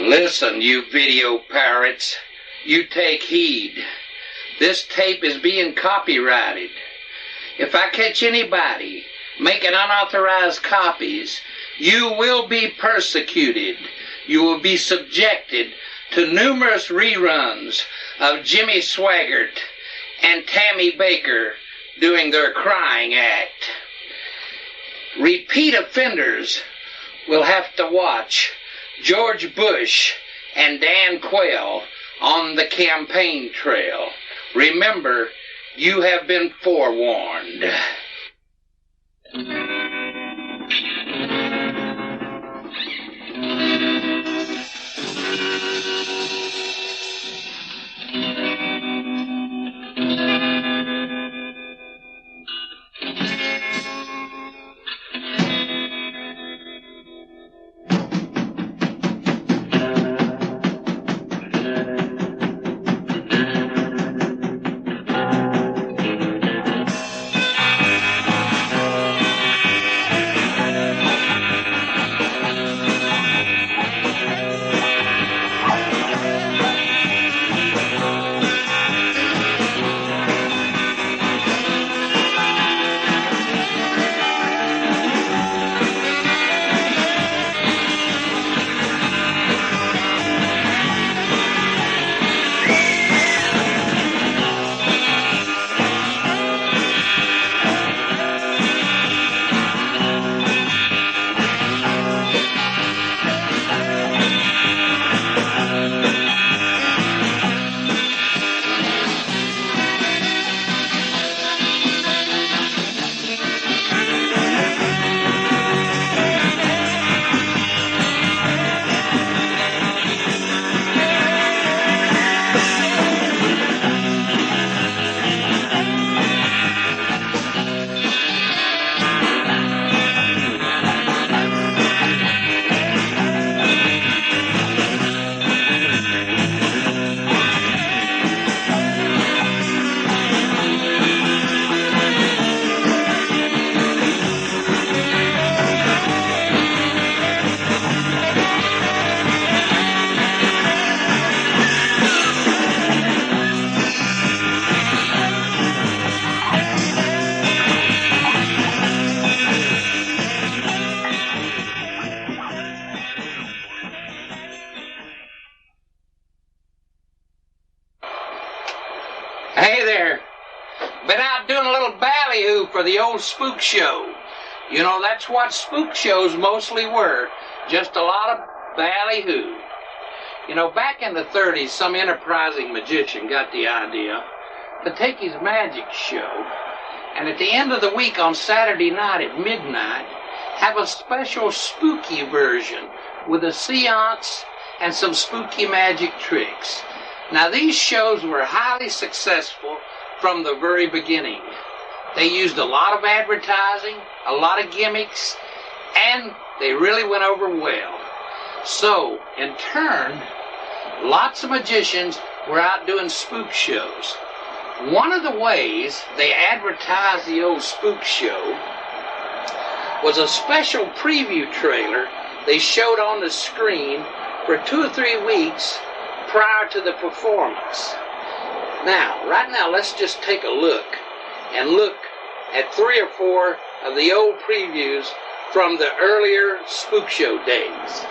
Listen, you video pirates, you take heed. This tape is being copyrighted. If I catch anybody making unauthorized copies, you will be persecuted. You will be subjected to numerous reruns of Jimmy Swaggart and Tammy Baker doing their crying act. Repeat offenders will have to watch George Bush and Dan Quayle on the campaign trail. Remember, you have been forewarned. Hey there. Been out doing a little ballyhoo for the old spook show. You know, that's what spook shows mostly were. Just a lot of ballyhoo. You know, back in the 30s, some enterprising magician got the idea to take his magic show and at the end of the week on Saturday night at midnight, have a special spooky version with a seance and some spooky magic tricks. Now, these shows were highly successful from the very beginning. They used a lot of advertising, a lot of gimmicks, and they really went over well. So, in turn, lots of magicians were out doing spook shows. One of the ways they advertised the old spook show was a special preview trailer they showed on the screen for 2 or 3 weeks prior to the performance. Now, right now, let's just take a look at 3 or 4 of the old previews from the earlier spook show days.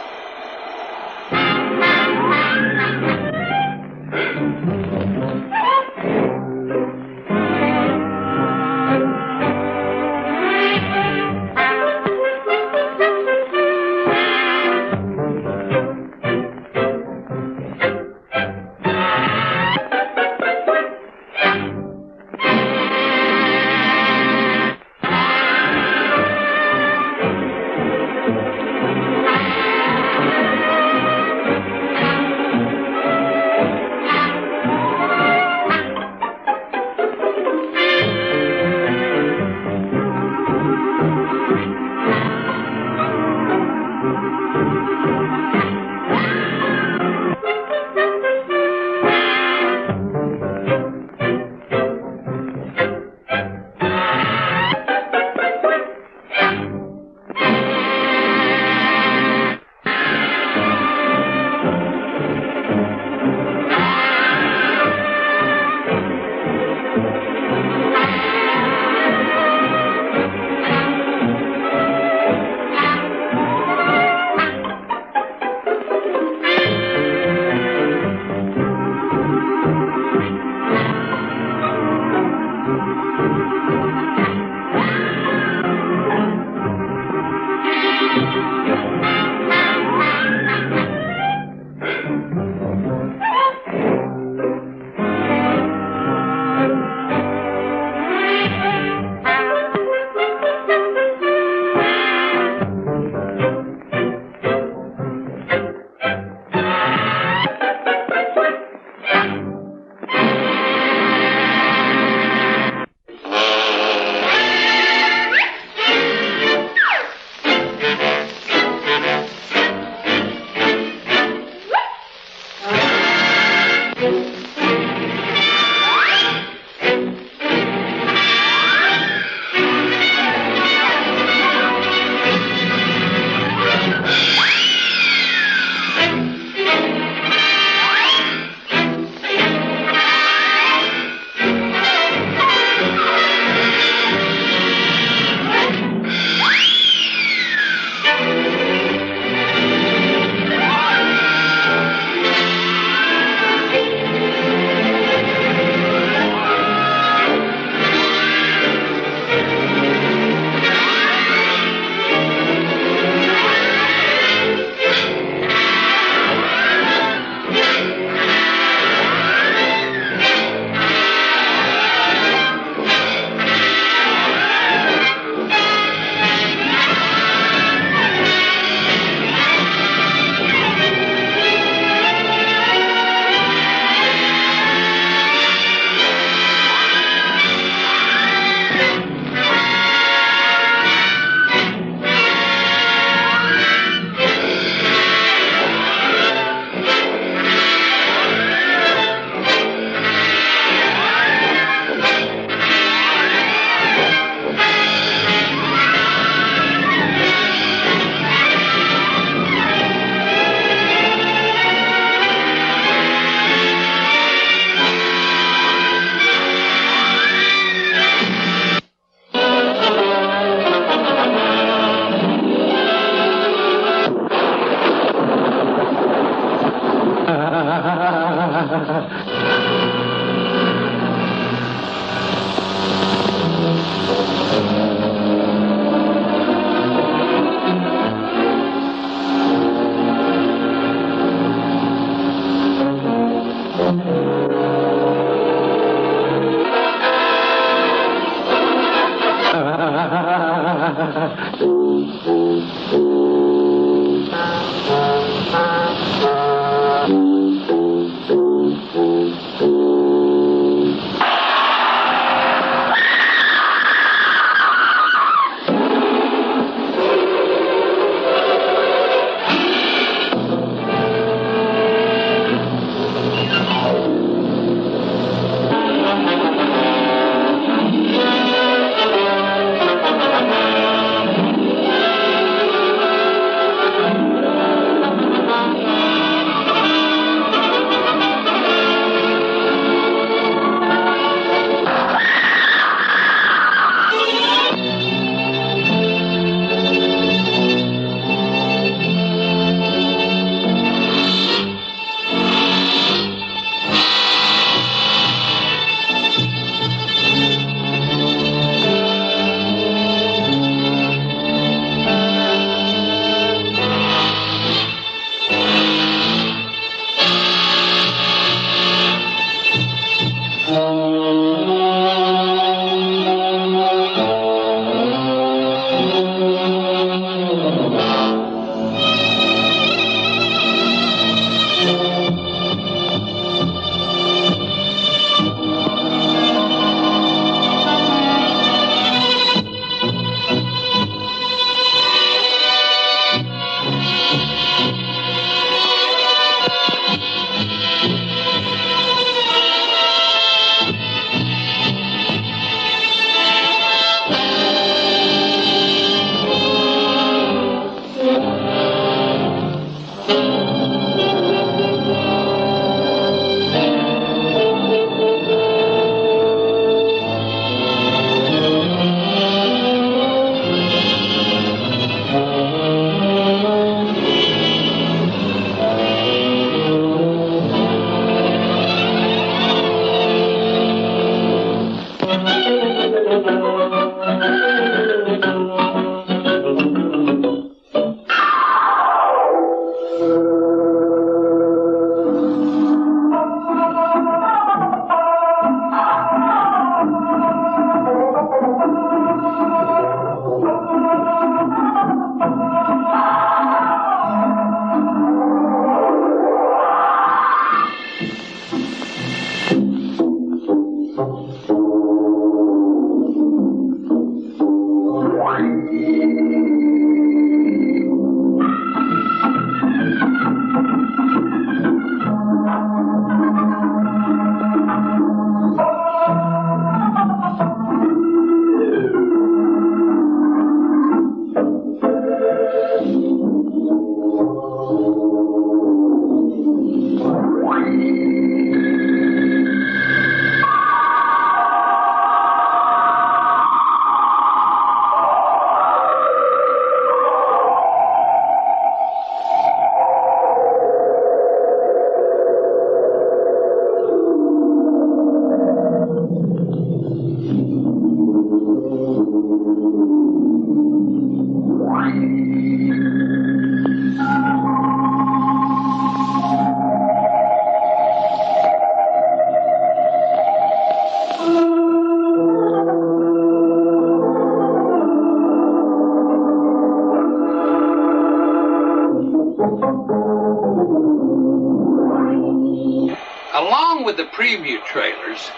the preview trailers,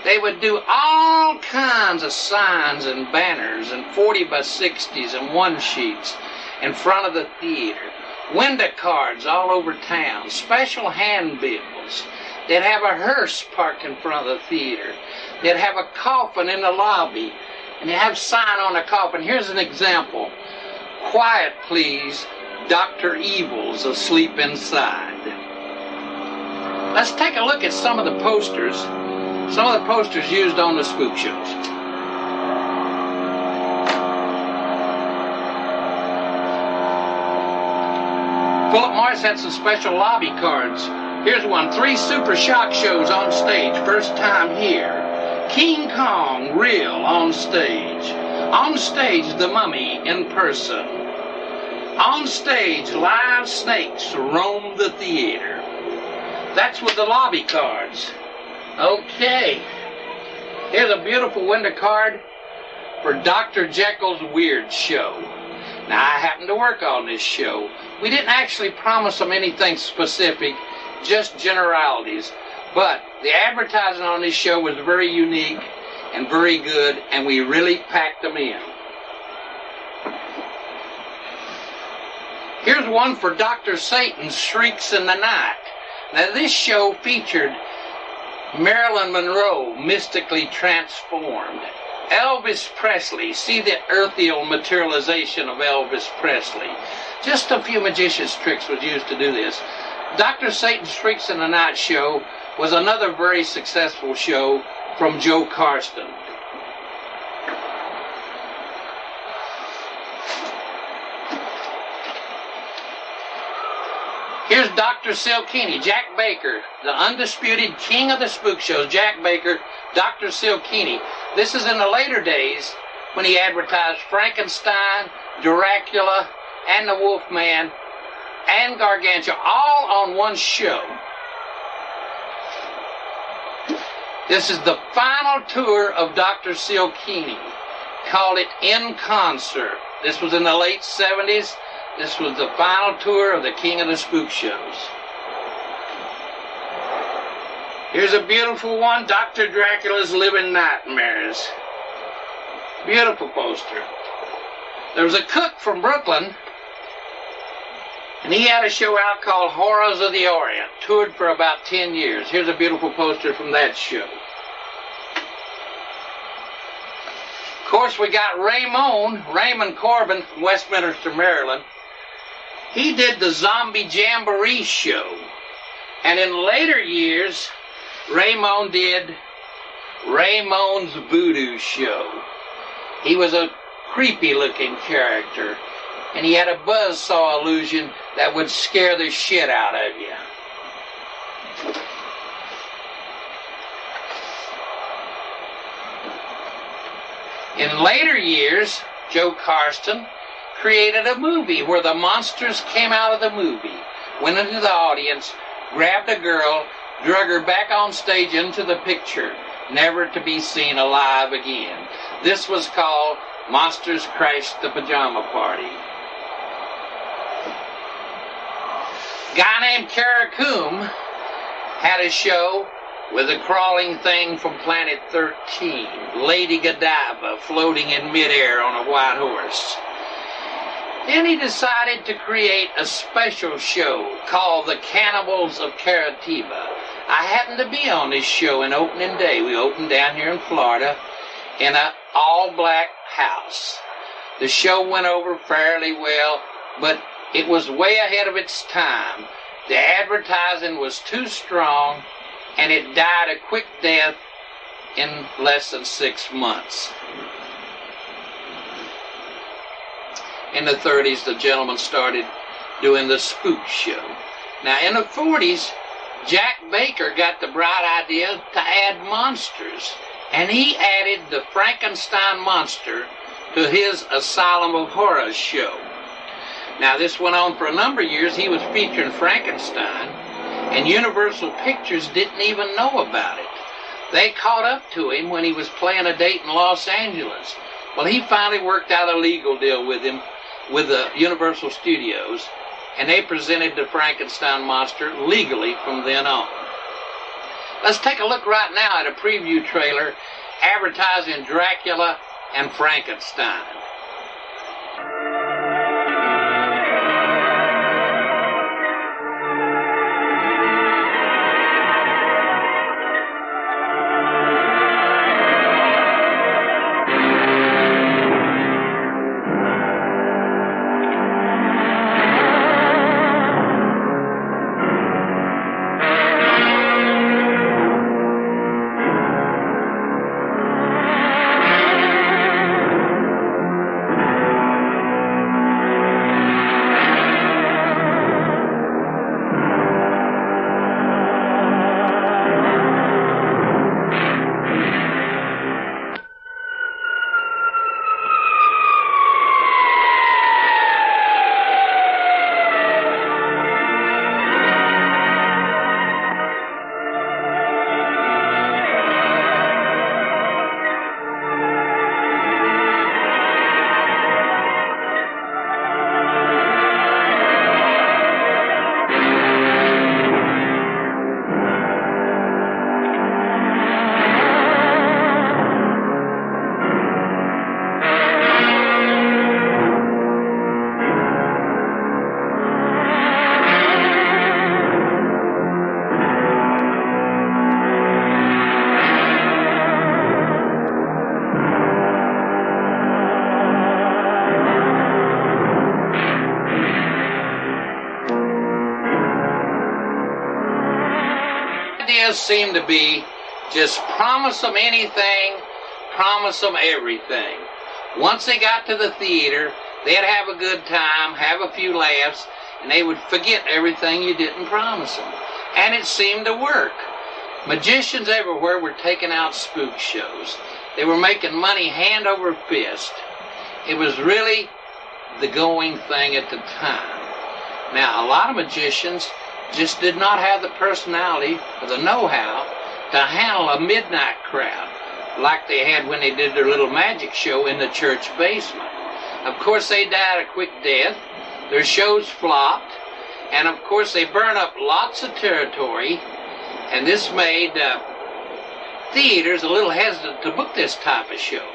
they would do all kinds of signs and banners and 40 by 60s and one sheets in front of the theater, window cards all over town, special handbills. They'd have a hearse parked in front of the theater. They'd have a coffin in the lobby, and they'd have a sign on the coffin. Here's an example. Quiet, please. Dr. Evil's asleep inside. Let's take a look at some of the posters. Some of the posters used on the spook shows. Philip Morris had some special lobby cards. Here's one. 3 super shock shows on stage. First time here. King Kong, real, on stage. On stage, the Mummy in person. On stage, live snakes roam the theater. That's with the lobby cards. Okay. Here's a beautiful window card for Dr. Jekyll's Weird Show. Now, I happened to work on this show. We didn't actually promise them anything specific, just generalities. But the advertising on this show was very unique and very good, and we really packed them in. Here's one for Dr. Satan's Shrieks in the Night. Now, this show featured Marilyn Monroe mystically transformed. Elvis Presley, see the ethereal materialization of Elvis Presley. Just a few magician's tricks was used to do this. Dr. Satan's Shrieks in the Night show was another very successful show from Joe Karsten. Here's Dr. Silkini, Jack Baker, the undisputed king of the spook shows. Jack Baker, Dr. Silkini. This is in the later days when he advertised Frankenstein, Dracula, and the Wolfman, and Gargantua, all on one show. This is the final tour of Dr. Silkini. Called it In Concert. This was in the late 70s. This was the final tour of the King of the Spook shows. Here's a beautiful one, Dr. Dracula's Living Nightmares. Beautiful poster. There was a cook from Brooklyn, and he had a show out called Horrors of the Orient, toured for about 10 years. Here's a beautiful poster from that show. Of course, we got Raymond Corbin from Westminster, Maryland. He did the Zombie Jamboree show. And in later years, Raymond did Raymond's Voodoo show. He was a creepy-looking character, and he had a buzzsaw illusion that would scare the shit out of you. In later years, Joe Karsten created a movie where the monsters came out of the movie, went into the audience, grabbed a girl, drug her back on stage into the picture, never to be seen alive again. This was called Monsters Crash the Pajama Party. A guy named Karakoum had a show with a crawling thing from Planet 13, Lady Godiva floating in midair on a white horse. Then he decided to create a special show called The Cannibals of Curitiba. I happened to be on this show in opening day. We opened down here in Florida in an all-black house. The show went over fairly well, but it was way ahead of its time. The advertising was too strong, and it died a quick death in less than 6 months. In the 30s, the gentleman started doing the Spook show. Now, in the 40s, Jack Baker got the bright idea to add monsters, and he added the Frankenstein monster to his Asylum of Horrors show. Now, this went on for a number of years. He was featuring Frankenstein, and Universal Pictures didn't even know about it. They caught up to him when he was playing a date in Los Angeles. Well, he finally worked out a legal deal with him, with the Universal Studios, and they presented the Frankenstein monster legally from then on. Let's take a look right now at a preview trailer advertising Dracula and Frankenstein. Seem to be just promise them anything, promise them everything. Once they got to the theater, they'd have a good time, have a few laughs, and they would forget everything you didn't promise them. And it seemed to work. Magicians everywhere were taking out spook shows. They were making money hand over fist. It was really the going thing at the time. Now, a lot of magicians just did not have the personality or the know-how to handle a midnight crowd like they had when they did their little magic show in the church basement. Of course, they died a quick death, their shows flopped, and of course they burned up lots of territory, and this made theaters a little hesitant to book this type of show.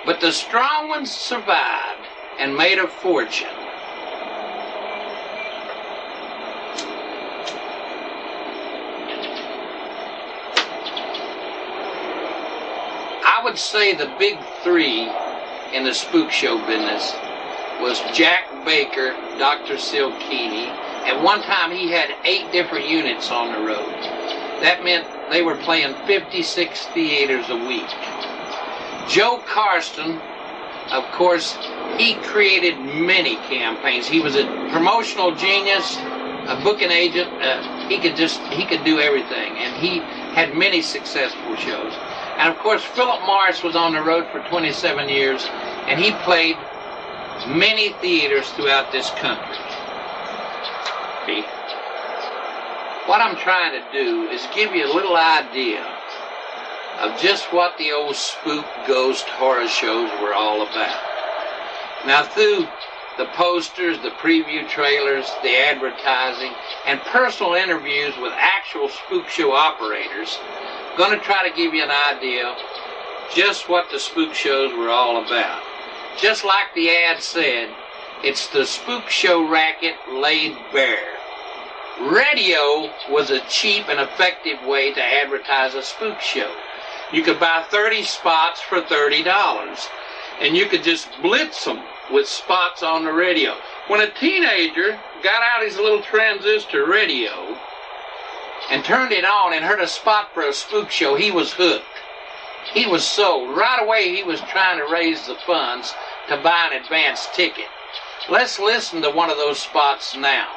But the strong ones survived and made a fortune. I would say the big three in the spook show business was Jack Baker, Dr. Silkini. At one time he had 8 different units on the road. That meant they were playing 56 theaters a week. Joe Carston, of course, he created many campaigns. He was a promotional genius, a booking agent. He could do everything, and he had many successful shows. And of course, Philip Morris was on the road for 27 years, and he played many theaters throughout this country. What I'm trying to do is give you a little idea of just what the old spook, ghost, horror shows were all about. Now, through the posters, the preview trailers, the advertising, and personal interviews with actual spook show operators, going to try to give you an idea just what the spook shows were all about. Just like the ad said, it's the spook show racket laid bare. Radio was a cheap and effective way to advertise a spook show. You could buy 30 spots for $30, and you could just blitz them with spots on the radio. When a teenager got out his little transistor radio and turned it on and heard a spot for a spook show, he was hooked. He was sold. Right away, he was trying to raise the funds to buy an advance ticket. Let's listen to one of those spots now.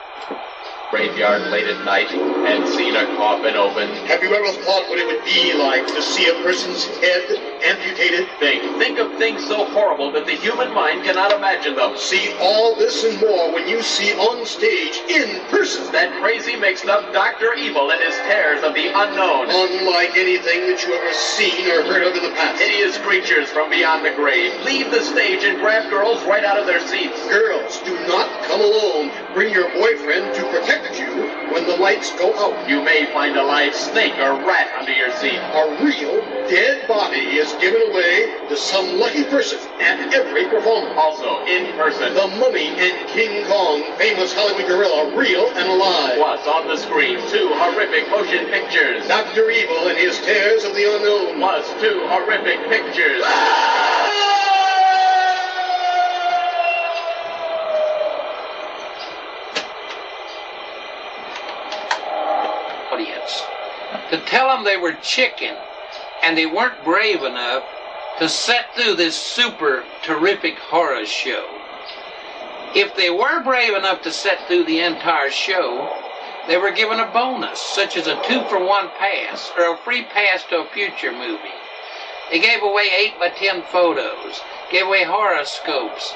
Graveyard late at night and seen a coffin open. Have you ever thought what it would be like to see a person's head amputated? Think of things so horrible that the human mind cannot imagine them. See all this and more when you see on stage, in person, that crazy mixed-up Dr. Evil and his terrors of the unknown. Unlike anything that you ever seen or heard of in the past. Hideous creatures from beyond the grave. Leave the stage and grab girls right out of their seats. Girls, do not come alone. Bring your boyfriend to protect you when the lights go out. You may find a live snake or rat under your seat. A real dead body is given away to some lucky person at every performance. Also, in person. The Mummy and King Kong, famous Hollywood gorilla, real and alive. Plus, on the screen, 2 horrific motion pictures. Dr. Evil and his Terrors of the Unknown. Plus 2 horrific pictures. Audience to tell them they were chicken and they weren't brave enough to sit through this super terrific horror show. If they were brave enough to sit through the entire show, they were given a bonus, such as a 2-for-1 pass or a free pass to a future movie. They gave away 8x10 photos, gave away horoscopes,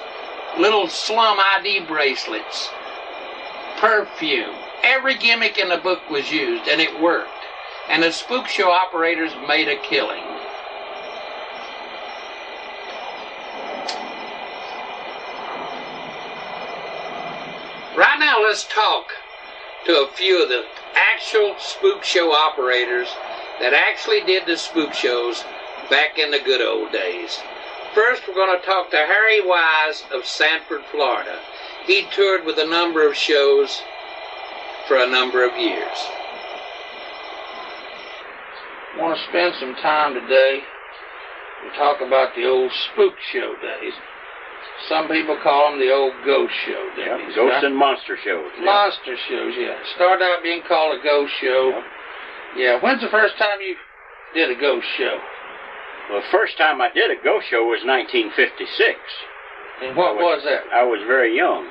little slum ID bracelets, perfume. Every gimmick in the book was used, and it worked. And the Spook Show operators made a killing. Right now, let's talk to a few of the actual Spook Show operators that actually did the Spook Shows back in the good old days. First, we're going to talk to Harry Wise of Sanford, Florida. He toured with a number of shows for a number of years. I want to spend some time today and talk about the old Spook Show days. Some people call them the old Ghost Show days. Yep, ghost and monster shows. Monster shows, yeah. Started out being called a ghost show. Yep. Yeah, when's the first time you did a ghost show? Well, the first time I did a ghost show was 1956. And what was that? I was very young.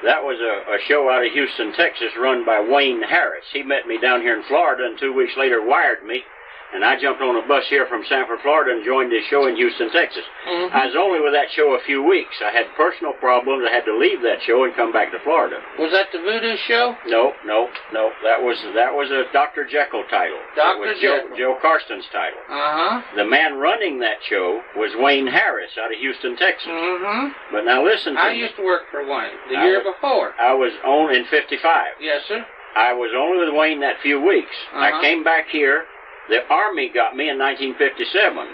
That was a show out of Houston, Texas, run by Wayne Harris. He met me down here in Florida, and 2 weeks later wired me, and I jumped on a bus here from Sanford, Florida, and joined his show in Houston, Texas. Mm-hmm. I was only with that show a few weeks. I had personal problems. I had to leave that show and come back to Florida. Was that the Voodoo Show? No. That was a Dr. Jekyll title. Dr. Jekyll. Joe Carston's title. Uh-huh. The man running that show was Wayne Harris out of Houston, Texas. Mm-hmm. But now listen to I me. used to work for Wayne the year before. I was on in 55. Yes, sir. I was only with Wayne that few weeks. I came back here. The Army got me in 1957.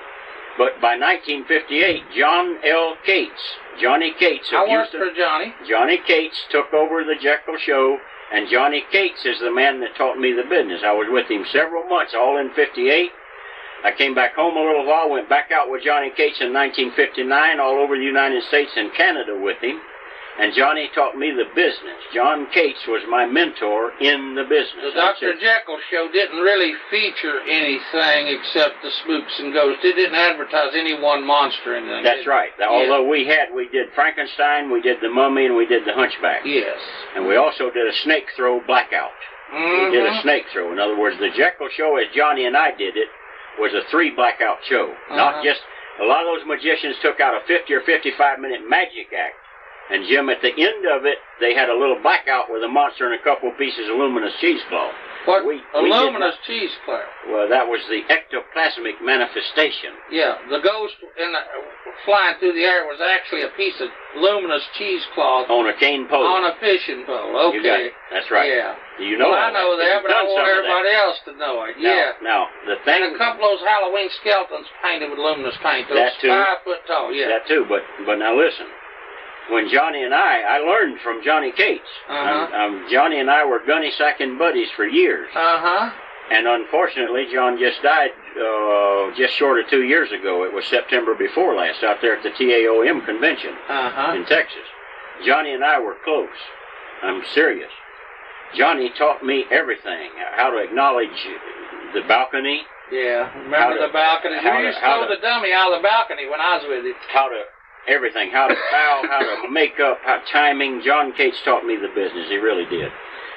But by 1958, Johnny Cates of I worked Houston, for Johnny. Johnny Cates took over the Jekyll show, and Johnny Cates is the man that taught me the business. I was with him several months, all in 58. I came back home a little while, went back out with Johnny Cates in 1959, all over the United States and Canada with him. And Johnny taught me the business. John Cates was my mentor in the business. The Dr. Jekyll show didn't really feature anything except the spooks and ghosts. It didn't advertise any one monster or anything. That's right. Although we did Frankenstein, we did the Mummy, and we did the Hunchback. Yes. And we also did a snake throw blackout. Mm-hmm. We did a snake throw. In other words, the Jekyll show, as Johnny and I did it, was a 3 blackout show. Not just, a lot of those magicians took out a 50 or 55-minute magic act. And Jim, at the end of it, they had a little blackout with a monster and a couple pieces of luminous cheesecloth. What? Luminous cheesecloth? Well, that was the ectoplasmic manifestation. Yeah, the ghost flying through the air was actually a piece of luminous cheesecloth. On a cane pole. On a fishing pole, okay. You got it. That's right. Yeah. You know I know that, but I want everybody else to know it. Yeah. Now, the thing... And a couple of those Halloween skeletons painted with luminous paint. Those that too. 5 foot tall, yeah. That too, but now listen. When Johnny and I learned from Johnny Cates. Johnny and I were gunny sacking buddies for years. And unfortunately, John just died just short of 2 years ago. It was September before last, out there at the TAOM convention in Texas. Johnny and I were close. I'm serious. Johnny taught me everything. How to acknowledge the balcony. Yeah, remember the balcony? You used to throw the dummy out of the balcony when I was with you. Everything, how to bow, how to make up, how timing. John Cates taught me the business. He really did.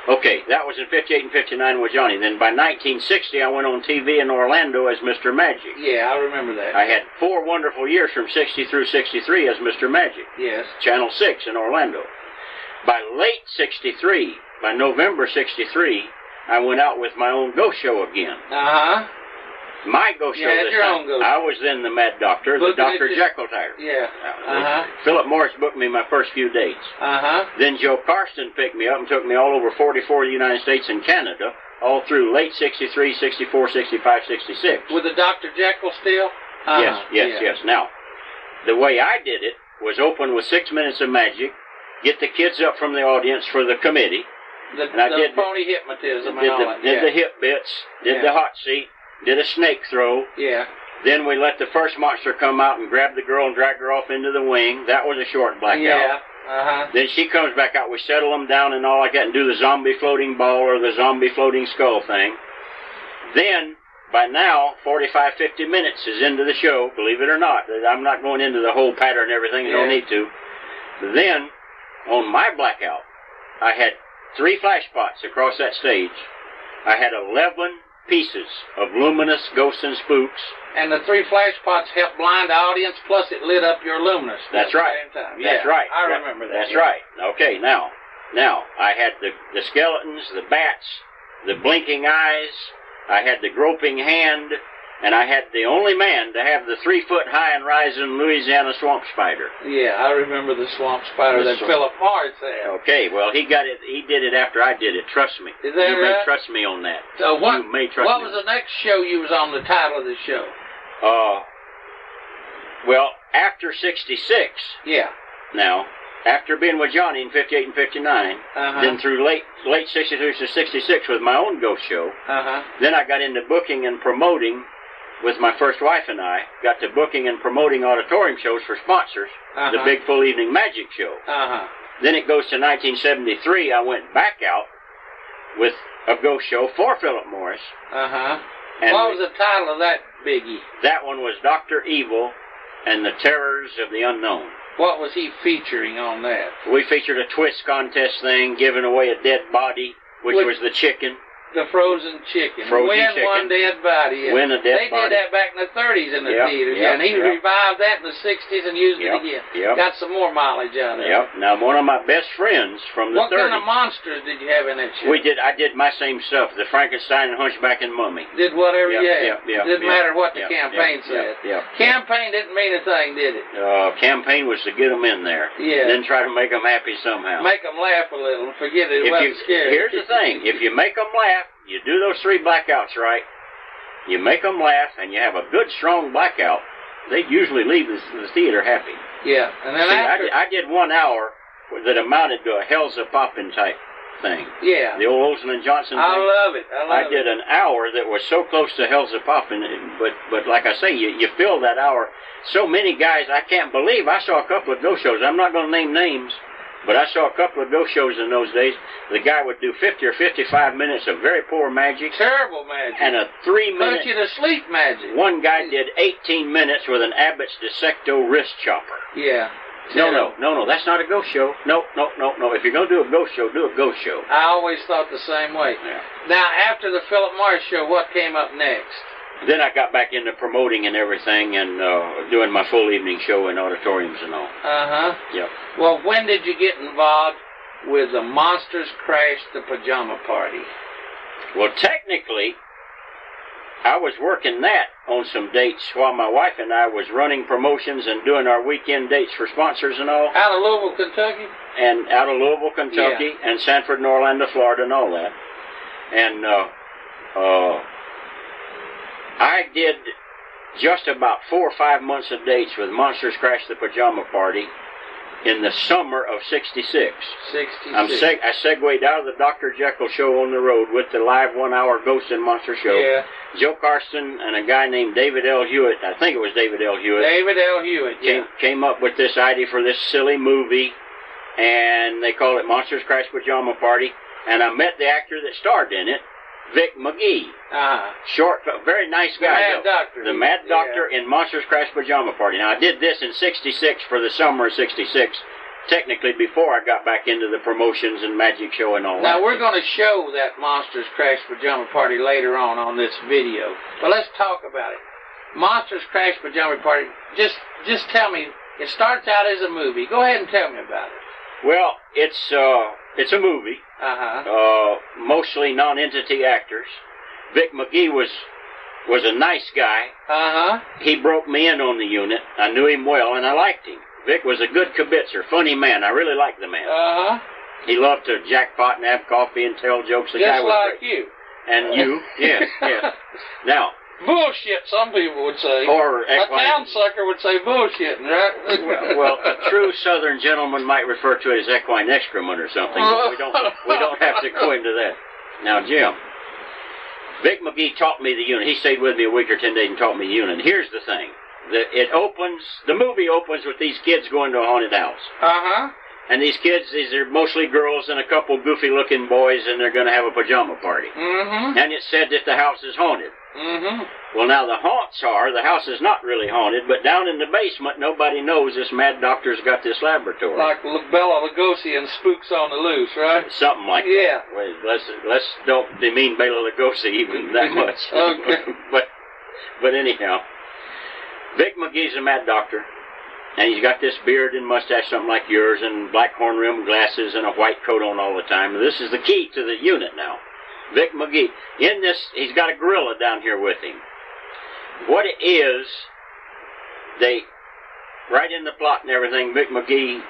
Okay, that was in 58 and 59 with Johnny. Then by 1960, I went on TV in Orlando as Mr. Magic. Yeah, I remember that. I had 4 wonderful years from 60 through 63 as Mr. Magic. Yes. Channel 6 in Orlando. By late 63, by November 63, I went out with my own ghost show again. My ghost show this time. I was then the Mad Doctor, the Dr. Jekyll type. Yeah. Philip Morris booked me my first few dates. Then Joe Carston picked me up and took me all over 44 of the United States and Canada, all through late 63, 64, 65, 66. With the Dr. Jekyll still? Yes. Now, the way I did it was open with 6 minutes of magic, get the kids up from the audience for the committee. The phony hypnotism and all that. Did the hip bits, did the hot seat, did a snake throw. Yeah. Then we let the first monster come out and grab the girl and drag her off into the wing. That was a short blackout. Yeah. Then she comes back out. We settle them down and all like that and do the zombie floating ball or the zombie floating skull thing. Then, by now, 45, 50 minutes is into the show, believe it or not. I'm not going into the whole pattern and everything. You don't need to. Then, on my blackout, I had 3 flash spots across that stage. I had 11 pieces of luminous ghosts and spooks. And the 3 flash spots helped blind the audience, plus it lit up your luminous. That's right. At the same time. That's right. I remember that. That's right. Okay, now, I had the skeletons, the bats, the blinking eyes, I had the groping hand, and I had the only man to have the 3-foot-high and rising Louisiana swamp spider. Yeah, I remember the swamp spider that Philip Morris had. Okay, well, he did it after I did it. Trust me. Is that you right? may trust me on that. So what? You may trust what me. was the next show you was on? The title of the show? Well, after 66. Yeah. Now, after being with Johnny in 58 and 59, then through late 63 to 66 with my own ghost show, then I got into booking and promoting with my first wife and I, got to booking and promoting auditorium shows for sponsors, the big full evening magic show. Then it goes to 1973, I went back out with a ghost show for Philip Morris. And what was the title of that biggie? That one was Dr. Evil and the Terrors of the Unknown. What was he featuring on that? We featured a twist contest thing, giving away a dead body, which was the chicken. The frozen chicken. Win one dead body. Win a dead body. They did that back in the 30s in the theaters. And he revived that in the 60s and used it again. Got some more mileage out of it. Now, one of my best friends from the 30s. What kind of monsters did you have in that show? I did my same stuff. The Frankenstein and Hunchback and Mummy. Did whatever you had. Didn't matter what the campaign said. Campaign didn't mean a thing, did it? Campaign was to get them in there. Then try to make them happy somehow. Make them laugh a little and forget it wasn't scary. Here's the thing. If you make them laugh, you do those 3 blackouts right, you make them laugh, and you have a good, strong blackout, they usually leave the theater happy. Yeah, and then I did 1 hour that amounted to a Spooks-A-Poppin type thing. Yeah. The old Olsen and Johnson thing. I love it. I did an hour that was so close to Spooks-A-Poppin, but like I say, you fill that hour. So many guys, I can't believe I saw a couple of ghost shows. I'm not going to name names. But I saw a couple of ghost shows in those days. The guy would do 50 or 55 minutes of very poor magic. Terrible magic. And a 3-minute... Put you to sleep magic. One guy did 18 minutes with an Abbott's Dissecto wrist chopper. Yeah. No, that's not a ghost show. No. If you're going to do a ghost show, do a ghost show. I always thought the same way. Yeah. Now, after the Philip Morris show, what came up next? Then I got back into promoting and everything and doing my full evening show in auditoriums and all. Yep. Well, when did you get involved with the Monsters Crash the Pajama Party? Well, technically, I was working that on some dates while my wife and I was running promotions and doing our weekend dates for sponsors and all. Out of Louisville, Kentucky? And out of Louisville, Kentucky, and Sanford and Orlando, Florida, and all that. And I did just about 4 or 5 months of dates with Monsters Crash the Pajama Party in the summer of 66. 66. I segued out of the Dr. Jekyll show on the road with the live 1-hour Ghost and Monster show. Yeah. Joe Carston and a guy named David L. Hewitt, I think it was David L. Hewitt. David L. Hewitt, came up with this idea for this silly movie, and they called it Monsters Crash Pajama Party, and I met the actor that starred in it, Vic McGee. Short, very nice guy. The Mad Doctor in Monsters Crash Pajama Party. Now, I did this in 66 for the summer of 66, technically before I got back into the promotions and magic show and all that. Now, we're going to show that Monsters Crash Pajama Party later on this video. But let's talk about it. Monsters Crash Pajama Party, just tell me, it starts out as a movie. Go ahead and tell me about it. Well, it's a movie. Mostly non-entity actors. Vic McGee was was a nice guy. He broke me in on the unit. I knew him well, and I liked him. Vic was a good kibitzer, funny man. I really liked the man. He loved to jackpot and have coffee and tell jokes. The guy Just was like you. And you, yes, yes. Now, bullshit, some people would say. Or a town sucker would say bullshitting, right? Well, a true Southern gentleman might refer to it as equine excrement or something. But we don't have to go into that. Now, Jim, Vic McGee taught me the unit. He stayed with me a week or 10 days and taught me the unit. Here's the thing: the movie opens with these kids going to a haunted house. And these kids, these are mostly girls and a couple goofy-looking boys, and they're going to have a pajama party. And it's said that the house is haunted. Well, now the house is not really haunted, but down in the basement, nobody knows this mad doctor's got this laboratory. Like Bela Lugosi and Spooks on the Loose, right? Something like that. Well, let's don't demean Bela Lugosi even that much. Okay. But anyhow, Vic McGee's a mad doctor. And he's got this beard and mustache, something like yours, and black horn-rimmed glasses and a white coat on all the time. This is the key to the unit now. Vic McGee. In this, he's got a gorilla down here with him. What it is, right in the plot and everything, Vic McGee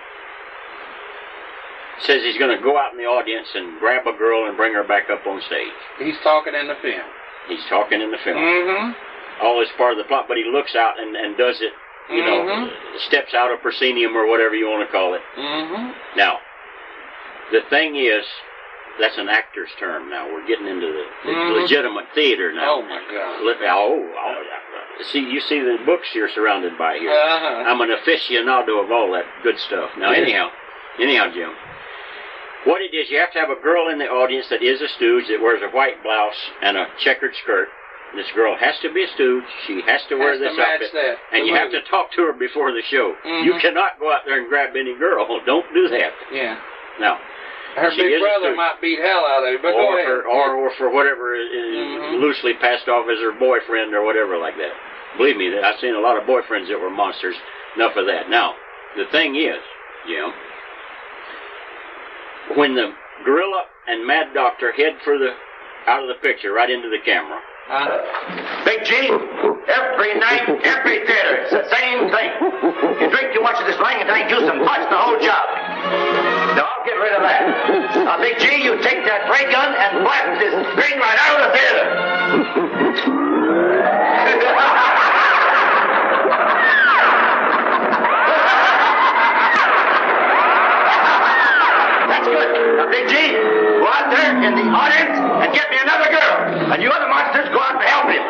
says he's going to go out in the audience and grab a girl and bring her back up on stage. He's talking in the film. He's talking in the film. All is part of the plot, but he looks out and does it. You know, steps out of proscenium or whatever you want to call it. Now, the thing is, that's an actor's term now. We're getting into the legitimate theater now. Oh, my God. See, you see the books you're surrounded by here. I'm an aficionado of all that good stuff. Now, anyhow, Jim, what it is, you have to have a girl in the audience that is a stooge that wears a white blouse and a checkered skirt. This girl has to be a stooge. She has to wear this outfit. And you have to talk to her before the show. You cannot go out there and grab any girl. Don't do that. Yeah. Now, her big brother might beat hell out of her, but go ahead. Or for whatever is loosely passed off as her boyfriend or whatever like that. Believe me, I've seen a lot of boyfriends that were monsters. Enough of that. Now, the thing is, Jim, when the gorilla and mad doctor head out of the picture, right into the camera, Big G, every night, every theater, it's the same thing. You drink too much of this Langatine juice and bust the whole job. Now, I'll get rid of that. Now, Big G, you take that ray gun and blast this thing right out of the theater. That's good. Now, Big G, go out there in the audience and get me another girl. And you other monsters go out to help him.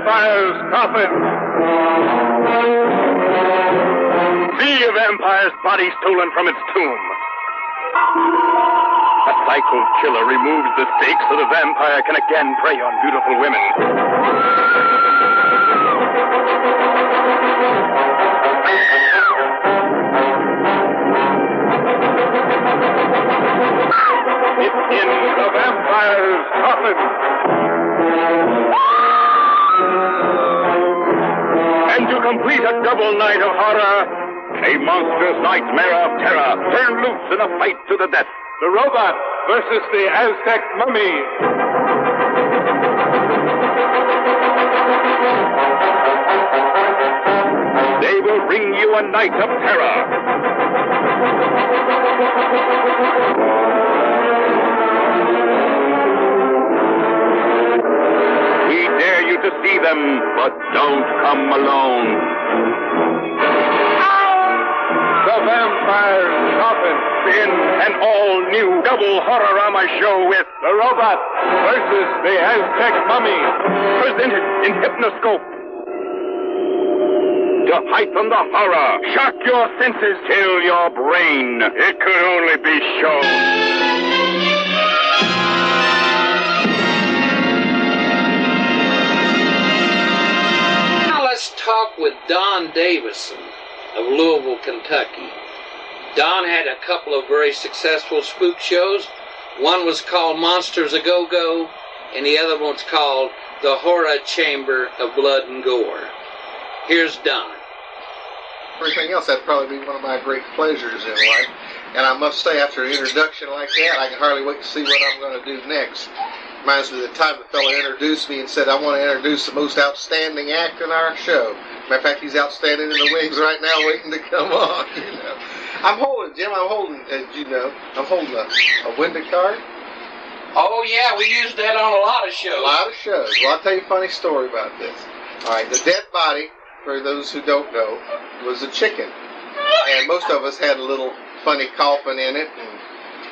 vampire's coffin. See a vampire's body stolen from its tomb. A psycho killer removes the stakes so the vampire can again prey on beautiful women. It's in the vampire's coffin. And to complete a double night of horror, a monstrous nightmare of terror turned loose in a fight to the death. The robot versus the Aztec mummy. They will bring you a night of terror. We dare you to see them, but don't come alone. The Vampire's Coffin in an all-new double horrorama show with The Robot versus the Aztec Mummy, presented in Hypnoscope. To heighten the horror, shock your senses, till your brain. It could only be shown. Now let's talk with Don Davison of Louisville, Kentucky. Don had a couple of very successful spook shows. One was called Monsters A Go-Go, and the other one's called The Horror Chamber of Blood and Gore. Here's Don. Everything else, that'd probably be one of my great pleasures in life. And I must say, after an introduction like that, I can hardly wait to see what I'm going to do next. Reminds me of the time the fellow introduced me and said, I want to introduce the most outstanding actor in our show. Matter of fact, he's outstanding in the wings right now, waiting to come on. You know, I'm holding, Jim. I'm holding, as you know, I'm holding a window card. Oh yeah, we used that on a lot of shows. A lot of shows. Well, I'll tell you a funny story about this. All right, the dead body, for those who don't know, was a chicken, and most of us had a little funny coffin in it, and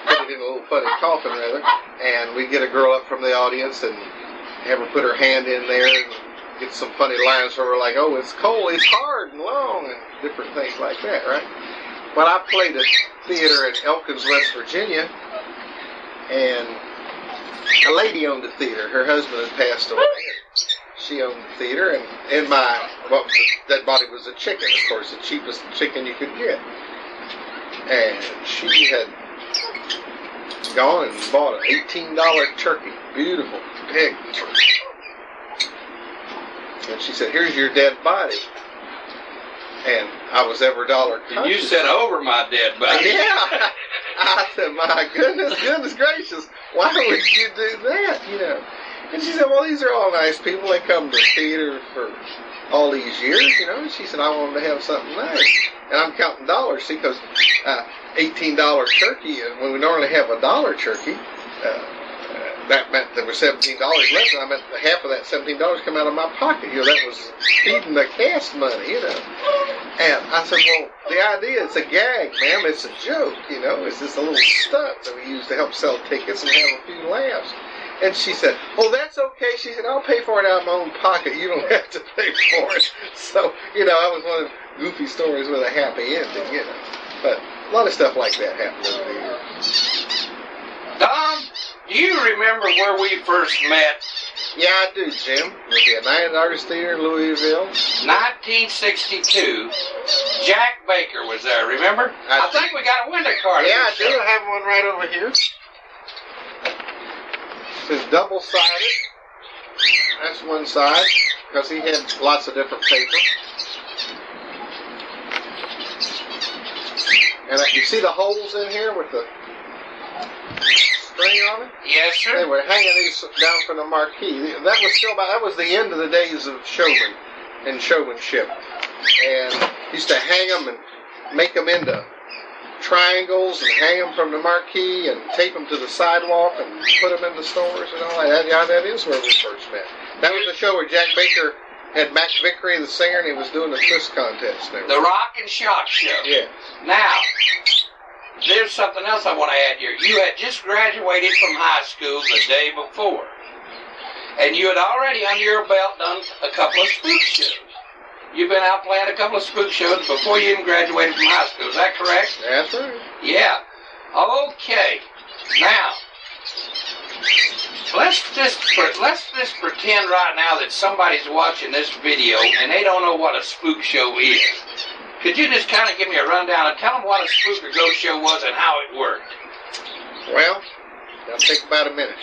put it in a little funny coffin rather, and we'd get a girl up from the audience and have her put her hand in there and get some funny lines from her like, oh, it's cold, it's hard and long, and different things like that, right? Well, I played a theater in Elkins, West Virginia, and a lady owned the theater. Her husband had passed away. She owned the theater, and that body was a chicken, of course, the cheapest chicken you could get. And she had gone and bought an $18 turkey, beautiful, big turkey. And she said, here's your dead body. And I was every dollar conscious. You said over my dead body. Yeah. I said, my goodness gracious, why would you do that, you know? And she said, well, these are all nice people. They come to the theater for all these years, you know. And she said, I want them to have something nice. And I'm counting dollars, see, because $18 turkey, and when we normally have a $1 turkey, that meant there was $17 left, and I meant half of that $17 come out of my pocket. You know, that was feeding the cast money, you know. And I said, well, the idea, it's a gag, ma'am. It's a joke, you know. It's just a little stunt that we use to help sell tickets and have a few laughs. And she said, oh, that's okay. She said, I'll pay for it out of my own pocket. You don't have to pay for it. So, you know, I was one of the goofy stories with a happy ending, you know. But a lot of stuff like that happened over the years. Don, do you remember where we first met? Yeah, I do, Jim. With the United Artists Theater in Louisville. 1962. Jack Baker was there, remember? I think we got a window card. Yeah, I do. I have one right over here. It's double-sided. That's one side, because he had lots of different paper. And you see the holes in here with the string on it? Yes, sir. They were hanging these down from the marquee. That was the end of the days of showman and showmanship. And used to hang them and make them into triangles and hang them from the marquee and tape them to the sidewalk and put them in the stores and all that. Yeah, that is where we first met. That was the show where Jack Baker had Max Vickery, the singer, and he was doing the twist contest. The Rock and Shock Show. Yeah. Now, there's something else I want to add here. You had just graduated from high school the day before. And you had already, under your belt, done a couple of spook shows. You've been out playing a couple of spook shows before you even graduated from high school. Is that correct? That's right. Yeah. Okay. Now, let's just pretend right now that somebody's watching this video and they don't know what a spook show is. Could you just kind of give me a rundown and tell them what a spook or ghost show was and how it worked? Well, it'll take about a minute.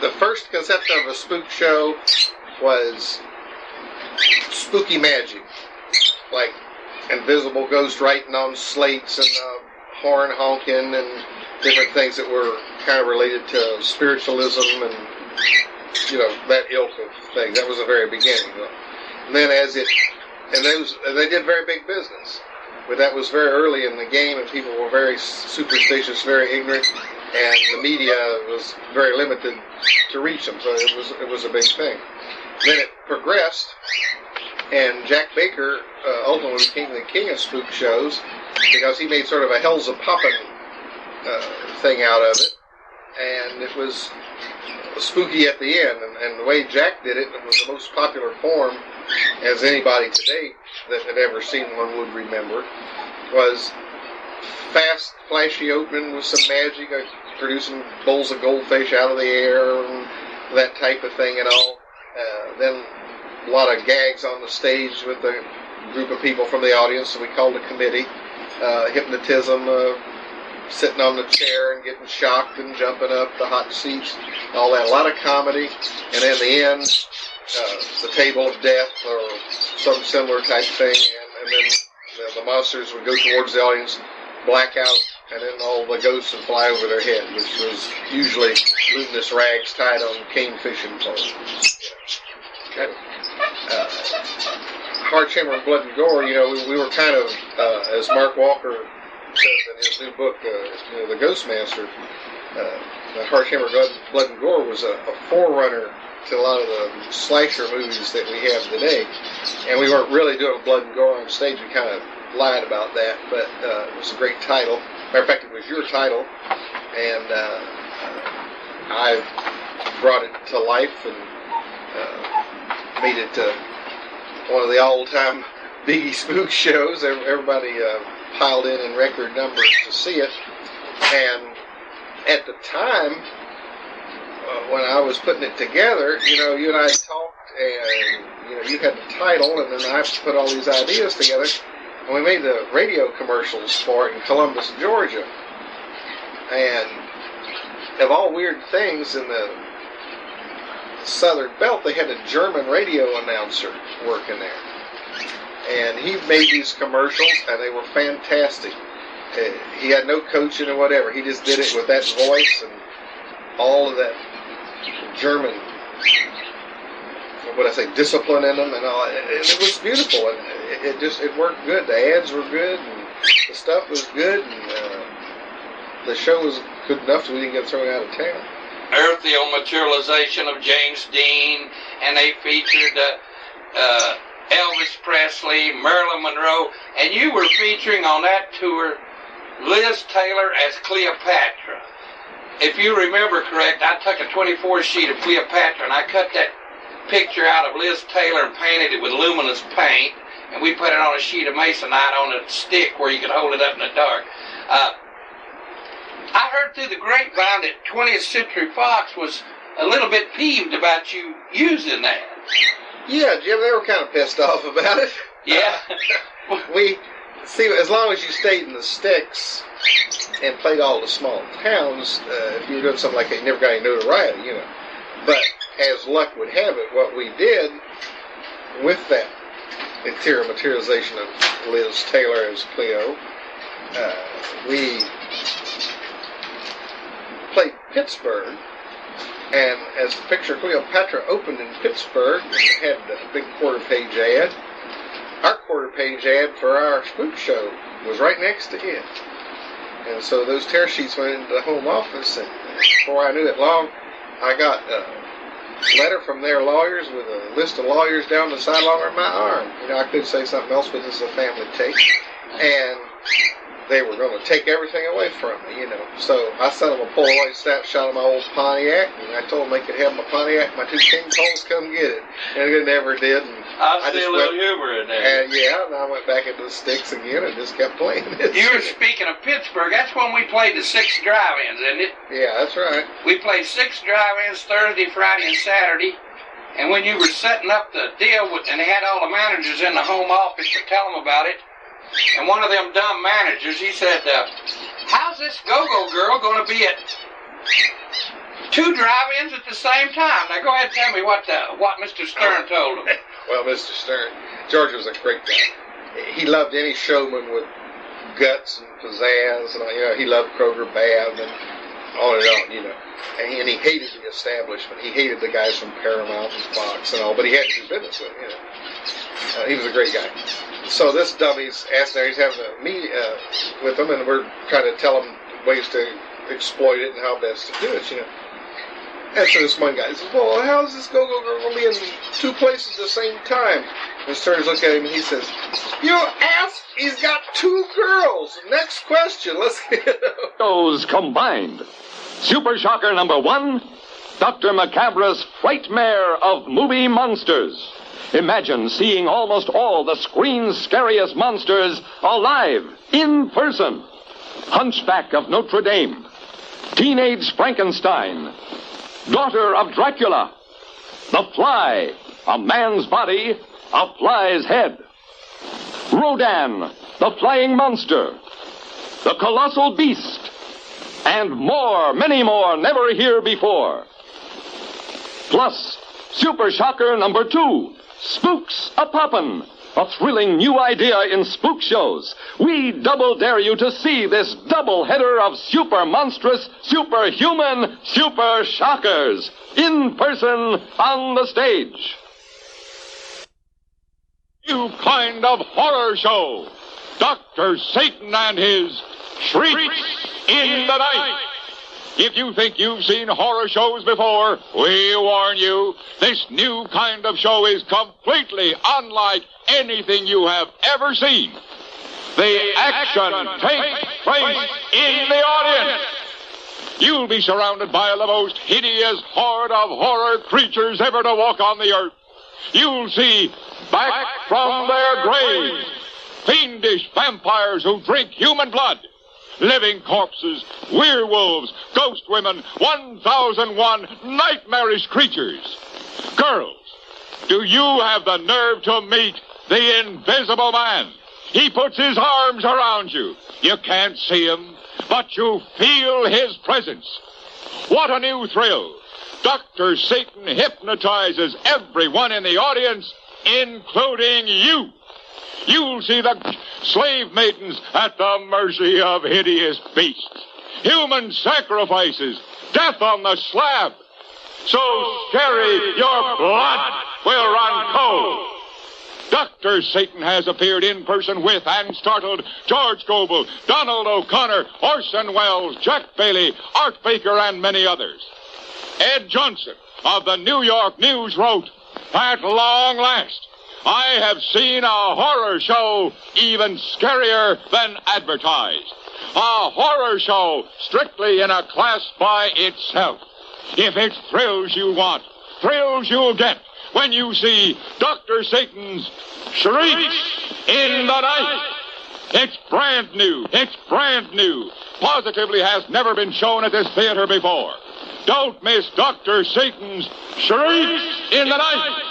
The first concept of a spook show was spooky magic, like invisible ghost writing on slates and horn honking and different things that were kind of related to spiritualism and, you know, that ilk of thing. That was the very beginning. And then they did very big business. But that was very early in the game, and people were very superstitious, very ignorant, and the media was very limited to reach them. So it was a big thing. Then it progressed, and Jack Baker ultimately became the king of spook shows because he made sort of a Spooks-A-Poppin thing out of it, and it was spooky at the end. And the way Jack did it, it was the most popular form, as anybody today that had ever seen one would remember, was fast, flashy opening with some magic, producing bowls of goldfish out of the air and that type of thing and all. Then a lot of gags on the stage with a group of people from the audience that we called a committee. Hypnotism, sitting on the chair and getting shocked and jumping up the hot seats, all that. A lot of comedy. And in the end, the table of death or some similar type thing. And then the monsters would go towards the audience, black out, and then all the ghosts would fly over their head, which was usually luminous rags tied on cane fishing poles. Heart Chamber of Blood and Gore, you know, we were kind of, as Mark Walker says in his new book, The Ghost Master, the Heart Chamber of Blood and Gore was a forerunner to a lot of the slasher movies that we have today. And we weren't really doing blood and gore on stage. We kind of lied about that, but it was a great title. Matter of fact, it was your title, and I brought it to life and made it one of the all-time Biggie Spook shows. Everybody piled in record numbers to see it. And at the time, when I was putting it together, you know, you and I talked, and, you know, you had the title, and then I put all these ideas together, and we made the radio commercials for it in Columbus, Georgia. And of all weird things, in the Southern Belt, they had a German radio announcer working there. And he made these commercials, and they were fantastic. He had no coaching or whatever. He just did it with that voice and all of that German, what I say, discipline in them and all. And it was beautiful, and it worked good. The ads were good, and the stuff was good, and the show was good enough so we didn't get thrown out of town. Earthial materialization of James Dean, and they featured Elvis Presley, Marilyn Monroe, and you were featuring on that tour Liz Taylor as Cleopatra. If you remember correct, I took a 24 sheet of Cleopatra and I cut that picture out of Liz Taylor and painted it with luminous paint, and we put it on a sheet of masonite on a stick where you could hold it up in the dark. I heard through the grapevine that 20th Century Fox was a little bit peeved about you using that. Yeah, Jim, they were kind of pissed off about it. Yeah. See, as long as you stayed in the sticks and played all the small towns, if you were doing something like that, you never got any notoriety, you know. But as luck would have it, what we did with that interior materialization of Liz Taylor as Cleo, we played Pittsburgh, and as the picture Cleopatra opened in Pittsburgh, it had a big quarter-page ad. Our quarter-page ad for our spook show was right next to it. And so those tear sheets went into the home office, and before I knew it long, I got a letter from their lawyers with a list of lawyers down the sideline of my arm. You know, I could say something else, but this is a family take. And they were going to take everything away from me, you know. So I sent them a Polaroid snapshot of my old Pontiac, and I told them they could have my Pontiac, my 2 King Coles, come get it. And they never did. And I see a little humor in there. And yeah, and I went back into the sticks again and just kept playing it. You were speaking of Pittsburgh. That's when we played the 6 drive-ins, isn't it? Yeah, that's right. We played 6 drive-ins Thursday, Friday, and Saturday. And when you were setting up the deal with, and they had all the managers in the home office to tell them about it, and one of them dumb managers, he said, how's this go-go girl going to be at 2 drive-ins at the same time? Now go ahead and tell me what Mr. Stern told him. Well, Mr. Stern, George was a great guy. He loved any showman with guts and pizzazz, and you know, he loved Kroger Bab and on, you know. And he hated the establishment. He hated the guys from Paramount and Fox and all, but he had to do business with them, you know. He was a great guy. So this dummy's asked there, he's having a meet with them, and we're trying to tell him ways to exploit it and how best to do it, you know. And so this one guy says, well, how's this go-go girl going to be in 2 places at the same time? And Stearns looks at him and he says, you asked, he's got 2 girls. Next question, let's get it. Those combined. Super Shocker number 1, Dr. Macabre's Frightmare of Movie Monsters. Imagine seeing almost all the screen's scariest monsters alive, in person. Hunchback of Notre Dame, Teenage Frankenstein, Daughter of Dracula, The Fly, a man's body, a fly's head, Rodan, the flying monster, the colossal beast, and more, many more, never here before. Plus, Super Shocker number 2, Spooks-A-Poppin, a thrilling new idea in spook shows. We double dare you to see this double header of super monstrous, superhuman, super shockers in person on the stage. New kind of horror show. Dr. Satan and his Shrieks in the Night. If you think you've seen horror shows before, we warn you, this new kind of show is completely unlike anything you have ever seen. The action takes place in the audience. You'll be surrounded by the most hideous horde of horror creatures ever to walk on the earth. You'll see, back from their graves, fiendish vampires who drink human blood, living corpses, werewolves, ghost women, 1001 nightmarish creatures. Girls, do you have the nerve to meet the Invisible Man? He puts his arms around you. You can't see him, but you feel his presence. What a new thrill. Dr. Satan hypnotizes everyone in the audience, including you. You'll see the slave maidens at the mercy of hideous beasts, human sacrifices, death on the slab. So scary, your blood will run cold. Dr. Satan has appeared in person with and startled George Gobel, Donald O'Connor, Orson Welles, Jack Bailey, Art Baker, and many others. Ed Johnson of the New York News wrote, at long last, I have seen a horror show even scarier than advertised. A horror show strictly in a class by itself. If it's thrills you want, thrills you'll get when you see Dr. Satan's Shrieks in the Night. It's brand new. It's brand new. Positively has never been shown at this theater before. Don't miss Dr. Satan's Shrieks in the Night.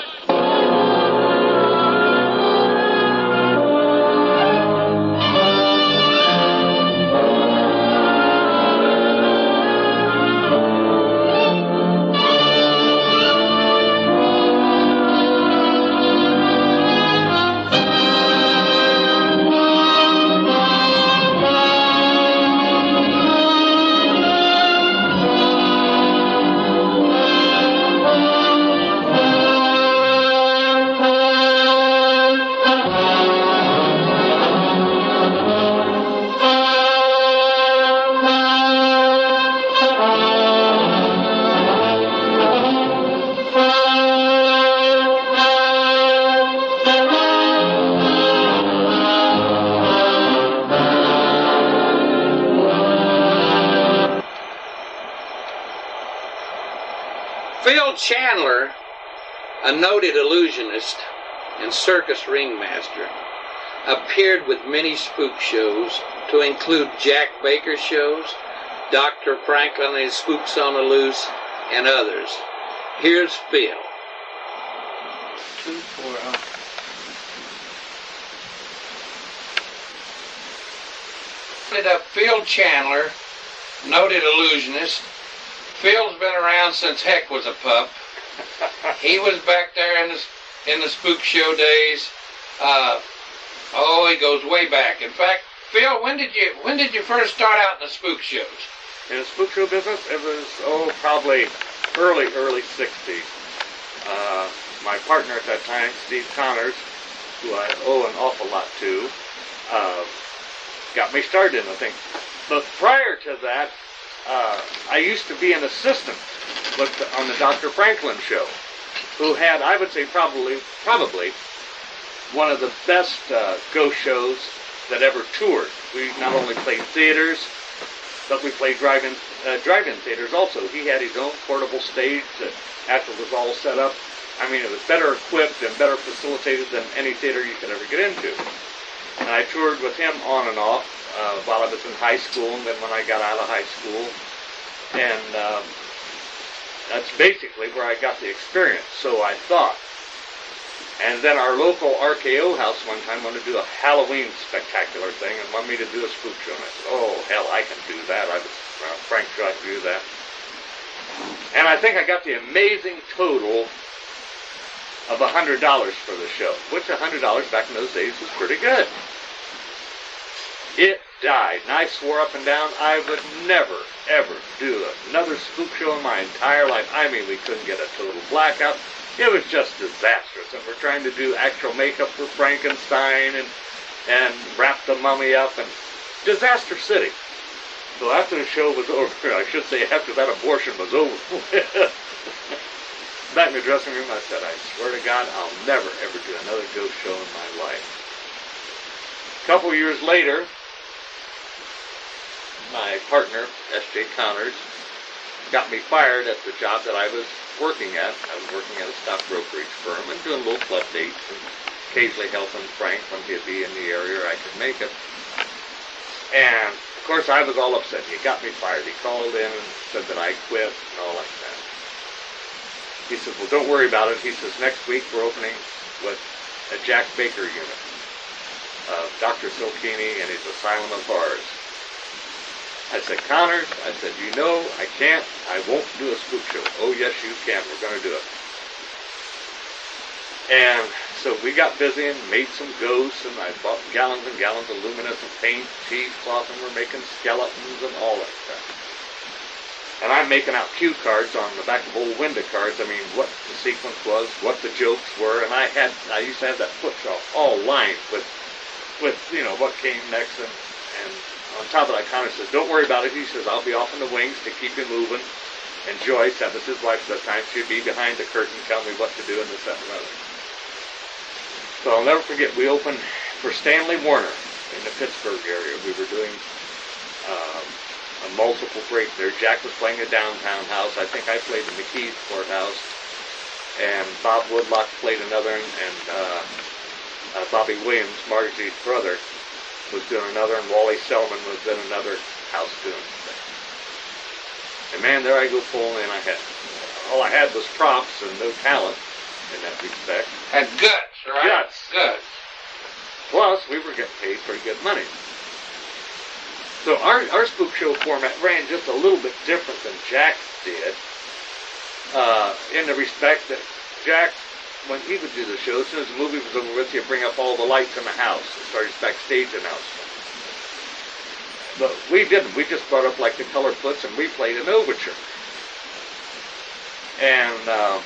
Phil Chandler, a noted illusionist and circus ringmaster, appeared with many spook shows to include Jack Baker shows, Dr. Franklin and his Spooks on the Loose, and others. Here's Phil. Phil Chandler, noted illusionist. Phil's been around since Heck was a pup. He was back there in the spook show days. He goes way back. In fact, Phil, when did you first start out in the spook shows? In the spook show business, it was probably early 60s. My partner at that time, Steve Connors, who I owe an awful lot to, got me started in the thing. But prior to that, I used to be an assistant on the Dr. Franklin show, who had, I would say, probably one of the best ghost shows that ever toured. We not only played theaters, but we played drive-in theaters also. He had his own portable stage that, after it was all set up, I mean, it was better equipped and better facilitated than any theater you could ever get into. And I toured with him on and off while I was in high school, and then when I got out of high school. And that's basically where I got the experience, so I thought. And then our local RKO house one time wanted to do a Halloween spectacular thing and wanted me to do a spook show. And I said, oh, hell, I can do that. Frank sure I can do that. And I think I got the amazing total of $100 for the show, which $100 back in those days was pretty good. It died, and I swore up and down I would never, ever do another spook show in my entire life. I mean, we couldn't get a total blackout. It was just disastrous, and we're trying to do actual makeup for Frankenstein and wrap the mummy up, and disaster city. So after the show was over, I should say after that abortion was over, back in the dressing room, I said, I swear to God, I'll never, ever do another ghost show in my life. A couple years later, my partner, S.J. Connors, got me fired at the job that I was working at. I was working at a stock brokerage firm and doing little club dates and occasionally helping Frank when he'd be in the area or I could make it. And, of course, I was all upset. He got me fired. He called in and said that I quit and all like that. He said, well, don't worry about it. He says, next week we're opening with a Jack Baker unit. Dr. Silkini and his Asylum of Horrors. I said, Connors, I said, you know, I won't do a spook show. Oh, yes, you can. We're going to do it. And so we got busy and made some ghosts, and I bought gallons and gallons of luminescent paint, cheesecloth, and we're making skeletons and all that stuff. And I'm making out cue cards on the back of old window cards. I mean, what the sequence was, what the jokes were, and I used to have that foot shelf all lined with you know, what came next, and on top of that, Connor says, don't worry about it. He says, I'll be off in the wings to keep you moving. And Joyce, that was his wife at that time, she'd be behind the curtain telling me what to do and this, that, and the other. So I'll never forget, we opened for Stanley Warner in the Pittsburgh area. We were doing a multiple break there. Jack was playing a downtown house. I think I played the McKees Courthouse. And Bob Woodlock played another, and Bobby Williams, Margie's brother, was doing another, and Wally Selman was in another house doing things. And man, there I go pulling in. All I had was props and no talent in that respect. Had guts, right? Guts. Plus, we were getting paid pretty good money. So our spook show format ran just a little bit different than Jack did, in the respect that Jack, when he would do the show, as soon as the movie was over with, he'd bring up all the lights in the house and start his backstage announcement. But we didn't. We just brought up like the color foots and we played an overture. And, of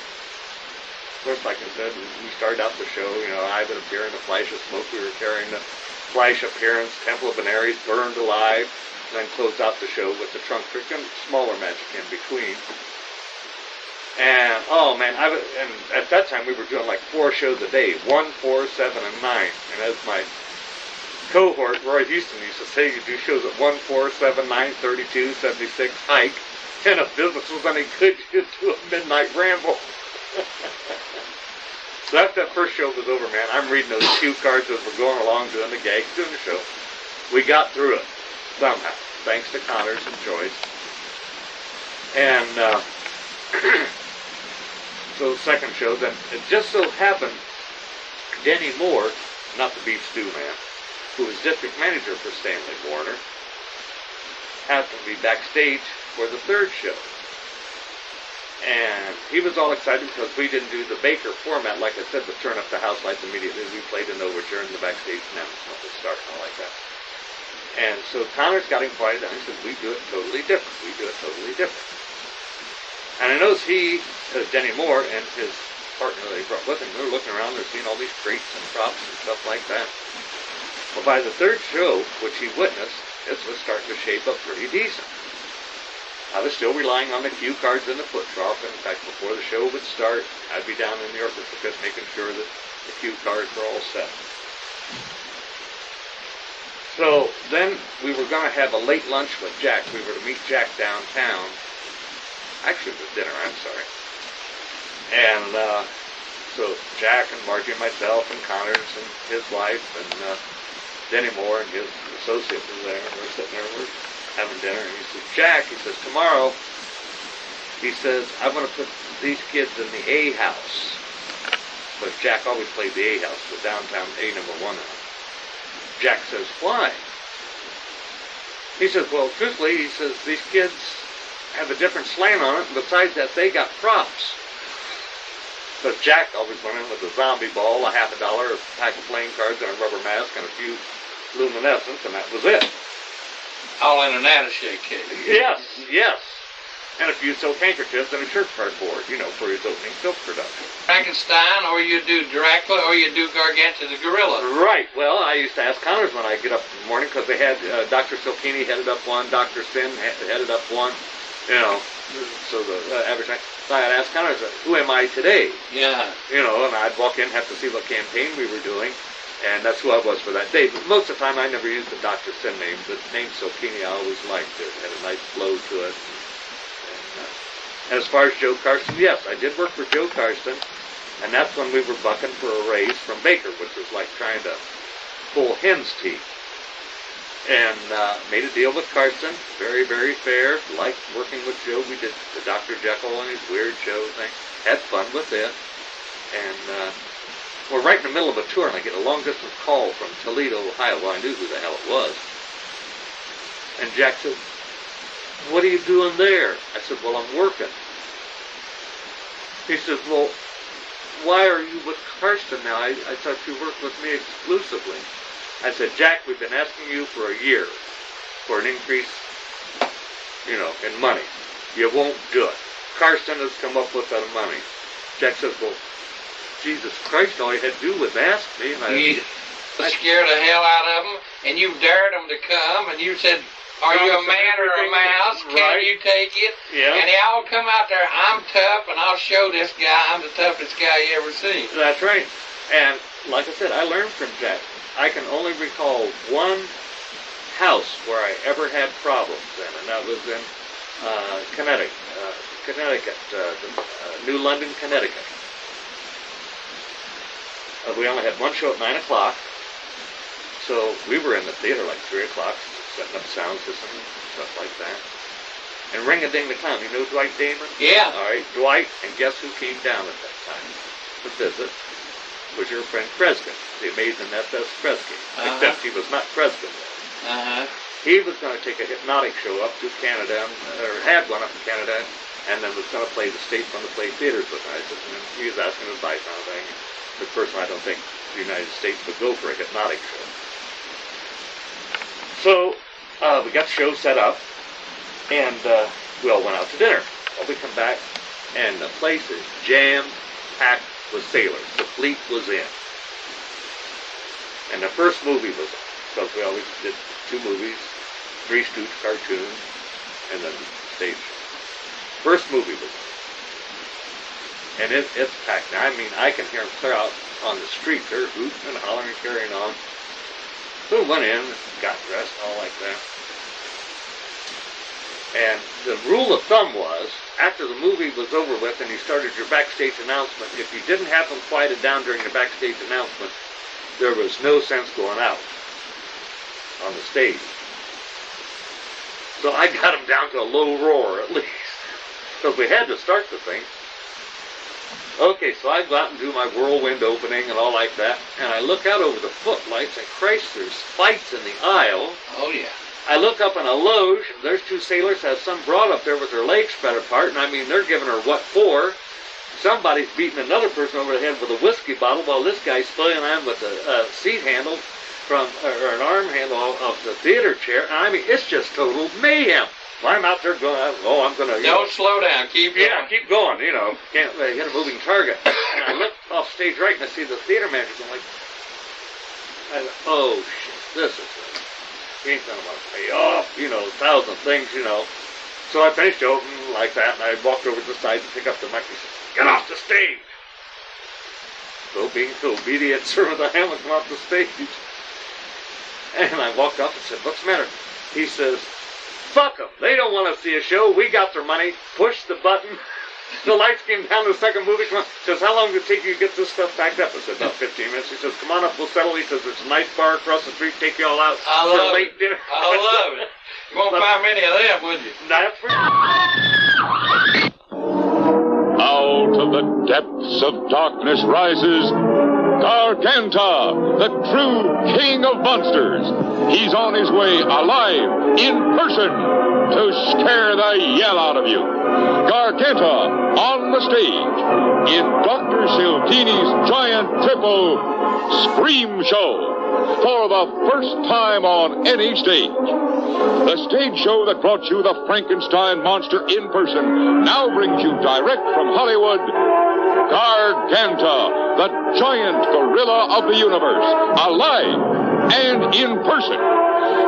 course, like I said, we started out the show, you know, I would appear in the Flash of Smoke. We were carrying the Flash appearance, Temple of Benares, Burned Alive, and then closed out the show with the trunk trick and smaller magic in between. And, oh man, and at that time we were doing like 4 shows a day, 1, 4, 7, and 9. And as my cohort, Roy Houston, used to say, you do shows at 1, 4, 7, 9, 32, 76, hike. And if business was any good, you'd do a midnight ramble. So after that first show was over, man, I'm reading those cue cards as we're going along, doing the gags, doing the show. We got through it somehow, thanks to Connors and Joyce. And so the second show, then it just so happened Denny Moore, not the beef stew man, who was district manager for Stanley Warner, happened to be backstage for the third show. And he was all excited because we didn't do the Baker format, like I said, to turn up the house lights immediately. We played an overture in the backstage announcement would start and all like that. And so Connors got him quiet down. He said, we do it totally different. We do it totally different. And I noticed he, Denny Moore, and his partner that he brought with him, they were looking around, they're seeing all these crates and props and stuff like that. Well, by the third show, which he witnessed, it was starting to shape up pretty decent. I was still relying on the cue cards and the foot trough. In fact, before the show would start, I'd be down in the orchestra pit making sure that the cue cards were all set. So then we were going to have a late lunch with Jack. We were to meet Jack downtown. Actually, it was dinner, I'm sorry. And so Jack and Margie and myself and Connors and his wife and Denny Moore and his associate was there. And we're sitting there and we're having dinner. And he says, Jack, he says, tomorrow, he says, I'm going to put these kids in the A house. But Jack always played the A house, the downtown A number 1 house. Jack says, why? He says, well, truthfully, he says, these kids have a different slant on it, and besides that, they got props. Because Jack always went in with a zombie ball, a $50, a pack of playing cards, and a rubber mask, and a few luminescents, and that was it. All in an attaché case. Yes, yes. And a few silk handkerchiefs and a shirt cardboard, you know, for his opening silk production. Frankenstein, or you do Dracula, or you do Gargantua the Gorilla. Right. Well, I used to ask Connors when I get up in the morning, because they had Dr. Silkini headed up one, Dr. Spin headed up one, you know, so the average night. So I'd ask Connors, who am I today? Yeah. You know, and I'd walk in, have to see what campaign we were doing, and that's who I was for that day. But most of the time, I never used the Dr. Sin name. The name Silkini I always liked. It had a nice flow to it. And as far as Joe Carson, yes, I did work for Joe Carson, and that's when we were bucking for a raise from Baker, which was like trying to pull hen's teeth. And made a deal with Carson, very, very fair. Liked working with Joe. We did the Dr. Jekyll and his weird show thing. Had fun with it. And we're right in the middle of a tour, and I get a long-distance call from Toledo, Ohio. Well, I knew who the hell it was. And Jack said, what are you doing there? I said, well, I'm working. He says, well, why are you with Karsten now? I thought you worked with me exclusively. I said, Jack, we've been asking you for a year for an increase, you know, in money. You won't do it. Karsten has come up with that money. Jack says, well, Jesus Christ, all you had to do was ask me. And you scared the hell out of them, and you dared them to come, and you said, are you a man or a mouse? Can you take it? Yeah. And they all come out there, I'm tough, and I'll show this guy I'm the toughest guy you ever seen. That's right. And like I said, I learned from Jack. I can only recall one house where I ever had problems in, and that was in Connecticut, New London, Connecticut. We only had one show at 9 o'clock, so we were in the theater like 3 o'clock, setting up sound system and stuff like that. And Ring-a-Ding the Clown, you know Dwight Damon? Yeah. All right, Dwight, and guess who came down at that time to visit? Was your friend Kreskin, the amazing S.S. Kreskin. Except he was not Kreskin then. He was going to take a hypnotic show up to Canada, or had one up in Canada, and then was going to play the States on the Play Theaters with us. And he was asking advice on thing. But personally, I don't think the United States would go for a hypnotic show. So we got the show set up, and we all went out to dinner. Well, we come back, and the place is jam-packed with sailors. The fleet was in. And the first movie was on, because we always did 2 movies, 3 Stooge cartoons, and then stage show. First movie was on. And it's packed. I mean, I can hear them clear out on the street. They're hooting and hollering and carrying on. So we went in, got dressed, all like that. And the rule of thumb was, after the movie was over with and you started your backstage announcement, if you didn't have them quieted down during the backstage announcement, there was no sense going out on the stage. So I got them down to a low roar at least, because we had to start the thing. Okay, so I go out and do my whirlwind opening and all like that, and I look out over the footlights, and Christ, there's fights in the aisle. Oh, yeah. I look up in a loge, and there's two sailors, have some broad up there with their legs spread apart, and I mean, they're giving her what for. Somebody's beating another person over the head with a whiskey bottle while this guy's playing on with a seat handle or an arm handle of the theater chair. And I mean, it's just total mayhem. I'm out there going, oh, I'm going to... Don't slow down. Keep going. Yeah, keep going. Can't hit a moving target. And I look off stage right, and I see the theater manager. I'm like, oh, shit, this is it. He ain't gonna want to pay off, 1,000 things, So I finished opening like that, and I walked over to the side to pick up the mic. He said, get off the stage! So being so obedient, servant I am, I come off the stage. And I walked up and said, what's the matter? He says, fuck them. They don't want to see a show. We got their money. Push the button. The lights came down, the second movie came on. He says, how long did it take you to get this stuff backed up? I said, about 15 minutes. He says, come on up, we'll settle. He says, there's a nice bar across the street, take you all out I for love a late it. dinner. I love it. You won't find many of them, would you? That's for Out of the depths of darkness rises Garganta, the true king of monsters. He's on his way alive, in person, to scare the yell out of you. Garganta on the stage in Dr. Siltini's giant triple Scream Show for the first time on any stage. The stage show that brought you the Frankenstein monster in person now brings you direct from Hollywood Garganta, the giant gorilla of the universe, alive and in person,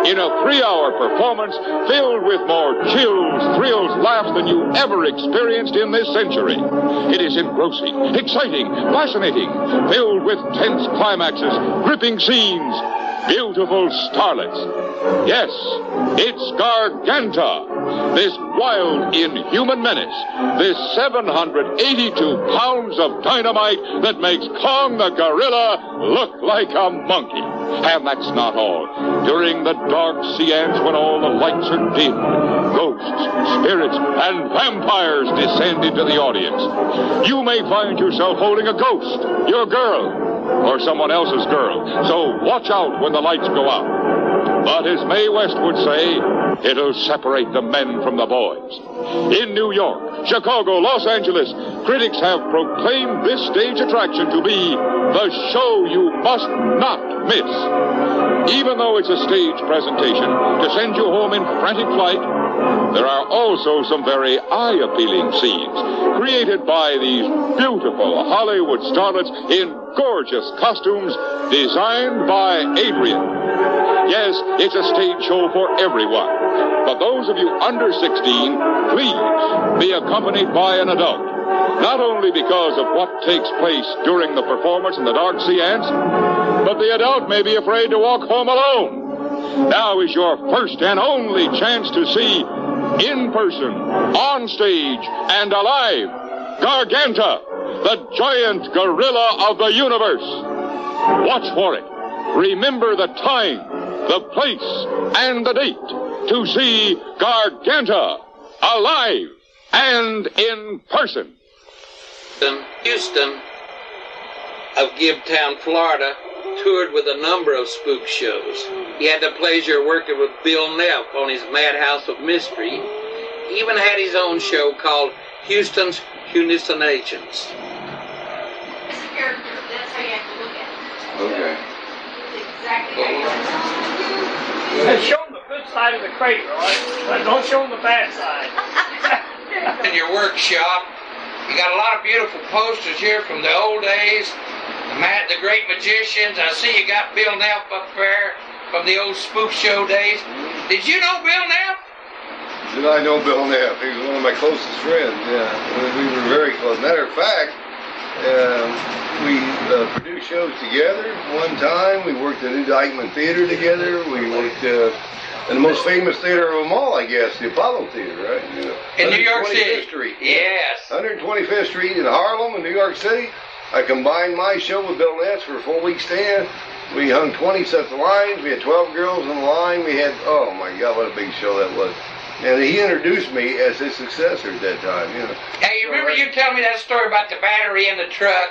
in a 3-hour performance filled with more chills, thrills, laughs than you ever experienced in this century. It is engrossing, exciting, fascinating, filled with tense climaxes, gripping scenes, beautiful starlets. Yes, it's Garganta, this wild, inhuman menace, this 782 pounds of dynamite that makes Kong the gorilla look like a monkey. And that's not all. During the dark seance when all the lights are dim, ghosts, spirits, and vampires descend into the audience. You may find yourself holding a ghost, your girl, or someone else's girl. So watch out when the lights go out. But as Mae West would say, it'll separate the men from the boys. In New York, Chicago, Los Angeles, critics have proclaimed this stage attraction to be the show you must not miss. Even though it's a stage presentation to send you home in frantic flight, there are also some very eye-appealing scenes created by these beautiful Hollywood starlets in gorgeous costumes designed by Adrian. Yes, it's a stage show for everyone. But those of you under 16, please be accompanied by an adult. Not only because of what takes place during the performance in the dark seance, but the adult may be afraid to walk home alone. Now is your first and only chance to see, in person, on stage, and alive, Garganta, the giant gorilla of the universe. Watch for it. Remember the time, the place, and the date to see Garganta, alive and in person. Houston of Gibtown, Florida, toured with a number of spook shows. He had the pleasure of working with Bill Neff on his Madhouse of Mystery. He even had his own show called Houston's Hallucinations. That's a character. That's how you have to look at it. Okay. That's exactly how you have to Show them the good side of the crate, right? But don't show them the bad side. In your workshop, you got a lot of beautiful posters here from the old days. The Great Magicians. I see you got Bill Neff up there from the old Spook Show days. Did you know Bill Neff? Did I know Bill Neff? He was one of my closest friends, yeah. We were very close. Matter of fact, we produced shows together one time. We worked at New Dykeman Theater together. We worked And the most famous theater of them all, I guess, the Apollo Theater, right? You know, in New York City. Street. Yes. 125th Street in Harlem in New York City. I combined my show with Bill Ness for a 4-week stand. We hung 20 sets of lines. We had 12 girls in the line. We had, oh my God, what a big show that was. And he introduced me as his successor at that time, you know. Hey, you remember you telling me that story about the battery in the truck?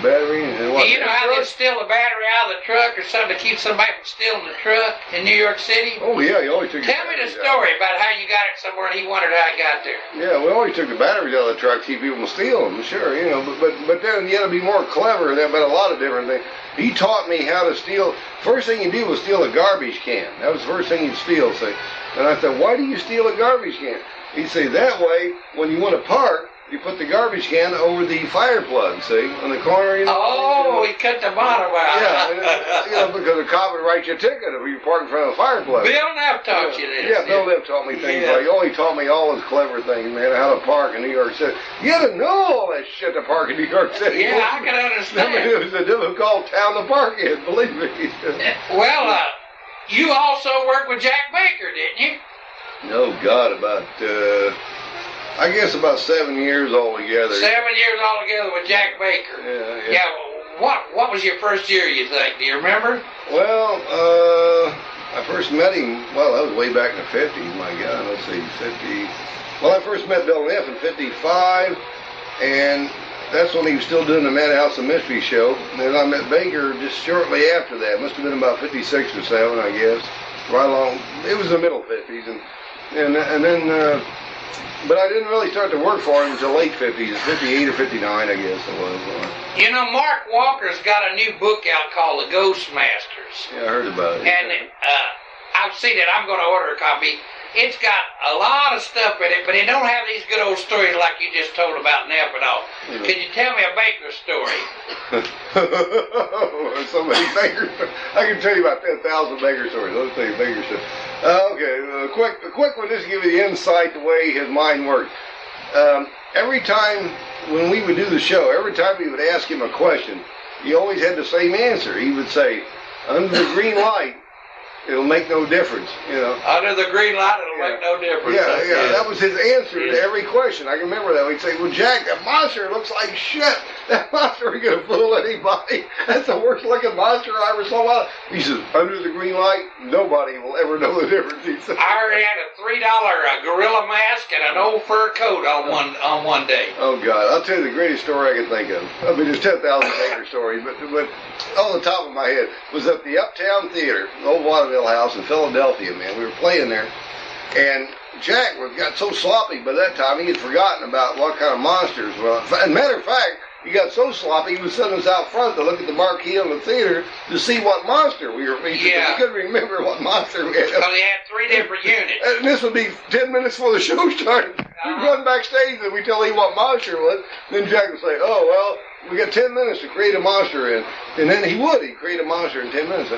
Battery and what? You know how they steal the battery out of the truck or something to keep somebody from stealing the truck in New York City? Oh, yeah, you always took Tell me the story about how you got it somewhere and he wondered how it got there. Yeah, we always took the batteries out of the truck to keep people from stealing them, sure, you know. But then you had to be more clever about a lot of different things. He taught me how to steal. First thing you do was steal a garbage can. That was the first thing you'd steal, see. And I said, why do you steal a garbage can? He'd say, that way, when you want to park, you put the garbage can over the fire plug, see, on the corner. You know, oh, he cut the bottom out. Yeah, you know, because the cop would write you a ticket if you park in front of the fire plug. Bill Neff taught you this. Yeah, Bill Neff taught me things like, he taught me all his clever things, man, how to park in New York City. You had to know all that shit to park in New York City. Yeah, I can understand. I mean, it was a difficult town to park in, believe me. Well, you also worked with Jack Baker, didn't you? Oh, God, about... I guess about 7 years altogether. 7 years altogether with Jack Baker. Yeah. What was your first year, you think? Do you remember? Well, I first met him, well, that was way back in the 50s, my God. Let's see, 50. Well, I first met Bill Neff in 55, and that's when he was still doing the Madhouse of Mystery show. And then I met Baker just shortly after that. Must have been about 56 or 7, I guess. Right along, it was the middle 50s. And then... but I didn't really start to work for him until late 50s, 58 or 59, I guess it was. You know, Mark Walker's got a new book out called The Ghost Masters. Yeah, I heard about it. And I've seen it. I'm going to order a copy. It's got a lot of stuff in it, but it don't have these good old stories like you just told about Neff and all. Yeah. Can you tell me a Baker story? So many Baker stories. I can tell you about 10,000 Baker stories. Let's tell you Baker stories. Okay, a quick one just to give you the insight, the way his mind worked. Every time when we would do the show, every time we would ask him a question, he always had the same answer. He would say, under the green light, it'll make no difference, you know. Under the green light, it'll make no difference. Yeah, that was his answer to every question. I can remember that. He'd say, well, Jack, that monster looks like shit. That monster ain't gonna fool anybody. That's the worst looking monster I ever saw. He says, under the green light, nobody will ever know the difference. He said, I already had a $3 gorilla mask and an old fur coat on one day. Oh, God. I'll tell you the greatest story I can think of. I mean, there's 10,000 Baker stories, but on the top of my head was at the Uptown Theater, the old Vaudeville house in Philadelphia, man. We were playing there, and Jack got so sloppy by that time, he had forgotten about what kind of monsters. Well, as a matter of fact, he got so sloppy, he was sending us out front to look at the marquee on the theater to see what monster we were featuring. Yeah. He couldn't remember what monster we had. Because he had 3 different units. And this would be 10 minutes before the show started. We'd run backstage and we'd tell him what monster it was. Then Jack would say, oh, well, we got 10 minutes to create a monster in. And then he'd create a monster in 10 minutes.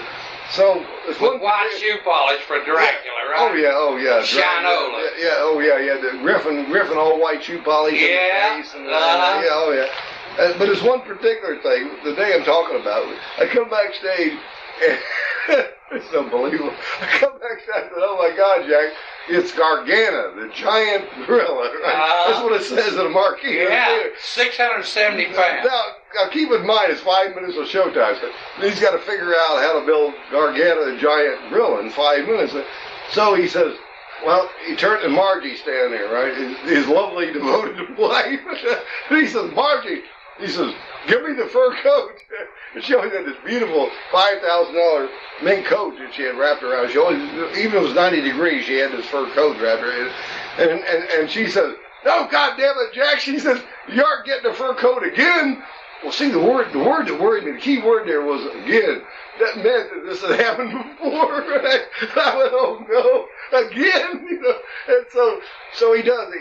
So it's with white shoe polish for Dracula, right? Oh yeah. Shinola. Yeah. The Griffin all white shoe polish. Yeah. In the face and, but it's one particular thing, the day I'm talking about, I come backstage, and it's unbelievable. I come backstage and I said, oh my God, Jack, it's Garganta, the giant gorilla. Right? That's what it says in the marquee. Yeah, 670 pounds. Now, keep in mind, it's 5 minutes of showtime. So he's got to figure out how to build Garganta, the giant gorilla, in 5 minutes. So he says, well, he turned to Margie standing there, right? His lovely, devoted wife. He says, Margie, he says, give me the fur coat. And she always had this beautiful $5,000 mink coat that she had wrapped around. She always, even if it was 90 degrees, she had this fur coat wrapped around. And she says, no, God damn it, Jack. She says, you aren't getting the fur coat again. Well, see, the word that worried me, the key word there was again. That meant that this had happened before, right? I went, oh no, again, you know. And so he does.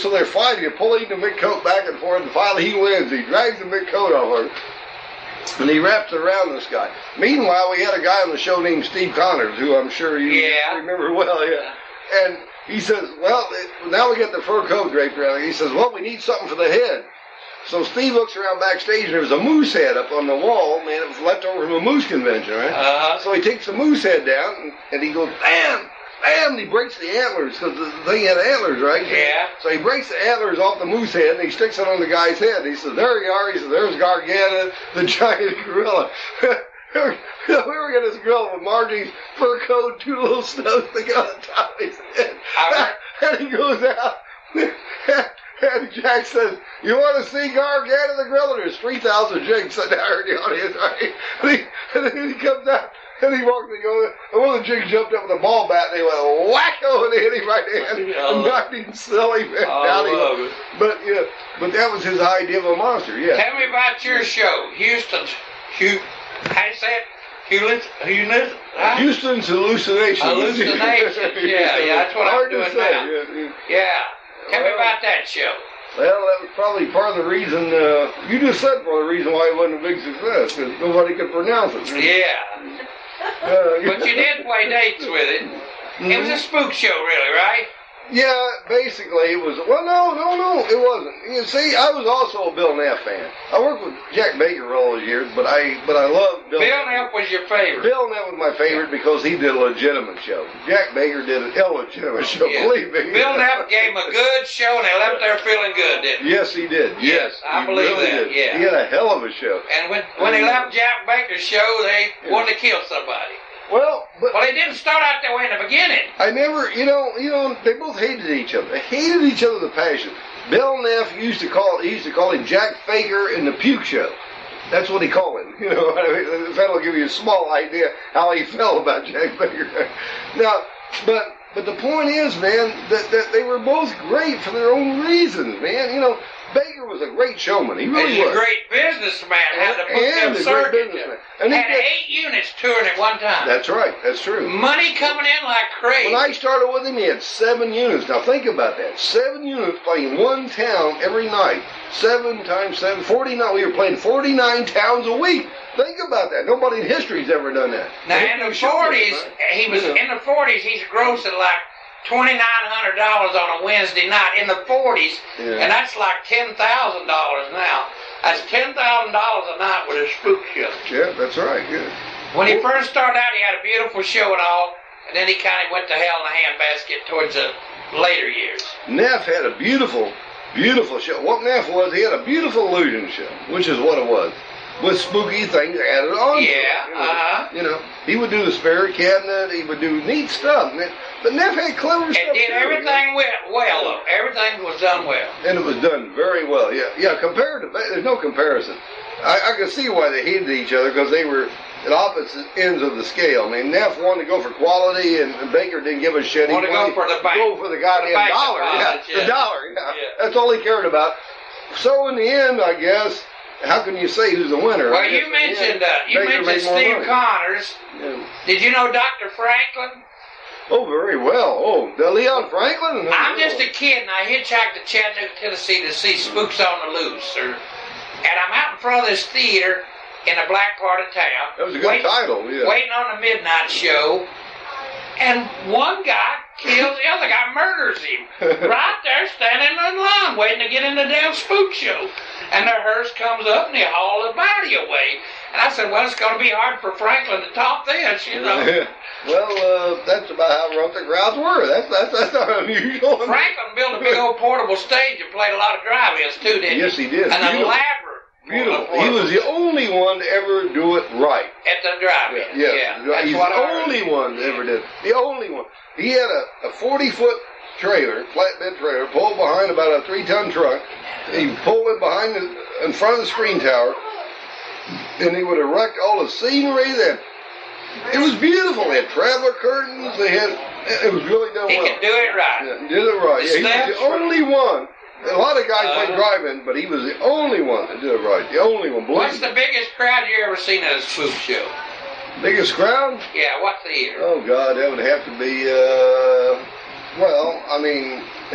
So they're fighting, they're pulling the big coat back and forth, and finally he wins. He drags the big coat off her, and he wraps it around this guy. Meanwhile, we had a guy on the show named Steve Connors, who I'm sure you remember well, yeah. And he says, well, now we get the fur coat draped around. He says, well, we need something for the head. So Steve looks around backstage, and there was a moose head up on the wall. Man, it was left over from a moose convention, right? So he takes the moose head down, and he goes, bam! Bam! And he breaks the antlers, because the thing had antlers, right? Yeah. So he breaks the antlers off the moose head, and he sticks it on the guy's head. He says, there you are. He says, there's Garganta, the giant gorilla. We were in this gorilla with Margie's fur coat, 2 little snows sticking on the top of his head. And he goes out, and Jack says, you want to see Garganta the gorilla? There's 3,000 jigs sitting there in the audience, right? And then he comes out. And he walked and goes, and one of the jigs jumped up with a ball bat, and they went wacko, and they hit him right in, and knocked him silly. But that was his idea of a monster, yeah. Tell me about your show, Houston's, how do you say it? Houston's Hallucinations. Hallucinations, yeah, that's what I'm doing now. Yeah. Tell me about that show. Well, that was probably part of the reason, you just said part of the reason why it wasn't a big success, because nobody could pronounce it. Yeah. But you did play dates with it. It was a spook show, really, right? Yeah, basically it was. Well, no, it wasn't. You see, I was also a Bill Neff fan. I worked with Jack Baker for all those years, but I loved Bill. Bill Neff was your favorite. Bill Neff was my favorite because he did a legitimate show. Jack Baker did an illegitimate show. Yeah. Believe me. Bill Neff gave him a good show, and they left there feeling good, didn't he? Yes, he did. Yes, I believe really that. Did. Yeah, he had a hell of a show. And when they left Jack Baker's show, they wanted to kill somebody. Well, they didn't start out that way in the beginning. I never, they both hated each other. They hated each other with a passion. Bill Neff used to call him Jack Faker in the Puke Show. That's what he called him. That'll give you a small idea how he felt about Jack Baker. Now, but the point is, man, that they were both great for their own reasons, man. Baker was a great showman. He really was. He's a great businessman. Had to put them circuits. And had 8 units touring at one time. That's right. That's true. Money coming in like crazy. When I started with him, he had 7 units. Now think about that. 7 units playing one town every night. 7 times 7, 49. We were playing 49 towns a week. Think about that. Nobody in history's ever done that. Now in the 40s, he's grossing like $2,900 on a Wednesday night in the 40s, and that's like $10,000 now. That's $10,000 a night with a spook show. Yeah, that's right. Yeah. When he first started out, he had a beautiful show and all, and then he kind of went to hell in a handbasket towards the later years. Neff had a beautiful, beautiful show. What Neff was, he had a beautiful illusion show, which is what it was, with spooky things added on. Yeah, he would do the spirit cabinet. He would do neat stuff. But Neff had clever stuff. It did everything well, though. Everything was done well. And it was done very well. Yeah. Compared to, there's no comparison. I can see why they hated each other, because they were at opposite ends of the scale. I mean, Neff wanted to go for quality, and Baker didn't give a shit. He wanted to go for the bank. Go for the goddamn dollar. The dollar. Yeah. That's all he cared about. So in the end, I guess, how can you say who's the winner? Well, you mentioned Steve Connors. Yeah. Did you know Dr. Franklin? Oh, very well. Oh, the Leon Franklin? I'm just a kid, and I hitchhiked to Chattanooga, Tennessee to see Spooks on the Loose. And I'm out in front of this theater in a black part of town. That was a good title, yeah. Waiting on the midnight show. And one guy kills the other guy, murders him. Right there, standing in line, waiting to get in the damn spook show. And the hearse comes up, and they haul the body away. And I said, well, it's going to be hard for Franklin to top this, Well, that's about how rough the crowds were. That's not unusual. Franklin built a big old portable stage and played a lot of drive-ins, too, didn't he? Yes, he did. An elaborate. Beautiful. He was the only one to ever do it right. At the drive-in. Yeah. He's the only one that ever did. The only one. He had a 40-foot trailer, flatbed trailer, pulled behind about a 3-ton truck. He pulled it in front of the screen tower, and he would erect all the scenery. It was beautiful. They had traveler curtains. It was really done well. He could do it right. Yeah, he did it right. He was the only one. A lot of guys played drive-in, but he was the only one that did it right. The only one. What's the biggest crowd you ever seen at a spook show? Biggest crowd? Yeah, what theater? Oh, God, that would have to be,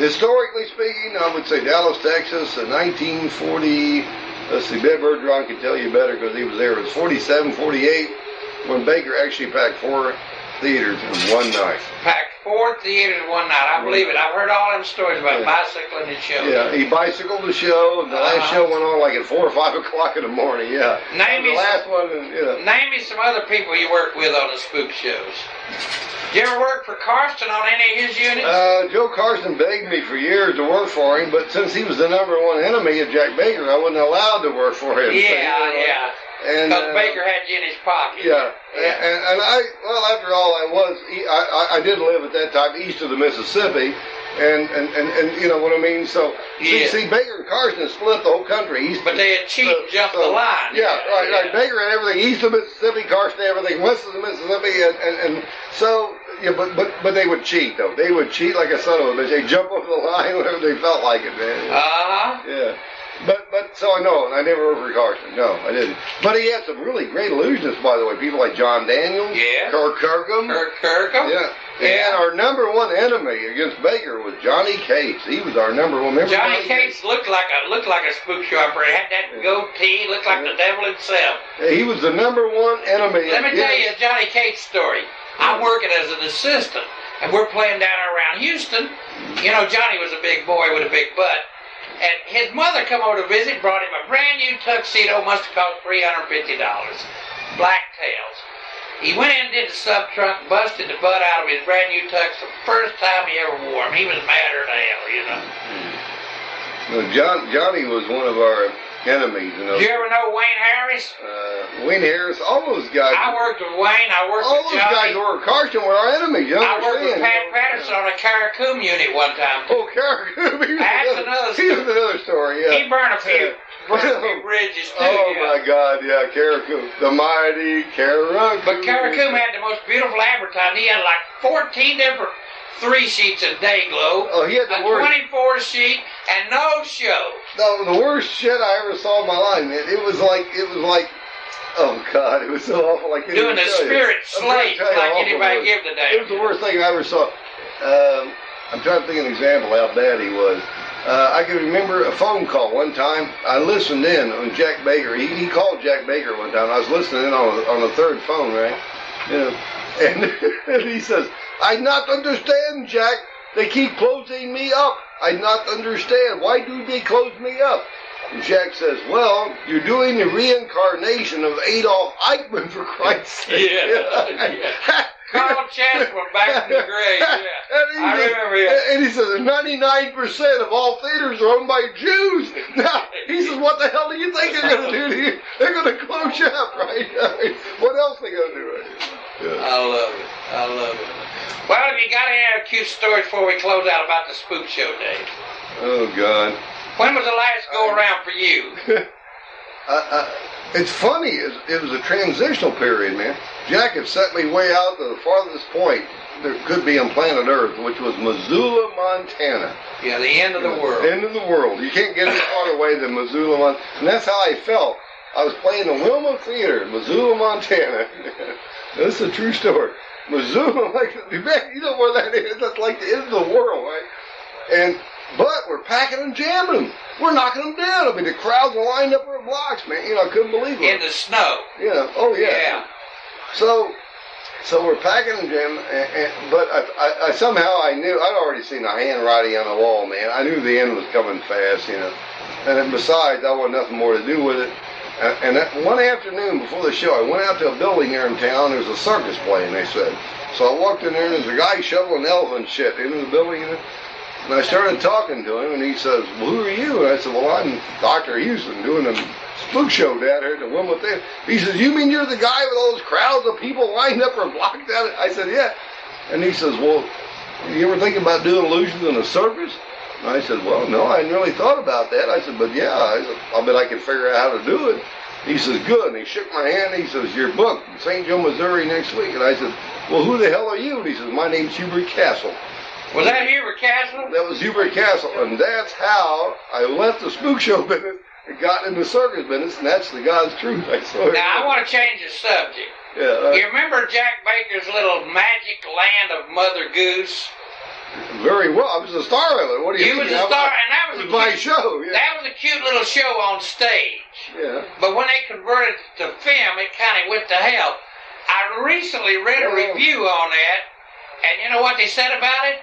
historically speaking, I would say Dallas, Texas, in 1940, let's see, Bill Bergeron can tell you better because he was there. It was 47, 48, when Baker actually packed 4 theaters in one night. 4 theaters one night. I believe it. I've heard all them stories about bicycling the show. Yeah, he bicycled the show, and the last show went on like at 4 or 5 o'clock in the morning. Yeah. Name me the last one. Name me some other people you work with on the spook shows. Did you ever work for Carson on any of his units? Joe Carson begged me for years to work for him, but since he was the #1 enemy of Jack Baker, I wasn't allowed to work for him. Yeah. Because Baker had you in his pocket. Yeah. And after all, I did live at that time east of the Mississippi, and you know what I mean? So, see, Baker and Carson split the whole country. But they had cheated jumped the line. Yeah, right. Baker had everything east of Mississippi, Carson had everything west of the Mississippi, and so, yeah, but they would cheat, though. They would cheat like a son of a bitch. They'd jump over the line whenever they felt like it, man. Yeah. But so I know, I never worked for Carson. No, I didn't. But he had some really great illusionists, by the way. People like John Daniels, Kirk Kirkham. Yeah. And our #1 enemy against Baker was Johnny Cates. He was our #1. Remember Johnny Cates looked like a spook show operator. He had that goatee, looked like the devil himself. Yeah, he was the #1 enemy. Let me tell you a Johnny Cates story. I'm working as an assistant, and we're playing down around Houston. You know, Johnny was a big boy with a big butt. And his mother come over to visit, brought him a brand new tuxedo, must have cost $350. Black tails. He went in, did the sub trunk, busted the butt out of his brand new tux the first time he ever wore him. He was madder than hell, you know. Well, Johnny was one of our enemies. You know. Did you ever know Wayne Harris? Wayne Harris, all those guys. I worked with Wayne. I worked with Johnny. All those guys who were Carson were our enemies. You I worked with Pat Patterson on a Caracum unit one time. Oh, Caracum. That's another story. He was another story, yeah. He burned a few bridges, too. Oh, my God, yeah, Caracum. The mighty Caracum. But Caracum had the most beautiful advertising. He had like 14 different 3 sheets of day glow. Oh, he had the worst. 24 sheet and no show. No, the worst shit I ever saw in my life, man. It was like, oh God, it was so awful. Like doing the spirit slate like anybody give today. It was the worst thing I ever saw. I'm trying to think of an example of how bad he was. I can remember a phone call one time. I listened in on Jack Baker. He called Jack Baker one time. I was listening in on the third phone, right? You know, and he says, "I not understand, Jack. They keep closing me up. I not understand. Why do they close me up?" And Jack says, "Well, you're doing the reincarnation of Adolf Eichmann, for Christ's sake." Yeah. Carl Chancellor back in the grave. Yeah. I remember him. And he says, 99% of all theaters are owned by Jews. Now, he says, what the hell do you think they're going to do to you? They're going to close you up, right? I mean, what else are they going to do right? Yeah. I love it. Well, have you got any other cute stories before we close out about the Spook Show, Dave? Oh, God. When was the last go-around for you? It's funny. It was a transitional period, man. Jack had set me way out to the farthest point there could be on planet Earth, which was Missoula, Montana. Yeah, the end of the world. End of the world. You can't get any farther away than Missoula, Montana. And that's how I felt. I was playing the Wilma Theater in Missoula, Montana. This is a true story. Missoula, you know where that is? That's like the end of the world, right? But we're packing and jamming them. We're knocking them down. I mean, the crowds are lined up for blocks, man. You know, I couldn't believe it. In the snow. Yeah. Oh, yeah. So we're packing and jamming, but I somehow I knew, I'd already seen the handwriting on the wall, man. I knew the end was coming fast, you know. And then besides, I wanted nothing more to do with it. And that one afternoon before the show, I went out to a building here in town. There was a circus playing, they said. So I walked in there, and there's a guy shoveling elephant shit into the building, you know. And I started talking to him, and he says, "Well, who are you?" And I said, "Well, I'm Dr. Houston doing a spook show down here at the Wilma Theater." He says, "You mean you're the guy with all those crowds of people lined up for blocks down?" I said, "Yeah." And he says, "Well, you ever think about doing illusions in a circus?" And I said, "Well, no, I hadn't really thought about that." I said, "But yeah, I'll bet I can figure out how to do it." He says, "Good." And he shook my hand. And he says, "You're booked in St. Joe, Missouri next week." And I said, "Well, who the hell are you?" And he says, "My name's Hubert Castle." Was that Hubert Castle? That was Hubert Castle, and that's how I left the spook show business and got into the circus business, and that's the God's truth. I swear. Now, I want to change the subject. Yeah. You remember Jack Baker's little magic land of Mother Goose? Very well. I was the star of it. What do you mean? You was the star, and that was my show. Yeah. That was a cute little show on stage. Yeah. But when they converted it to film, it kind of went to hell. I recently read a review on that. And you know what they said about it?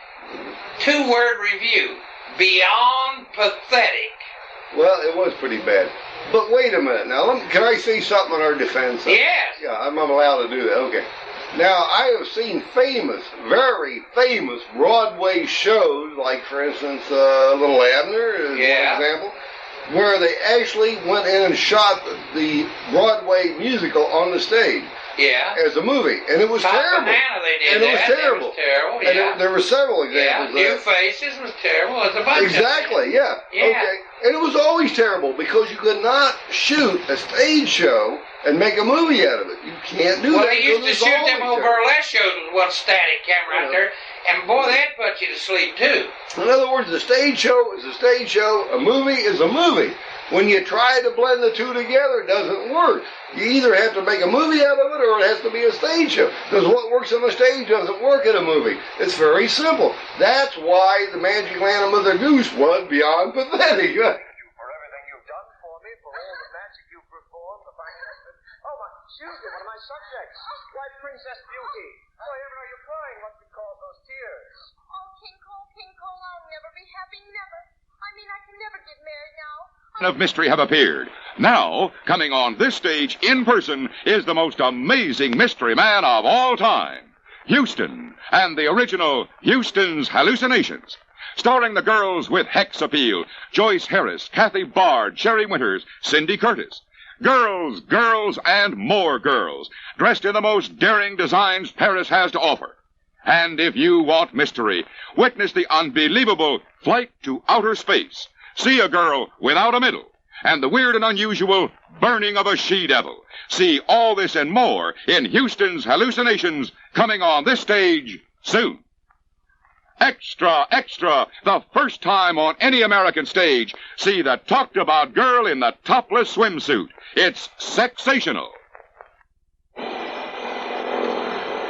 2-word review. Beyond pathetic. Well, it was pretty bad. But wait a minute. Now, can I say something in our defense? Yes. Yeah, I'm allowed to do that. Okay. Now, I have seen famous, very famous Broadway shows, like, for instance, Little Abner is one example, where they actually went in and shot the Broadway musical on the stage. Yeah. As a movie. And it was terrible. Banana, they did and it was that. terrible. It was terrible, And there were several examples New of that. Faces was terrible. It was a bunch Exactly, of yeah. Okay. And it was always terrible because you could not shoot a stage show and make a movie out of it. You can't do that. Well, they used to shoot them old burlesque shows with one static camera out there, and boy, that'd put you to sleep, too. In other words, a stage show is a stage show, a movie is a movie. When you try to blend the two together, it doesn't work. You either have to make a movie out of it or it has to be a stage show. Because what works on a stage doesn't work in a movie. It's very simple. That's why the Magic Land of Mother Goose was beyond pathetic. For everything you've done for me, for all the magic you've performed, the fact that... Oh, my, excuse me, one of my subjects. Why, Princess Beauty. Oh, heaven, are you crying? What could cause those tears? Oh, King Cole, I'll never be happy, never. I mean, I can never get married now. Of mystery have appeared. Now, coming on this stage in person is the most amazing mystery man of all time, Houston, and the original Houston's Hallucinations. Starring the girls with Hex Appeal, Joyce Harris, Kathy Bard, Sherry Winters, Cindy Curtis. Girls, girls, and more girls, dressed in the most daring designs Paris has to offer. And if you want mystery, witness the unbelievable Flight to Outer Space. See a girl without a middle, and the weird and unusual burning of a she-devil. See all this and more in Houston's Hallucinations, coming on this stage soon. Extra, extra, the first time on any American stage, see the talked-about girl in the topless swimsuit. It's sexational.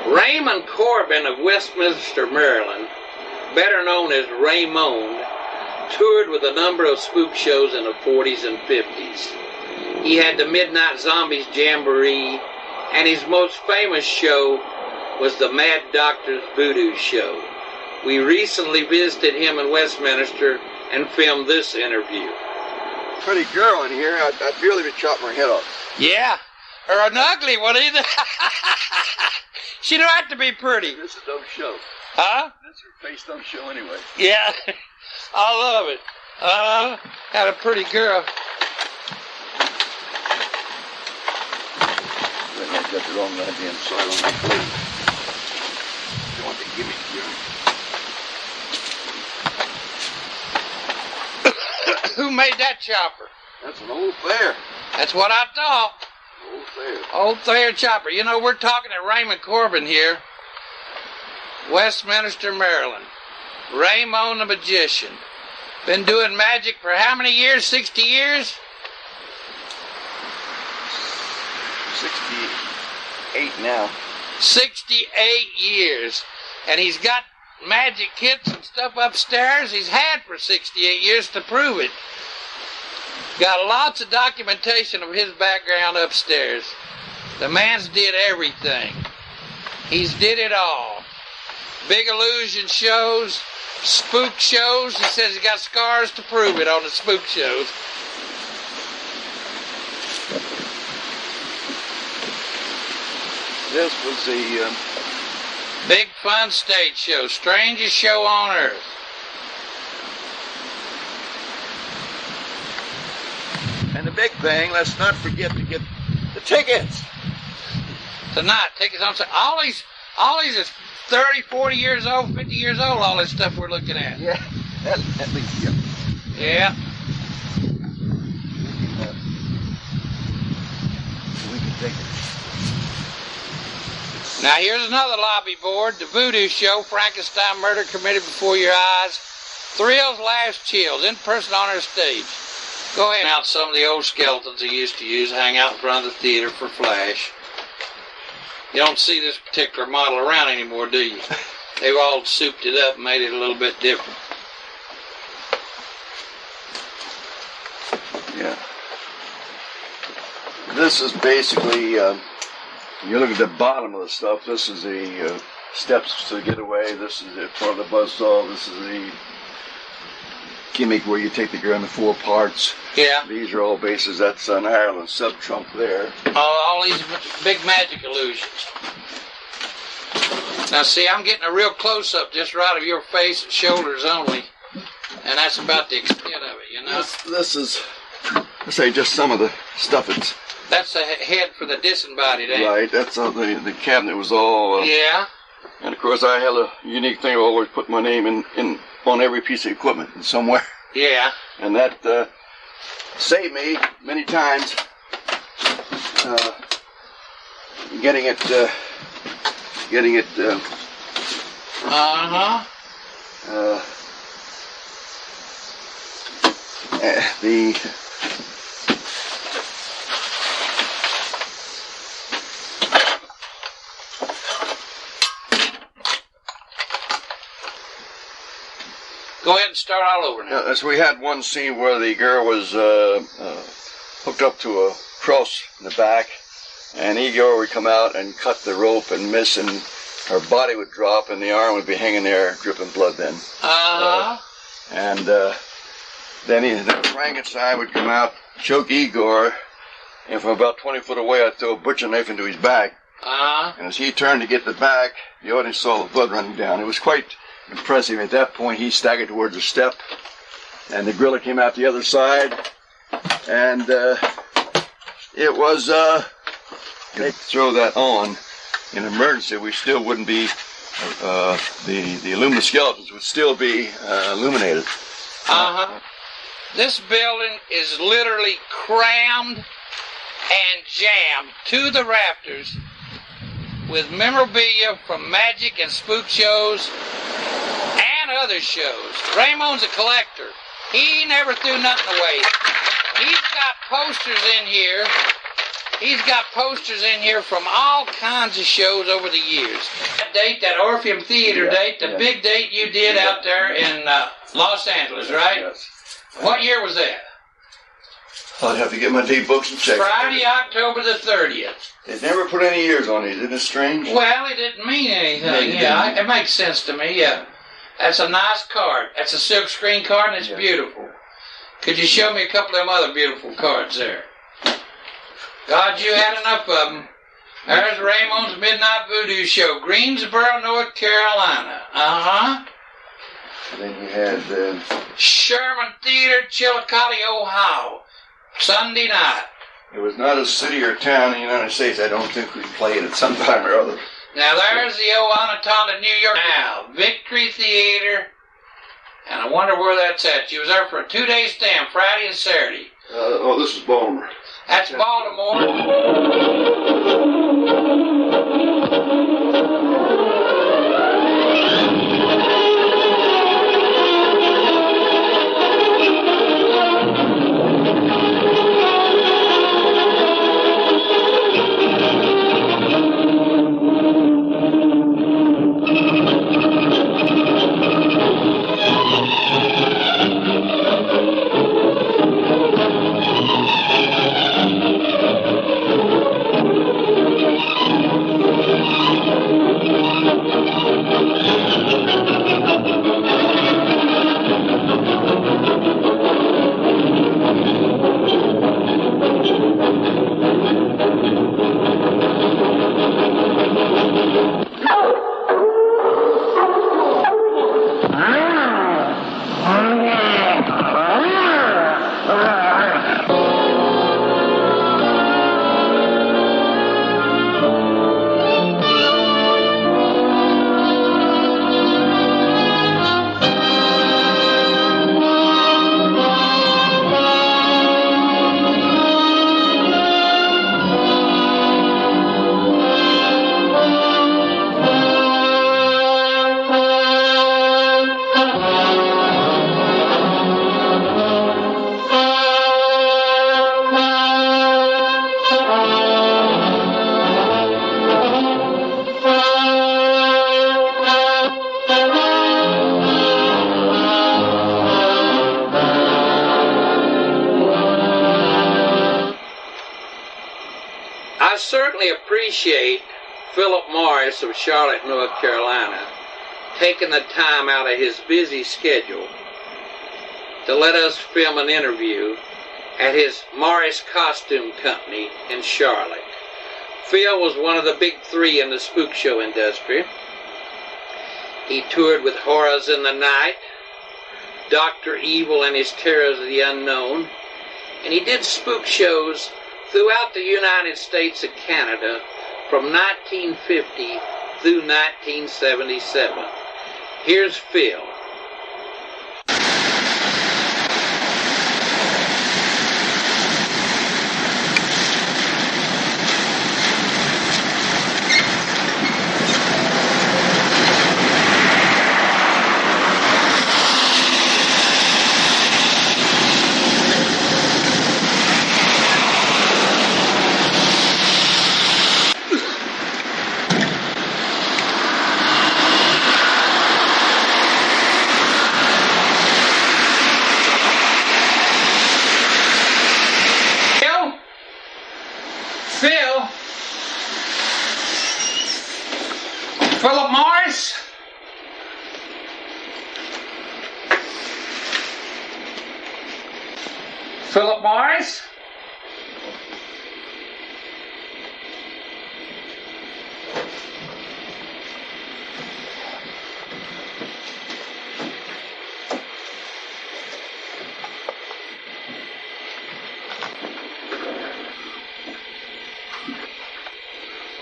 Raymond Corbin of Westminster, Maryland, better known as Raymond, toured with a number of spook shows in the 40s and 50s. He had the Midnight Zombies Jamboree, and his most famous show was the Mad Doctor's Voodoo Show. We recently visited him in Westminster and filmed this interview. Pretty girl in here. I'd really be chopping her head off. Yeah, or an ugly one either. She don't have to be pretty. This is no show. Huh? That's her face don't show anyway. Yeah, I love it. Got a pretty girl. I got the wrong goddamn soil on my plate. You want to give me here? Who made that chopper? That's an old Thayer. That's what I thought. Old Thayer. Old Thayer chopper. You know, we're talking to Raymond Corbin here. Westminster, Maryland. Raymond the Magician. Been doing magic for how many years? 60 years? 68 now. 68 years. And he's got magic kits and stuff upstairs he's had for 68 years to prove it. Got lots of documentation of his background upstairs. The man's did everything. He's did it all. Big illusion shows, spook shows. He says he got scars to prove it on the spook shows. This was the Big fun stage show, strangest show on earth. And the big thing, let's not forget to get the tickets. Tonight, tickets on sale. All these is 30, 40 years old, 50 years old, all this stuff we're looking at. Yeah, at least, yeah. Yeah. We can take it. Now here's another lobby board, the Voodoo Show, Frankenstein murder committed before your eyes. Thrills, laughs, chills, in person on our stage. Go ahead and out some of the old skeletons they used to use, hang out in front of the theater for flash. You don't see this particular model around anymore, do you? They've all souped it up and made it a little bit different. Yeah. This is basically, you look at the bottom of the stuff, this is a steps to get away. This is it for the buzzsaw. This is the gimmick where you take the gear into 4 parts. Yeah. These are all bases. That's an Ireland sub-trunk there. All these big magic illusions. Now see, I'm getting a real close-up just right of your face and shoulders only. And that's about the extent of it, you know? This is, let's say, just some of the stuff. That's the head for the disembodied, ain't it? Right, that's the cabinet was all... yeah. And of course I had a unique thing. I always put my name in on every piece of equipment somewhere. Yeah. And that saved me many times getting it the Go ahead and start all over now. So we had one scene where the girl was hooked up to a cross in the back, and Igor would come out and cut the rope and miss, and her body would drop, and the arm would be hanging there, dripping blood then. And then Frankenstein would come out, choke Igor, and from about 20 foot away, I'd throw a butcher knife into his back. And as he turned to get the back, the audience saw the blood running down. It was quite impressive. At that point, he staggered towards the step, and the gorilla came out the other side, and it was, they throw that on in emergency, we still wouldn't be, the aluminum skeletons would still be illuminated. This building is literally crammed and jammed to the rafters with memorabilia from magic and spook shows and other shows. Raymond's a collector. He never threw nothing away. He's got posters in here. He's got posters in here from all kinds of shows over the years. That date, that Orpheum Theater date, the big date you did out there in Los Angeles, right? Yes. What year was that? I'd have to get my date books and check. Friday, October the 30th. They never put any years on these. Isn't it strange? Well, it didn't mean anything. Yeah, it makes sense to me. Yeah, that's a nice card. That's a silk screen card, and it's beautiful. Could you show me a couple of them other beautiful cards there? God, you had enough of them. There's Raymond's Midnight Voodoo Show, Greensboro, North Carolina. And then we had Sherman Theater, Chillicothe, Ohio, Sunday night. It was not a city or town in the United States. I don't think we played at some time or other. Now there's the old Onondaga, New York. Now, Victory Theater, and I wonder where that's at. You was there for a 2-day stand, Friday and Saturday. This is Baltimore. That's Baltimore. I certainly appreciate Philip Morris of Charlotte, North Carolina, taking the time out of his busy schedule to let us film an interview at his Morris Costume Company in Charlotte. Phil was one of the big three in the spook show industry. He toured with Horrors in the Night, Dr. Evil and His Terrors of the Unknown, and he did spook shows throughout the United States and Canada from 1950 through 1977. Here's Phil. Philip Morris? Philip Morris?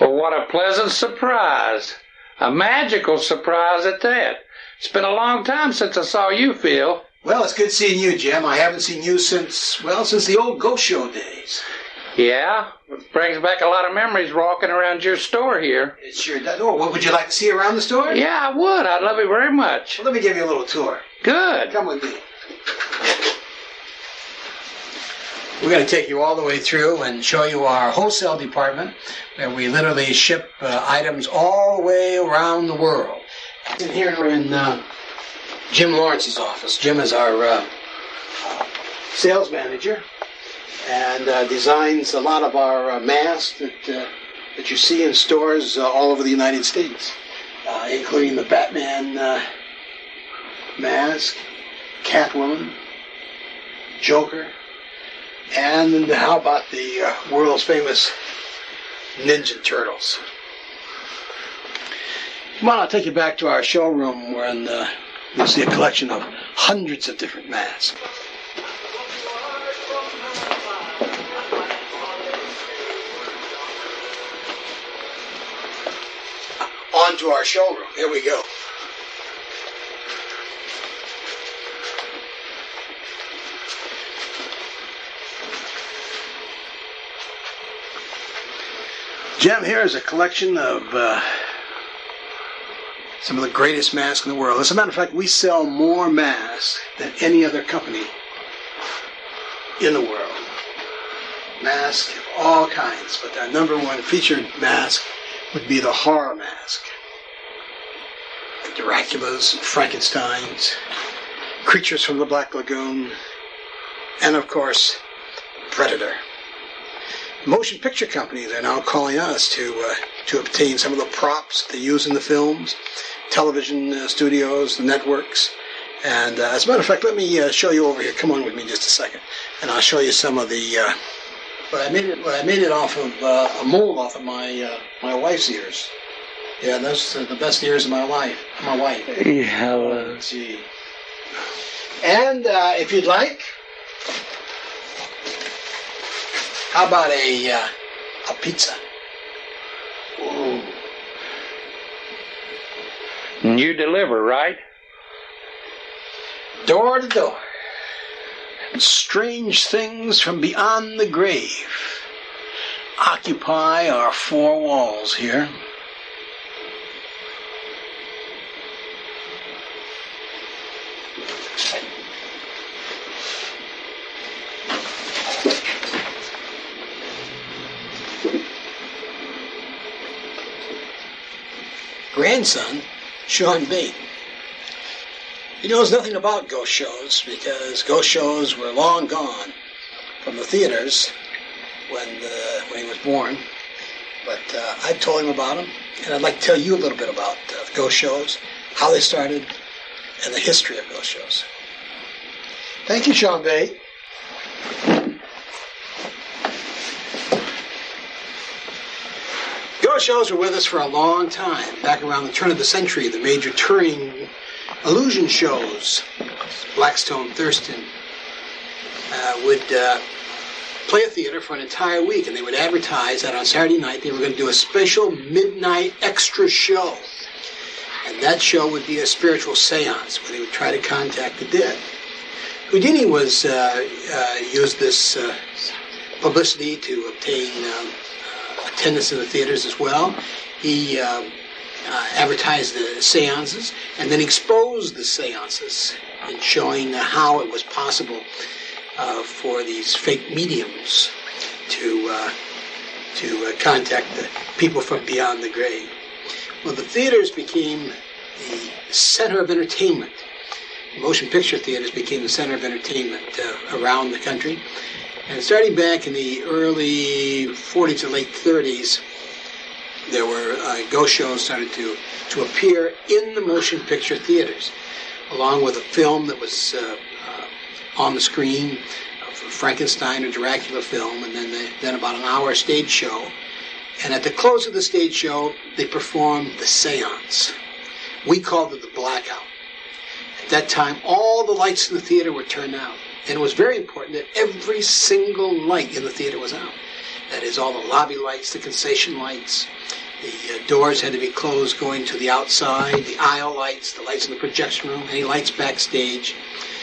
Well, what a pleasant surprise. A magical surprise at that. It's been a long time since I saw you, Phil. Well, it's good seeing you, Jim. I haven't seen you since the old Ghost Show days. Yeah, it brings back a lot of memories walking around your store here. It sure does. Oh, what would you like to see around the store? Yeah, I would. I'd love it very much. Well, let me give you a little tour. Good. Come with me. We're going to take you all the way through and show you our wholesale department, where we literally ship items all the way around the world. And here we're in Jim Lawrence's office. Jim is our sales manager and designs a lot of our masks that you see in stores all over the United States, including the Batman mask, Catwoman, Joker, and how about the world's famous Ninja Turtles? Come on, I'll take you back to our showroom where you'll see a collection of hundreds of different masks. On to our showroom. Here we go. Jim, here is a collection of some of the greatest masks in the world. As a matter of fact, we sell more masks than any other company in the world. Masks of all kinds, but our number one featured mask would be the horror mask. The Draculas, Frankensteins, Creatures from the Black Lagoon, and of course, Predator. Motion picture companies are now calling us to obtain some of the props they use in the films, television studios, the networks. And as a matter of fact, let me show you over here. Come on with me just a second, and I'll show you some of the. But I made it off of a mold off of my wife's ears. Yeah, those are the best ears of my life. My wife. Yeah. Let's see. And if you'd like. How about a pizza? Ooh. And you deliver, right? Door to door. And strange things from beyond the grave occupy our four walls here. Grandson, Sean Bate. He knows nothing about ghost shows because ghost shows were long gone from the theaters when he was born. But I told him about them. And I'd like to tell you a little bit about the ghost shows, how they started, and the history of ghost shows. Thank you, Sean Bay. Ghost shows were with us for a long time. Back around the turn of the century, the major touring illusion shows, Blackstone, Thurston, would play a theater for an entire week, and they would advertise that on Saturday night they were going to do a special midnight extra show. And that show would be a spiritual seance where they would try to contact the dead. Houdini was used this publicity to obtain attendance in the theaters as well. He advertised the seances and then exposed the seances in showing how it was possible for these fake mediums to contact the people from beyond the grave. Well, the theaters became the center of entertainment. Motion picture theaters became the center of entertainment around the country. And starting back in the early 40s to late 30s, there were ghost shows started to appear in the motion picture theaters, along with a film that was on the screen, Frankenstein or Dracula film, and then about an hour stage show. And at the close of the stage show, they performed the seance. We called it the blackout. At that time, all the lights in the theater were turned out. And it was very important that every single light in the theater was out. That is, all the lobby lights, the concession lights, the doors had to be closed going to the outside, the aisle lights, the lights in the projection room, any lights backstage.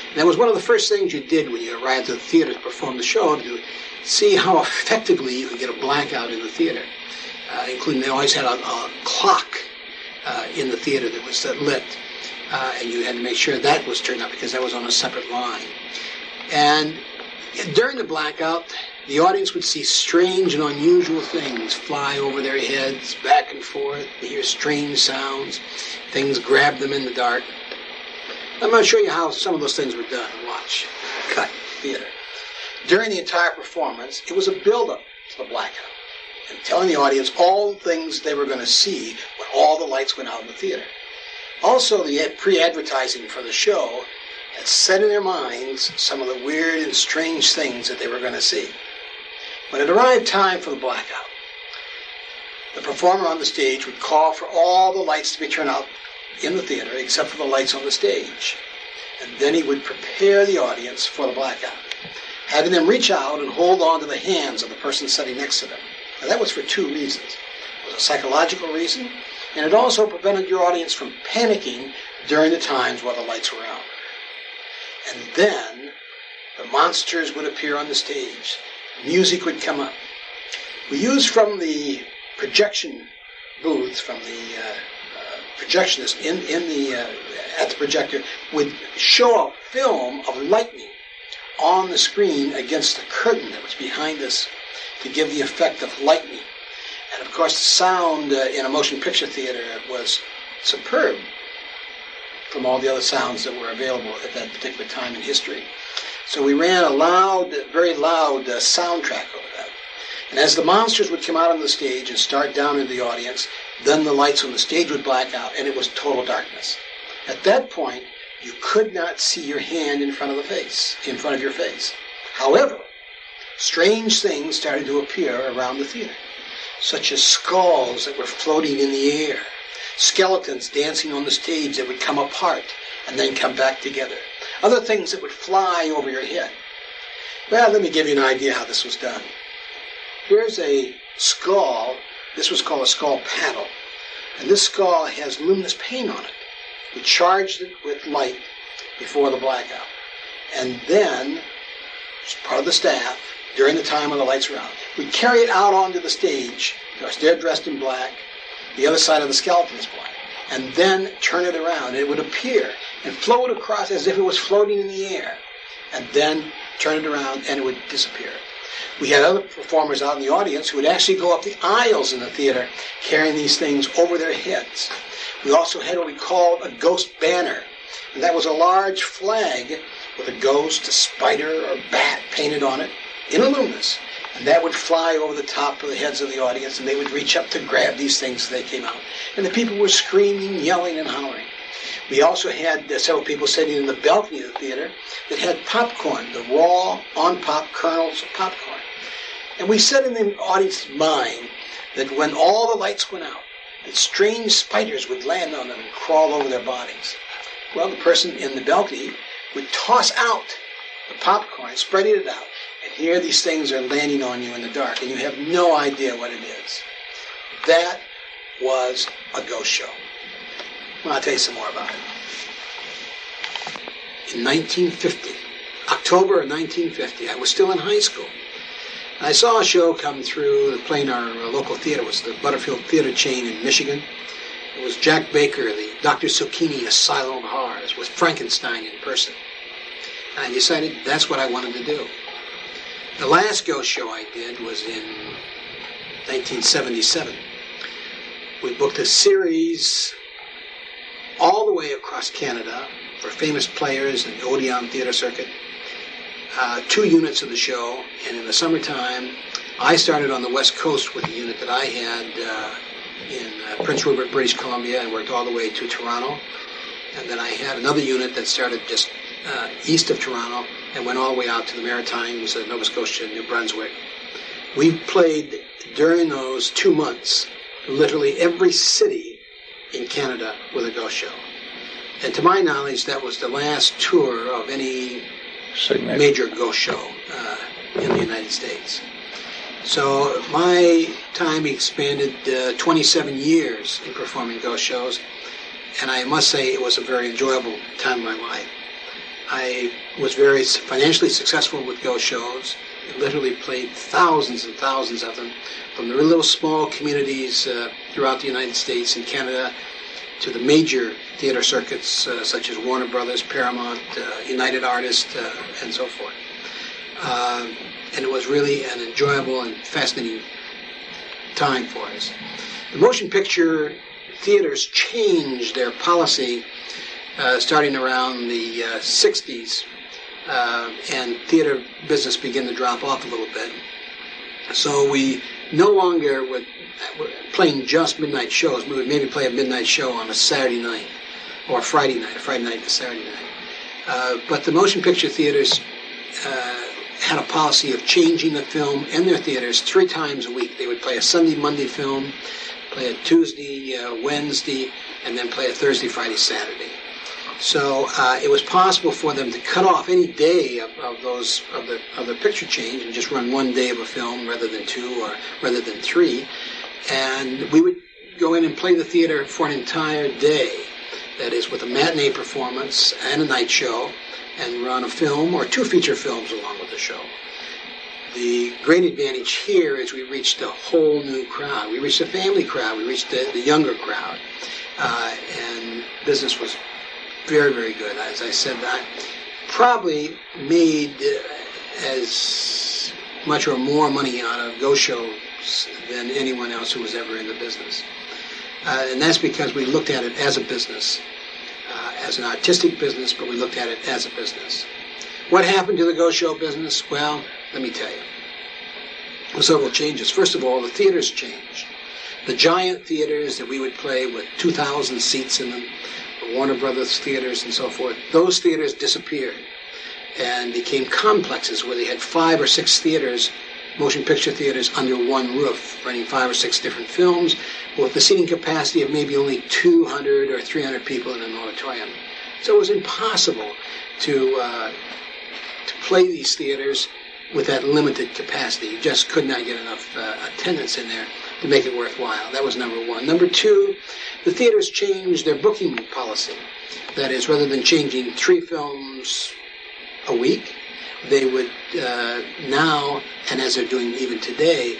And that was one of the first things you did when you arrived at the theater to perform the show, to see how effectively you could get a blackout in the theater. Including they always had a clock in the theater that was lit, and you had to make sure that was turned up because that was on a separate line. And during the blackout, the audience would see strange and unusual things fly over their heads, back and forth. They hear strange sounds. Things grab them in the dark. I'm going to show you how some of those things were done. Watch. Cut. Theater. During the entire performance, it was a build-up to the blackout, and telling the audience all the things they were going to see when all the lights went out in the theater. Also, the pre-advertising for the show had set in their minds some of the weird and strange things that they were going to see. When it arrived time for the blackout, the performer on the stage would call for all the lights to be turned out in the theater except for the lights on the stage. And then he would prepare the audience for the blackout, having them reach out and hold on to the hands of the person sitting next to them. And that was for two reasons. It was a psychological reason, and it also prevented your audience from panicking during the times while the lights were out. And then the monsters would appear on the stage. Music would come up. We used from the projection booth, from the projectionist at the projector, would show a film of lightning on the screen against the curtain that was behind us to give the effect of lightning. And of course the sound in a motion picture theater was superb from all the other sounds that were available at that particular time in history. So we ran a loud, very loud soundtrack over that. And as the monsters would come out on the stage and start down into the audience, then the lights on the stage would black out and it was total darkness. At that point, you could not see your hand in front of your face. However, strange things started to appear around the theater, such as skulls that were floating in the air, skeletons dancing on the stage that would come apart and then come back together, other things that would fly over your head. Well, let me give you an idea how this was done. Here's a skull. This was called a skull paddle. And this skull has luminous paint on it. We charged it with light before the blackout. And then, as part of the staff, during the time when the lights were out, we'd carry it out onto the stage. Of course, they're dressed in black. The other side of the skeleton is black. And then turn it around. And it would appear and float across as if it was floating in the air. And then turn it around and it would disappear. We had other performers out in the audience who would actually go up the aisles in the theater carrying these things over their heads. We also had what we called a ghost banner. And that was a large flag with a ghost, a spider, or a bat painted on it in illuminous. And that would fly over the top of the heads of the audience, and they would reach up to grab these things as they came out. And the people were screaming, yelling, and hollering. We also had several people sitting in the balcony of the theater that had popcorn, the raw, on-pop kernels of popcorn. And we said in the audience's mind that when all the lights went out, that strange spiders would land on them and crawl over their bodies. Well, the person in the balcony would toss out the popcorn, spreading it out, and here these things are landing on you in the dark, and you have no idea what it is. That was a ghost show. Well, I'll tell you some more about it. In 1950, October of 1950, I was still in high school. I saw a show come through playing our local theater. It was the Butterfield Theater chain in Michigan. It was Jack Baker, the Dr. Zucchini Asylum of Horrors, with Frankenstein in person. And I decided that's what I wanted to do. The last ghost show I did was in 1977. We booked a series all the way across Canada for famous players in the Odeon Theater Circuit. 2 units of the show, and in the summertime, I started on the West Coast with a unit that I had in Prince Rupert, British Columbia, and worked all the way to Toronto. And then I had another unit that started just east of Toronto and went all the way out to the Maritimes, Nova Scotia, and New Brunswick. We played during those 2 months literally every city in Canada with a ghost show. And to my knowledge, that was the last tour of any major ghost show in the United States. So my time expanded 27 years in performing ghost shows, and I must say it was a very enjoyable time of my life. I was very financially successful with ghost shows. I literally played thousands and thousands of them, from the little small communities throughout the United States and Canada to the major theater circuits such as Warner Brothers, Paramount, United Artists, and so forth. And it was really an enjoyable and fascinating time for us. The motion picture theaters changed their policy starting around the 60s, and theater business began to drop off a little bit. So we no longer were playing just midnight shows. We would maybe play a midnight show on a Saturday night or a Friday night and a Saturday night. But the motion picture theaters had a policy of changing the film in their theaters 3 times a week. They would play a Sunday, Monday film, play a Tuesday, Wednesday, and then play a Thursday, Friday, Saturday. So it was possible for them to cut off any day of the picture change and just run 1 day of a film rather than 2 or rather than 3. And we would go in and play the theater for an entire day. That is, with a matinee performance and a night show, and run a film or 2 feature films along with the show. The great advantage here is we reached a whole new crowd. We reached a family crowd. We reached the younger crowd. And business was very, very good. As I said, I probably made as much or more money out of ghost shows than anyone else who was ever in the business. And that's because we looked at it as a business, as an artistic business, but we looked at it as a business. What happened to the ghost show business? Well, let me tell you. There were several changes. First of all, the theaters changed. The giant theaters that we would play with 2,000 seats in them, the Warner Brothers theaters and so forth, those theaters disappeared and became complexes where they had 5 or 6 theaters, motion picture theaters, under one roof, running 5 or 6 different films, with the seating capacity of maybe only 200 or 300 people in an auditorium. So it was impossible to play these theaters with that limited capacity. You just could not get enough attendance in there to make it worthwhile. That was number one. Number two, the theaters changed their booking policy. That is, rather than changing 3 films a week, they would now, and as they're doing even today,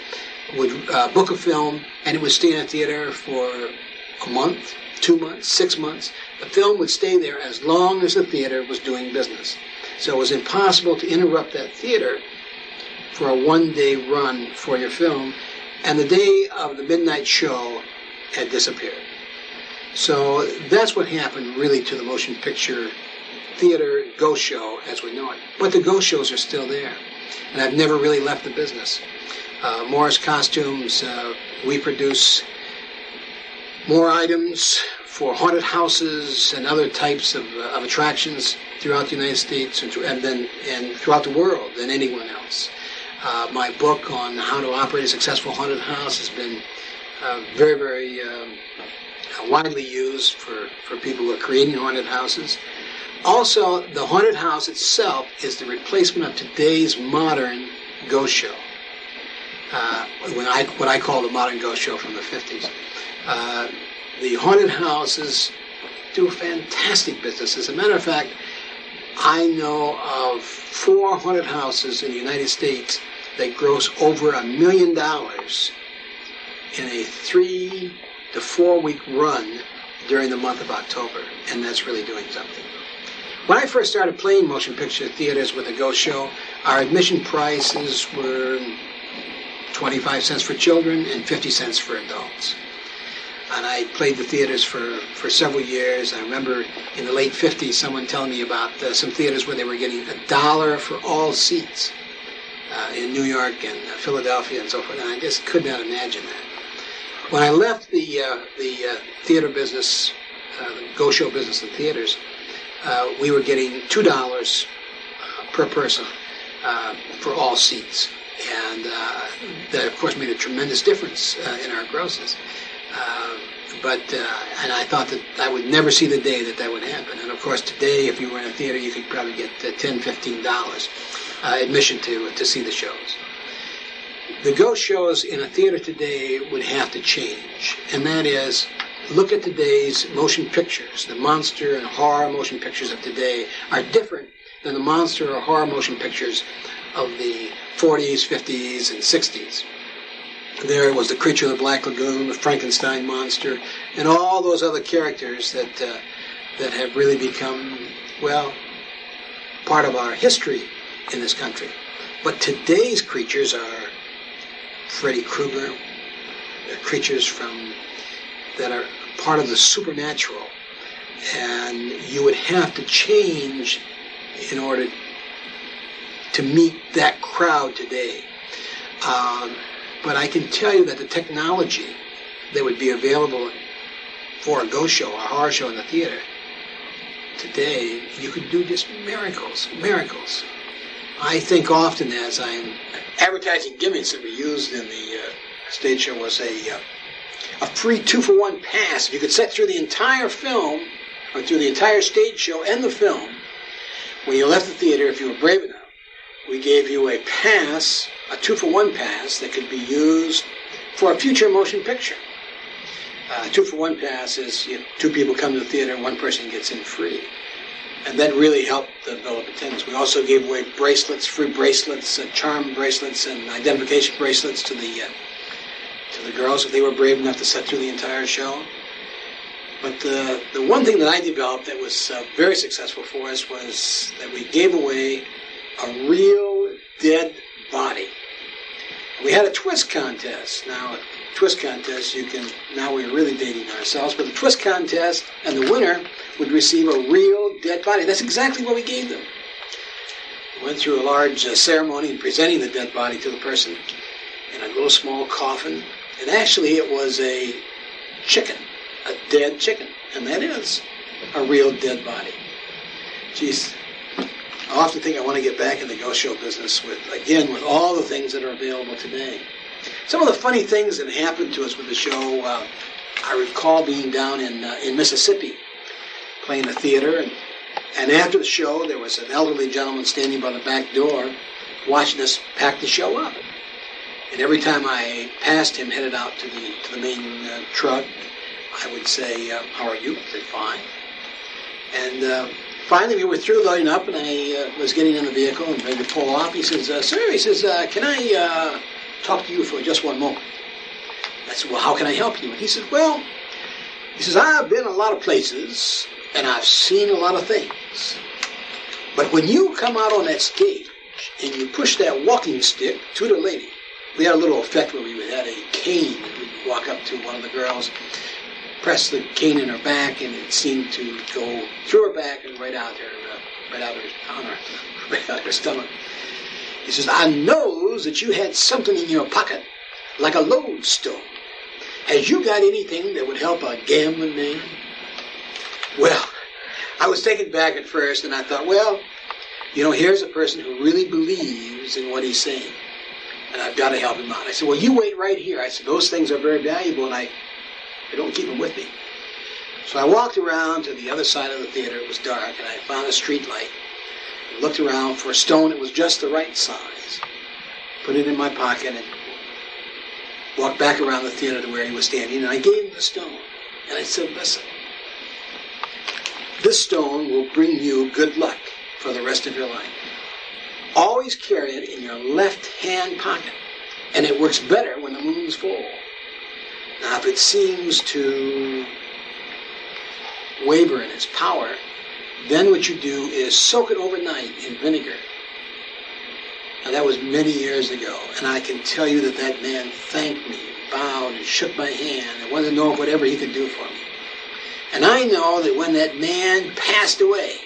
would book a film and it would stay in a theater for a month, 2 months, 6 months. The film would stay there as long as the theater was doing business. So it was impossible to interrupt that theater for a 1-day run for your film, and the day of the midnight show had disappeared. So that's what happened really to the motion picture theater ghost show as we know it. But the ghost shows are still there. and I've never really left the business. Morris Costumes, we produce more items for haunted houses and other types of attractions throughout the United States and throughout the world than anyone else. My book on how to operate a successful haunted house has been very, very widely used for people who are creating haunted houses. Also, the haunted house itself is the replacement of today's modern ghost show. What I call the modern ghost show from the 50s. The haunted houses do fantastic business. As a matter of fact, I know of 4 haunted houses in the United States that gross over $1 million in a 3 to 4 week run during the month of October, and that's really doing something. When I first started playing motion picture theaters with a ghost show, our admission prices were 25 cents for children and 50 cents for adults. And I played the theaters for several years. I remember in the late 50s someone telling me about some theaters where they were getting $1 for all seats in New York and Philadelphia and so forth, and I just could not imagine that. When I left the theater business, the ghost show business in theaters, we were getting $2 per person for all seats. And that, of course, made a tremendous difference in our grosses. And I thought that I would never see the day that would happen. And, of course, today, if you were in a theater, you could probably get $10, $15 admission to see the shows. The ghost shows in a theater today would have to change. And that is, look at today's motion pictures. The monster and horror motion pictures of today are different than the monster or horror motion pictures of the 40s, 50s, and 60s. There was the Creature of the Black Lagoon, the Frankenstein monster, and all those other characters that have really become, well, part of our history in this country. But today's creatures are Freddy Krueger. They're creatures that are part of the supernatural, and you would have to change in order to meet that crowd today. But I can tell you that the technology that would be available for a ghost show, a horror show in the theater, today, you could do just miracles. I think often as I'm advertising gimmicks that we used in the stage show was a free 2-for-1 pass. You could sit through the entire film, or through the entire stage show and the film. When you left the theater, if you were brave enough, we gave you a pass, a 2-for-1 pass that could be used for a future motion picture. A 2-for-1 pass is 2 people come to the theater and 1 person gets in free. And that really helped the bill of attendance. We also gave away bracelets, free bracelets, charm bracelets, and identification bracelets to the girls if they were brave enough to sit through the entire show. But the one thing that I developed that was very successful for us was that we gave away a real dead body. We had a twist contest. Now, a twist contest, now we're really dating ourselves, but the twist contest, and the winner would receive a real dead body. That's exactly what we gave them. We went through a large ceremony in presenting the dead body to the person in a little small coffin. And actually it was a chicken, a dead chicken. And that is a real dead body. Jeez, I often think I want to get back in the ghost show business with all the things that are available today. Some of the funny things that happened to us with the show, I recall being down in Mississippi, playing a theater, and after the show, there was an elderly gentleman standing by the back door watching us pack the show up. And every time I passed him, headed out to the main truck, I would say, "How are you?" He said, "Fine." And finally, we were through loading up, and I was getting in the vehicle and ready to pull off. He says, "Sir," he says, "can I talk to you for just one moment?" I said, "Well, how can I help you?" And he said, "Well," he says, "I've been a lot of places, and I've seen a lot of things. But when you come out on that stage and you push that walking stick to the lady," we had a little effect where we had a cane, and we'd walk up to one of the girls, press the cane in her back, and it seemed to go through her back and right out her stomach. He says, I knows that you had something in your pocket, like a lodestone. Has you got anything that would help a gambling man? Well, I was taken back at first, and I thought, well, here's a person who really believes in what he's saying, and I've got to help him out. I said, well, you wait right here. I said, those things are very valuable, and I don't keep them with me. So I walked around to the other side of the theater. It was dark, and I found a street light. I looked around for a stone that was just the right size. Put it in my pocket and walked back around the theater to where he was standing, and I gave him the stone. And I said, listen, this stone will bring you good luck for the rest of your life. Always carry it in your left-hand pocket, and it works better when the moon's full. Now, if it seems to waver in its power, then what you do is soak it overnight in vinegar. Now, that was many years ago, and I can tell you that that man thanked me, bowed, and shook my hand, and wanted to know whatever he could do for me. And I know that when that man passed away,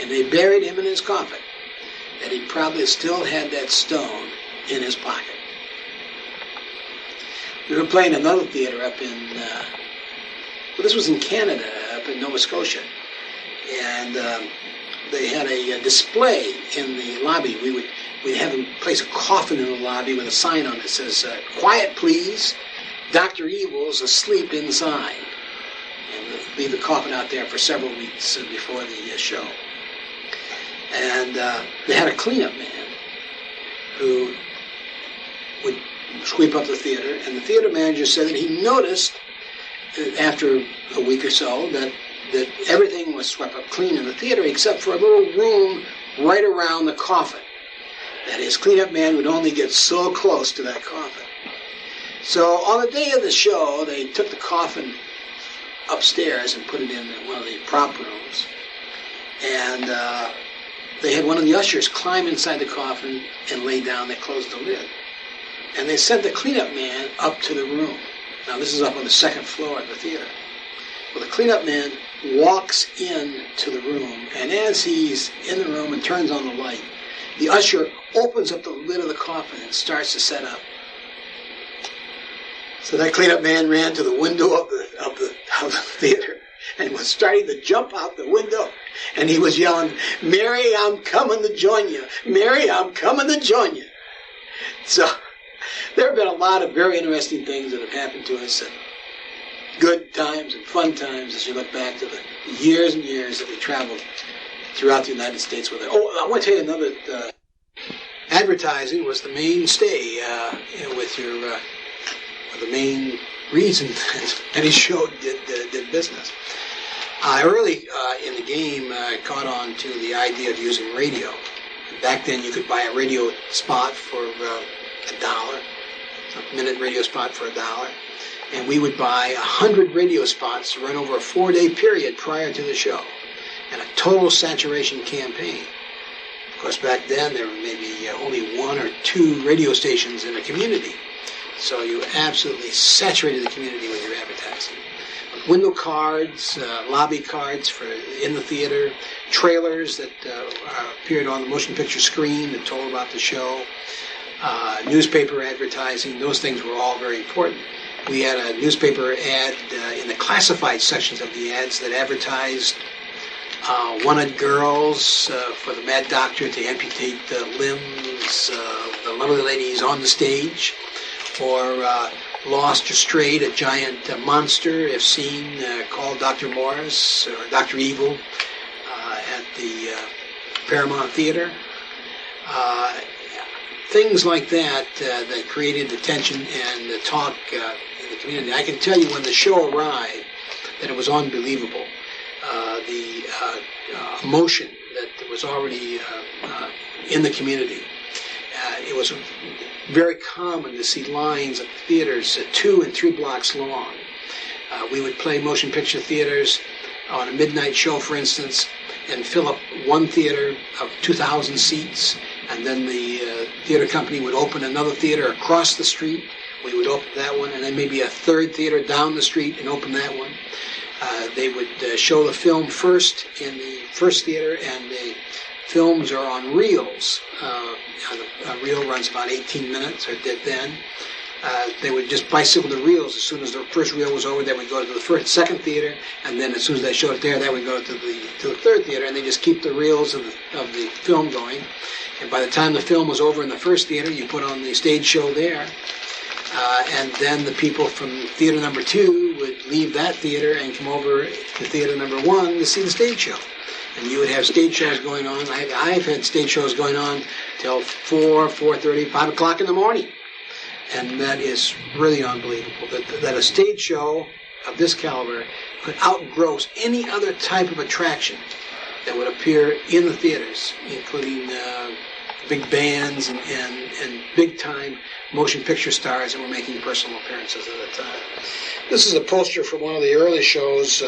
and they buried him in his coffin, that he probably still had that stone in his pocket. We were playing another theater up in, this was in Canada, up in Nova Scotia. And they had a display in the lobby. We'd have them place a coffin in the lobby with a sign on it that says, quiet please, Dr. Evil's asleep inside. And leave the coffin out there for several weeks before the show. And they had a cleanup man who would sweep up the theater, and the theater manager said that he noticed after a week or so that everything was swept up clean in the theater except for a little room right around the coffin. That his cleanup man would only get so close to that coffin. So on the day of the show, they took the coffin upstairs and put it in one of the prop rooms. And they had one of the ushers climb inside the coffin and lay down. They closed the lid. And they sent the cleanup man up to the room. Now, this is up on the second floor of the theater. Well, the cleanup man walks into the room, and as he's in the room and turns on the light, the usher opens up the lid of the coffin and starts to set up. So that cleanup man ran to the window of the theater and was starting to jump out the window. And he was yelling, Mary, I'm coming to join you. Mary, I'm coming to join you. So there have been a lot of very interesting things that have happened to us, and good times and fun times as you look back to the years and years that we traveled throughout the United States with it. Oh, I want to tell you another. Advertising was the mainstay with the main reason that any show did business. I early in the game caught on to the idea of using radio. Back then, you could buy a radio spot for $1, a minute radio spot for $1. And we would buy 100 radio spots to run over a 4-day period prior to the show, and a total saturation campaign. Of course, back then there were maybe only 1 or 2 radio stations in a community, so you absolutely saturated the community with your advertising. Window cards, lobby cards for in the theater, trailers that appeared on the motion picture screen that told about the show, newspaper advertising. Those things were all very important. We had a newspaper ad in the classified sections of the ads that advertised wanted girls for the Mad Doctor to amputate the limbs of the lovely ladies on the stage, or lost or strayed, a giant monster, if seen, called Dr. Morris or Dr. Evil at the Paramount Theater. Things like that that created the tension and the talk in the community. I can tell you when the show arrived that it was unbelievable. The emotion that was already in the community. It was very common to see lines at theaters 2 and 3 blocks long. We would play motion picture theaters on a midnight show, for instance, and fill up one theater of 2,000 seats, and then the theater company would open another theater across the street. We would open that one, and then maybe a third theater down the street and open that one. They would show the film first in the first theater, and the films are on reels. A reel runs about 18 minutes, or did then. They would just bicycle the reels. As soon as the first reel was over, they would go to the second theater, and then as soon as they showed it there, they would go to the third theater, and they just keep the reels of the film going. And by the time the film was over in the first theater, you put on the stage show there, and then the people from theater number 2 would leave that theater and come over to theater number 1 to see the stage show. And you would have stage shows going on. I've had stage shows going on till 4, 4:30, 5 o'clock in the morning. And that is really unbelievable, that a stage show of this caliber could outgross any other type of attraction that would appear in the theaters, including big bands and big-time motion picture stars that were making personal appearances at the time. This is a poster from one of the early shows.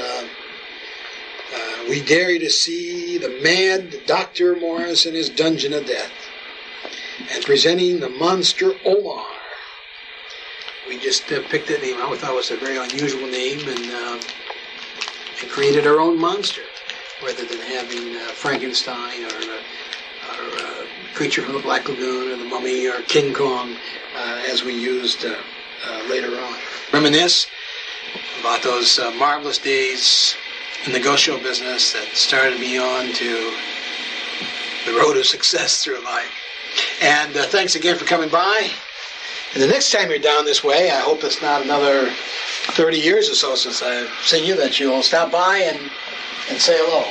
We dare you to see the mad Dr. Morris in his dungeon of death. And presenting the monster Omar. We just picked that name out. We thought it was a very unusual name and created our own monster, rather than having Frankenstein or Creature from the Black Lagoon or the Mummy or King Kong as we used later on. Reminisce about those marvelous days in the ghost show business that started me on to the road of success through life. And thanks again for coming by. And the next time you're down this way, I hope it's not another 30 years or so since I've seen you, that you'll stop by and say hello.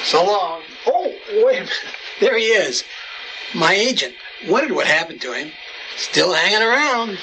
So long. Oh, wait a minute. There he is. My agent. Wondered what happened to him. Still hanging around.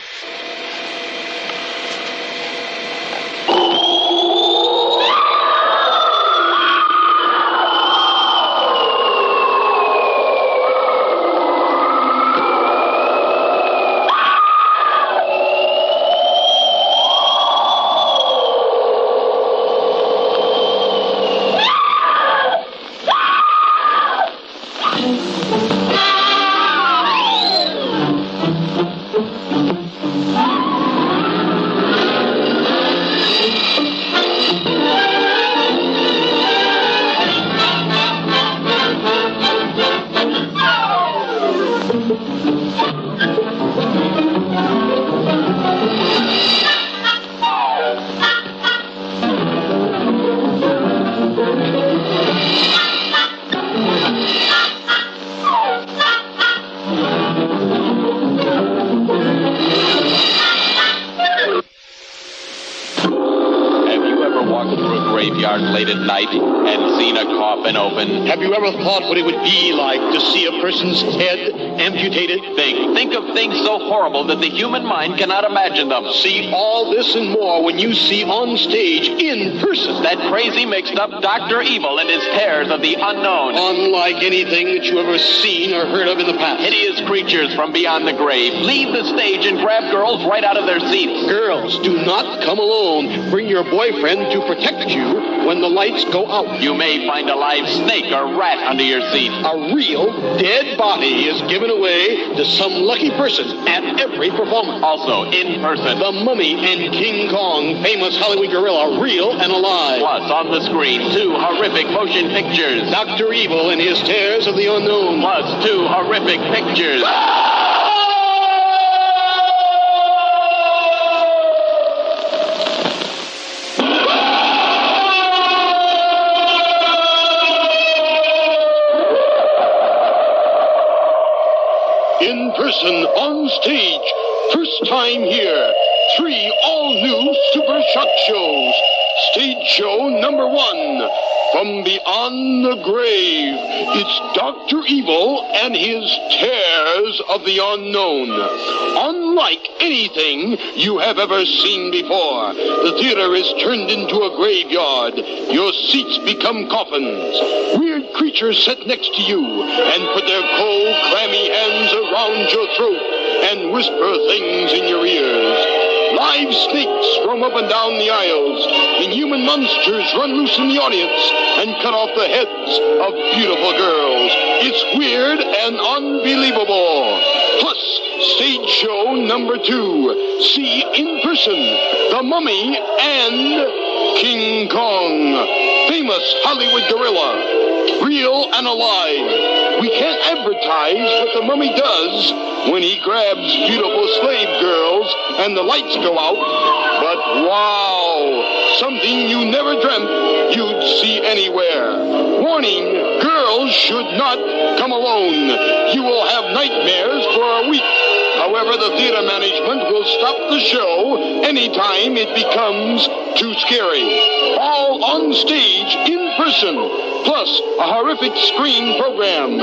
Have you ever thought what it would be like to see a person's head amputated? Think of things so horrible that the human mind cannot imagine them. See all this and more when you see on stage, in person, that crazy mixed up Dr. Evil and his terrors of the unknown. Unlike anything that you ever seen or heard of in the past. Hideous creatures from beyond the grave. Leave the stage and grab girls right out of their seats. Girls, do not come alone. Bring your boyfriend to protect you when the lights go out. You may find a live snake or rat under your seat. A real dead body is given away to some lucky person at every performance. Also, in person, the Mummy and King Kong, famous Hollywood gorilla, real and alive. Plus, on the screen, 2 horrific motion pictures. Dr. Evil and his terrors of the unknown. Plus, 2 horrific pictures. In person, on stage, first time here, 3 all-new Super Shock shows. Stage show number 1, From Beyond the Grave. It's Dr. Evil and his terrors of the unknown. Unlike anything you have ever seen before, the theater is turned into a graveyard. Your seats become coffins. Weird creatures sit next to you and put their cold, clammy hands around your throat and whisper things in your ears. Live snakes roam up and down the aisles. Inhuman monsters run loose in the audience and cut off the heads of beautiful girls. It's weird and unbelievable. Plus, stage show number 2. See in person, the Mummy and King Kong. famous Hollywood gorilla, real and alive. We can't advertise what the mummy does when he grabs beautiful slave girls and the lights go out. But wow, something you never dreamt you'd see anywhere. Warning, girls should not come alone. You will have nightmares for a week. However, the theater management will stop the show anytime it becomes too scary. All on stage, in person, plus a horrific screen program.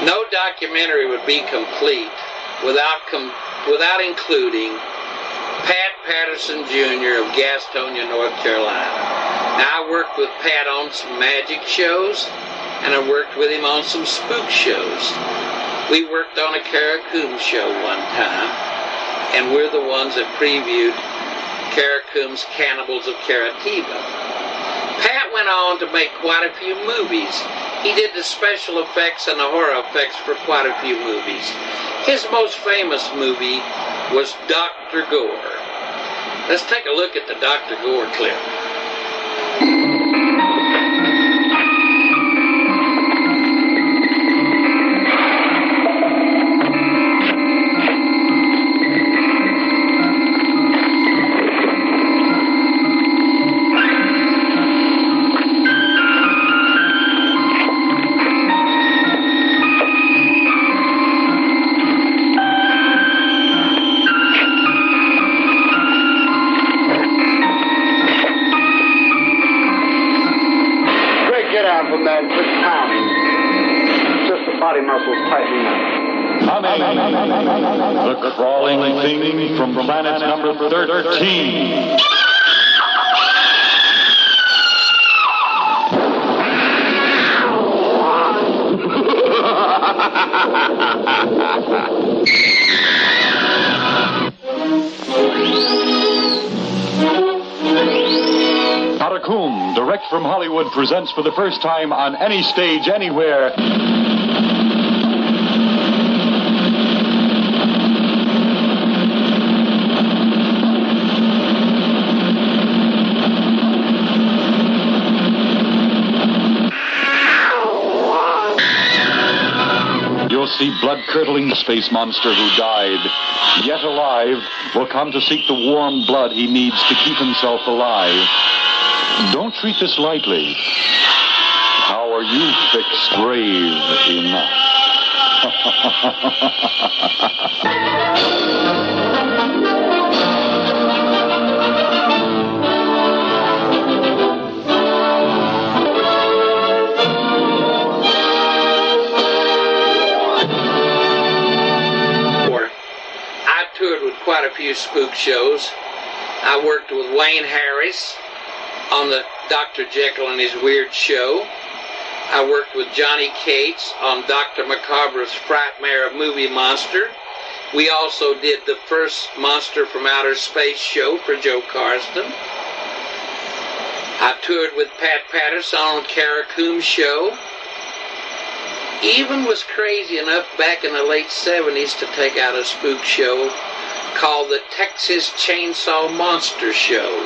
No documentary would be complete without including Pat Patterson Jr. of Gastonia, North Carolina. Now, I worked with Pat on some magic shows, and I worked with him on some spook shows. We worked on a Karakum show one time, and we're the ones that previewed Karakum's Cannibals of Karatiba. Pat went on to make quite a few movies. He did the special effects and the horror effects for quite a few movies. His most famous movie was Dr. Gore. Let's take a look at the Dr. Gore clip. The crawling thing from planet number 13. Karakum, direct from Hollywood, presents for the first time on any stage anywhere. See blood-curdling space monster who died, yet alive, will come to seek the warm blood he needs to keep himself alive. Don't treat this lightly. How are you fixed brave enough? Quite a few spook shows. I worked with Wayne Harris on the Dr. Jekyll and His Weird Show. I worked with Johnny Cates on Dr. Macabre's Frightmare Movie Monster. We also did the first Monster from Outer Space show for Joe Carston. I toured with Pat Patterson on Karakum show. Even was crazy enough back in the late 70s to take out a spook show called the Texas Chainsaw Monster Show.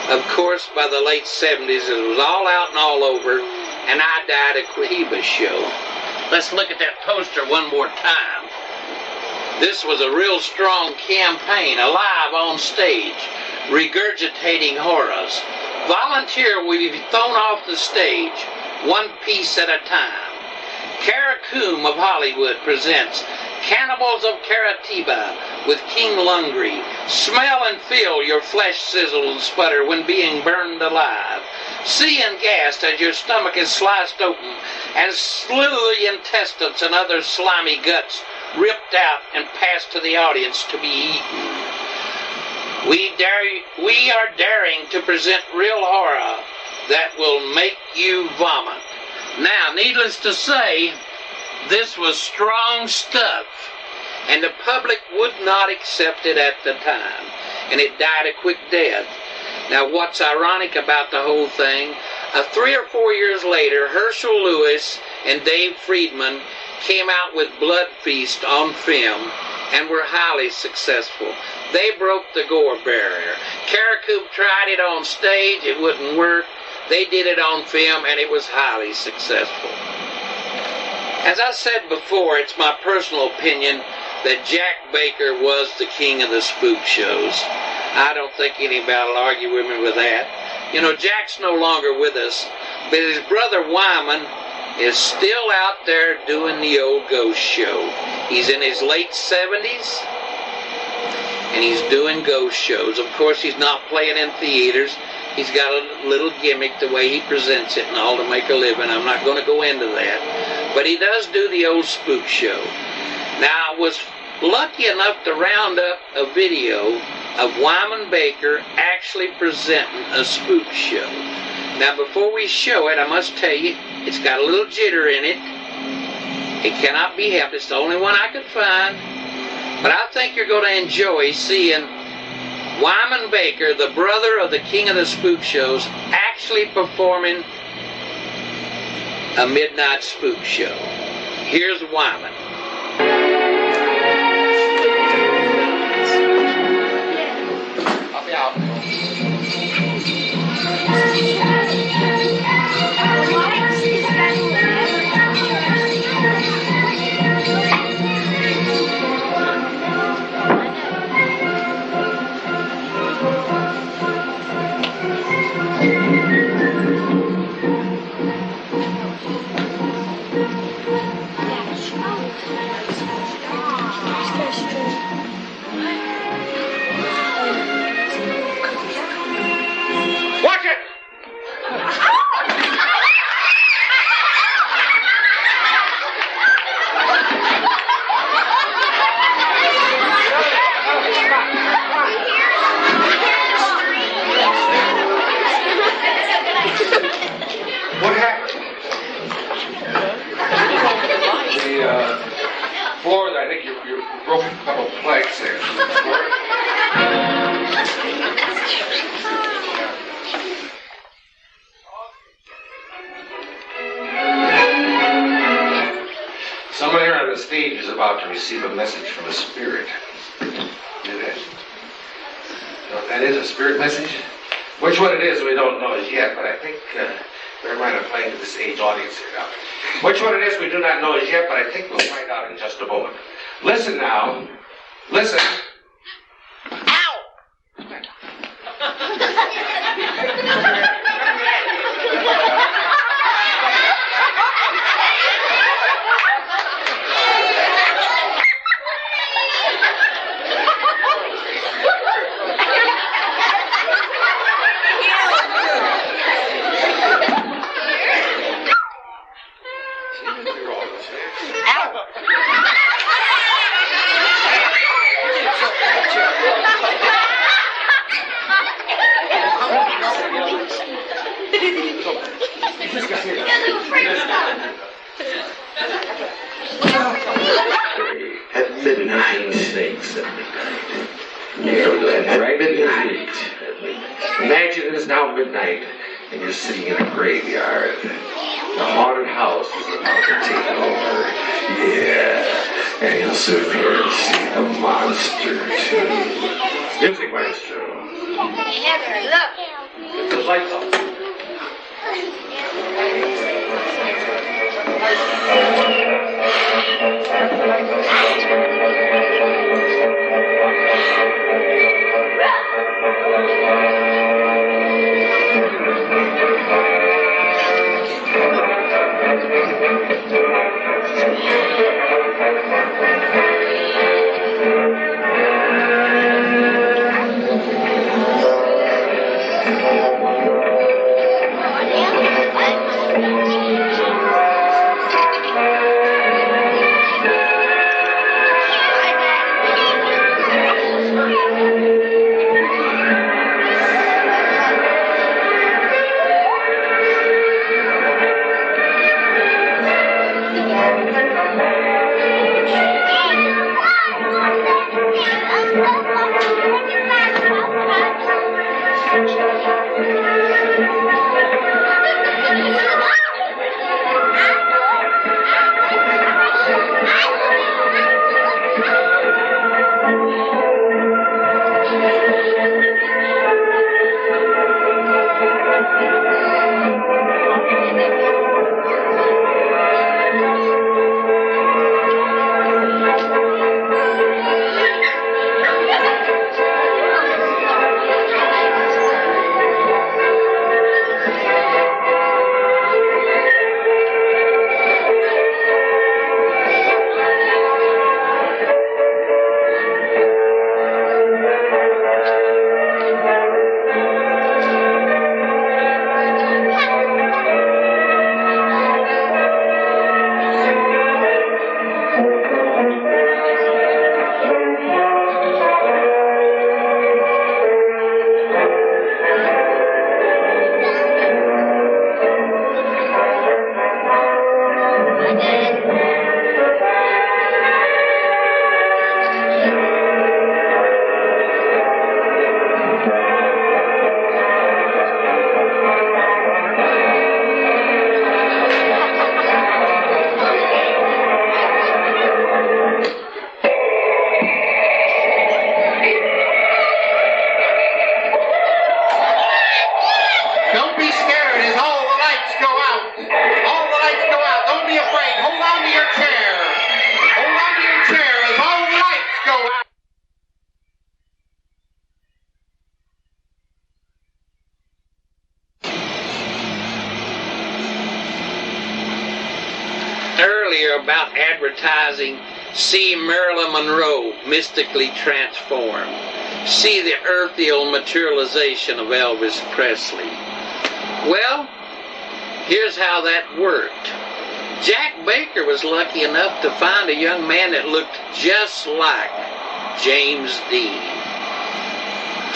Of course, by the late 70s, it was all out and all over, and I died a Cohiba show. Let's look at that poster one more time. This was a real strong campaign, alive on stage, regurgitating horrors. Volunteer will be thrown off the stage, one piece at a time. Karakum of Hollywood presents Cannibals of Karatiba with King Lungri. Smell and feel your flesh sizzle and sputter when being burned alive. See and gasp as your stomach is sliced open and slew the intestines and other slimy guts ripped out and passed to the audience to be eaten. We are daring to present real horror that will make you vomit. Now, needless to say, this was strong stuff, and the public would not accept it at the time, and it died a quick death. Now, what's ironic about the whole thing, 3 or 4 years later, Herschel Lewis and Dave Friedman came out with Blood Feast on film and were highly successful. They broke the gore barrier. Caracoop tried it on stage, it wouldn't work. They did it on film, and it was highly successful. As I said before, it's my personal opinion that Jack Baker was the king of the spook shows. I don't think anybody will argue with me with that. You know, Jack's no longer with us, but his brother Wyman is still out there doing the old ghost show. He's in his late 70s, and he's doing ghost shows. Of course, he's not playing in theaters. He's got a little gimmick, the way he presents it and all, to make a living. I'm not going to go into that. But he does do the old spook show. Now, I was lucky enough to round up a video of Wyman Baker actually presenting a spook show. Now, before we show it, I must tell you, it's got a little jitter in it. It cannot be helped. It's the only one I could find. But I think you're going to enjoy seeing Wyman Baker, the brother of the king of the spook shows, actually performing a midnight spook show. Here's Wyman. I'll be out. Watch it! What happened? The floor, I think you broke a couple planks there. Someone here on the stage is about to receive a message from a spirit. It is. You know what that is, a spirit message? Which one it is we don't know as yet, but I think, bear in mind I'm playing to the stage audience here now. Which one it is we do not know as yet, but I think we'll find out in just a moment. Listen now. Listen. At midnight, snakes at midnight. At midnight. Imagine it is now midnight, and you're sitting in a graveyard. The haunted house is about to take over. Yeah, and you'll sit here and see the monster too. Music maestro. Heather, look. Get those lights off. go out. Earlier about advertising, see Marilyn Monroe mystically transformed. See the ethereal materialization of Elvis Presley. Well, here's how that worked. Jack Baker was lucky enough to find a young man that looked just like James Dean.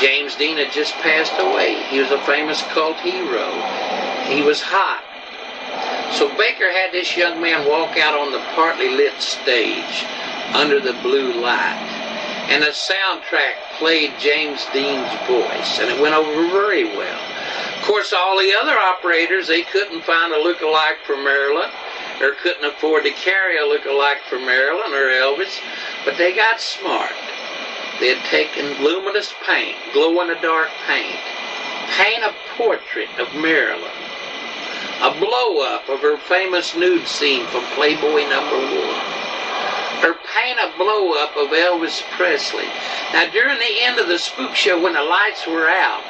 James Dean had just passed away. He was a famous cult hero. He was hot. So Baker had this young man walk out on the partly lit stage under the blue light. And the soundtrack played James Dean's voice, and it went over very well. Of course, all the other operators, they couldn't find a look-alike for Marilyn, or couldn't afford to carry a look-alike for Marilyn or Elvis, but they got smart. They had taken luminous paint, glow-in-the-dark paint, paint a portrait of Marilyn, a blow-up of her famous nude scene from Playboy #1, or paint a blow-up of Elvis Presley. Now, during the end of the Spook Show, when the lights were out,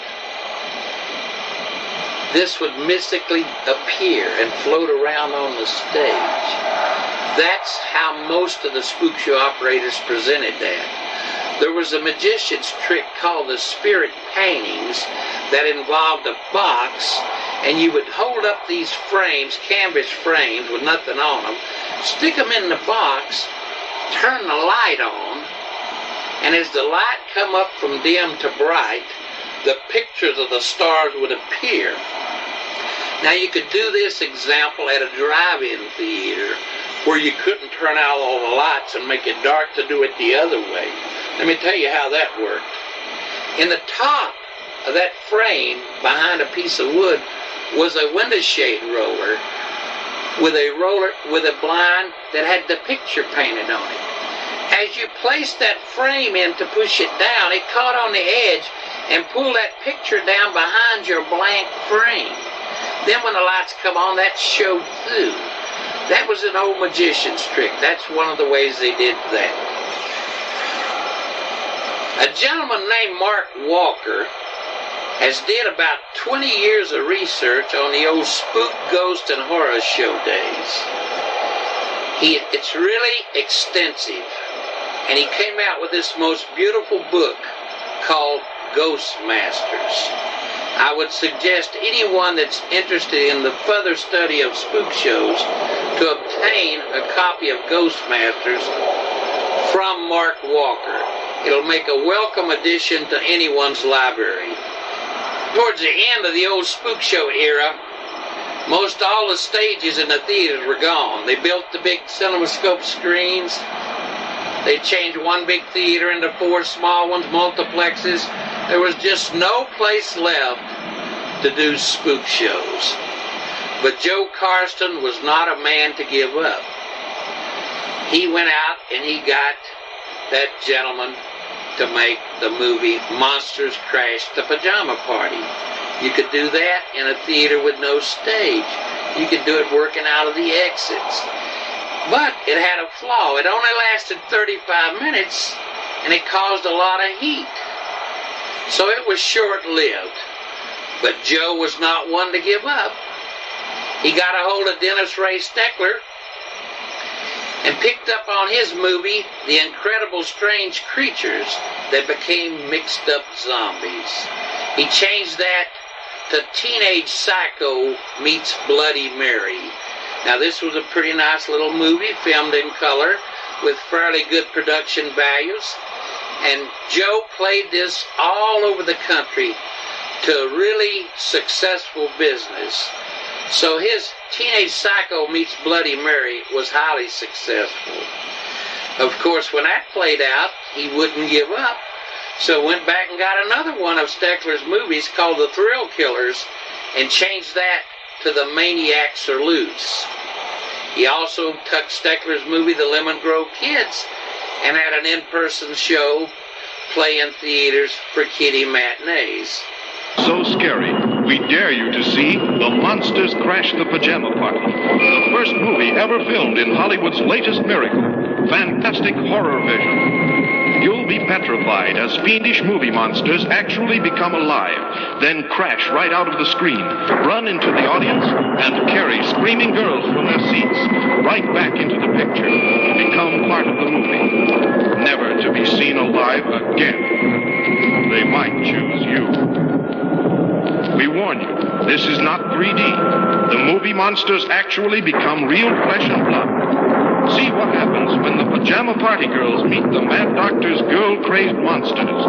this would mystically appear and float around on the stage. That's how most of the Spook Show operators presented that. There was a magician's trick called the spirit paintings that involved a box, and you would hold up these frames, canvas frames with nothing on them, stick them in the box, turn the light on, and as the light come up from dim to bright, the pictures of the stars would appear. Now you could do this example at a drive-in theater where you couldn't turn out all the lights and make it dark to do it the other way. Let me tell you how that worked. In the top of that frame, behind a piece of wood, was a window shade roller with a blind that had the picture painted on it. As you placed that frame in to push it down, it caught on the edge and pulled that picture down behind your blank frame. Then when the lights come on, that showed through. That was an old magician's trick. That's one of the ways they did that. A gentleman named Mark Walker has did about 20 years of research on the old spook, ghost, and horror show days. It's really extensive, and he came out with this most beautiful book called Ghost Masters. I would suggest anyone that's interested in the further study of spook shows to obtain a copy of Ghost Masters from Mark Walker. It'll make a welcome addition to anyone's library. Towards the end of the old spook show era, most all the stages in the theaters were gone. They built the big cinemascope screens. They changed one big theater into 4 small ones, multiplexes. There was just no place left to do spook shows. But Joe Carston was not a man to give up. He went out and he got that gentleman to make the movie Monsters Crash the Pajama Party. You could do that in a theater with no stage. You could do it working out of the exits. But it had a flaw. It only lasted 35 minutes, and it caused a lot of heat. So it was short-lived. But Joe was not one to give up. He got a hold of Dennis Ray Steckler and picked up on his movie, The Incredible Strange Creatures That Became Mixed Up Zombies. He changed that to Teenage Psycho Meets Bloody Mary. Now this was a pretty nice little movie, filmed in color, with fairly good production values. And Joe played this all over the country to a really successful business. So his Teenage Psycho Meets Bloody Mary was highly successful. Of course, when that played out, he wouldn't give up. So went back and got another one of Steckler's movies called The Thrill Killers and changed that to The Maniacs Are Loose. He also took Steckler's movie The Lemon Grove Kids and had an in-person show playing theaters for kiddie matinees. So scary, we dare you to see The Monsters Crash the Pajama Party, the first movie ever filmed in Hollywood's latest miracle. fantastic horror vision. You'll be petrified as fiendish movie monsters actually become alive, then crash right out of the screen, run into the audience, and carry screaming girls from their seats right back into the picture, become part of the movie, never to be seen alive again. They might choose you. We warn you, this is not 3D. The movie monsters actually become real flesh and blood. See what happens when the pajama party girls meet the Mad Doctor's girl-crazed monsters.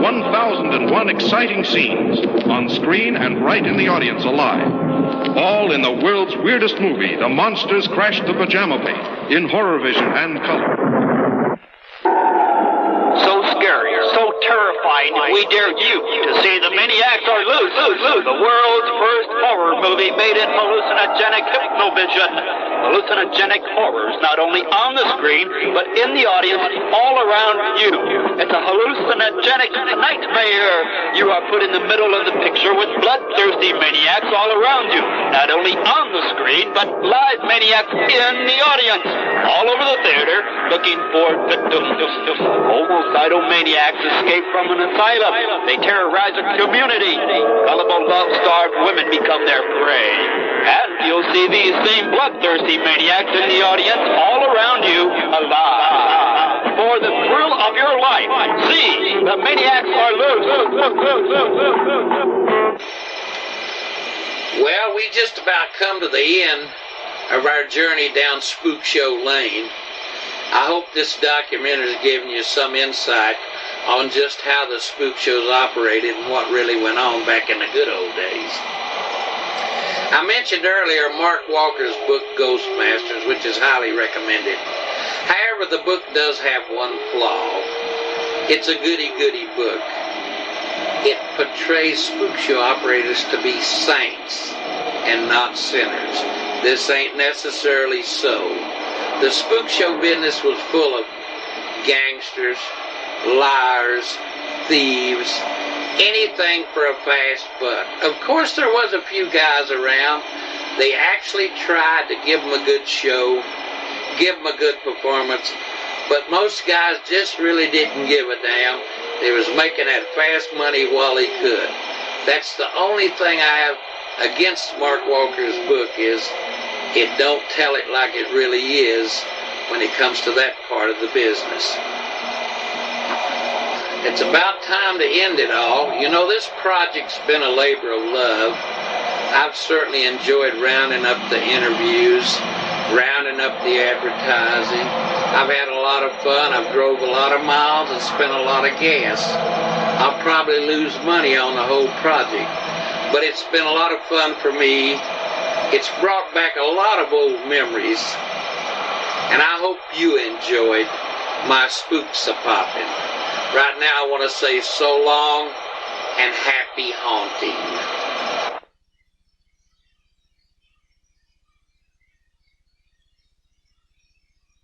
1001 exciting scenes, on screen and right in the audience alive. All in the world's weirdest movie, The Monsters Crashed the Pajama Pate, in horror vision and color. So scary, so terrifying, we dare you to see The Maniacs Are Loose, the world's first horror movie made in hallucinogenic hypnovision. Hallucinogenic horrors not only on the screen, but in the audience all around you. It's a hallucinogenic nightmare. You are put in the middle of the picture with bloodthirsty maniacs all around you. Not only on the screen, but live maniacs in the audience. All over the theater, looking for victims. Homicidal maniacs escape from an asylum. They terrorize a community. Gullible, love-starved women become their prey. And you'll see these same bloodthirsty maniacs in the audience all around you alive. For the thrill of your life, see The Maniacs Are Loose. Well, we just about come to the end of our journey down Spook Show Lane. I hope this documentary has given you some insight on just how the spook shows operated and what really went on back in the good old days. I mentioned earlier Mark Walker's book, Ghostmasters, which is highly recommended. However, the book does have one flaw. It's a goody-goody book. It portrays spook show operators to be saints and not sinners. This ain't necessarily so. The spook show business was full of gangsters, liars, thieves, anything for a fast buck. Of course, there was a few guys around. They actually tried to give them a good show, give them a good performance, but most guys just really didn't give a damn. They was making that fast money while he could. That's the only thing I have against Mark Walker's book is it don't tell it like it really is when it comes to that part of the business. It's about time to end it all. You know, this project's been a labor of love. I've certainly enjoyed rounding up the interviews, rounding up the advertising. I've had a lot of fun. I've drove a lot of miles and spent a lot of gas. I'll probably lose money on the whole project, but it's been a lot of fun for me. It's brought back a lot of old memories, and I hope you enjoyed my Spooks-A-Poppin. Right now I want to say so long and happy haunting.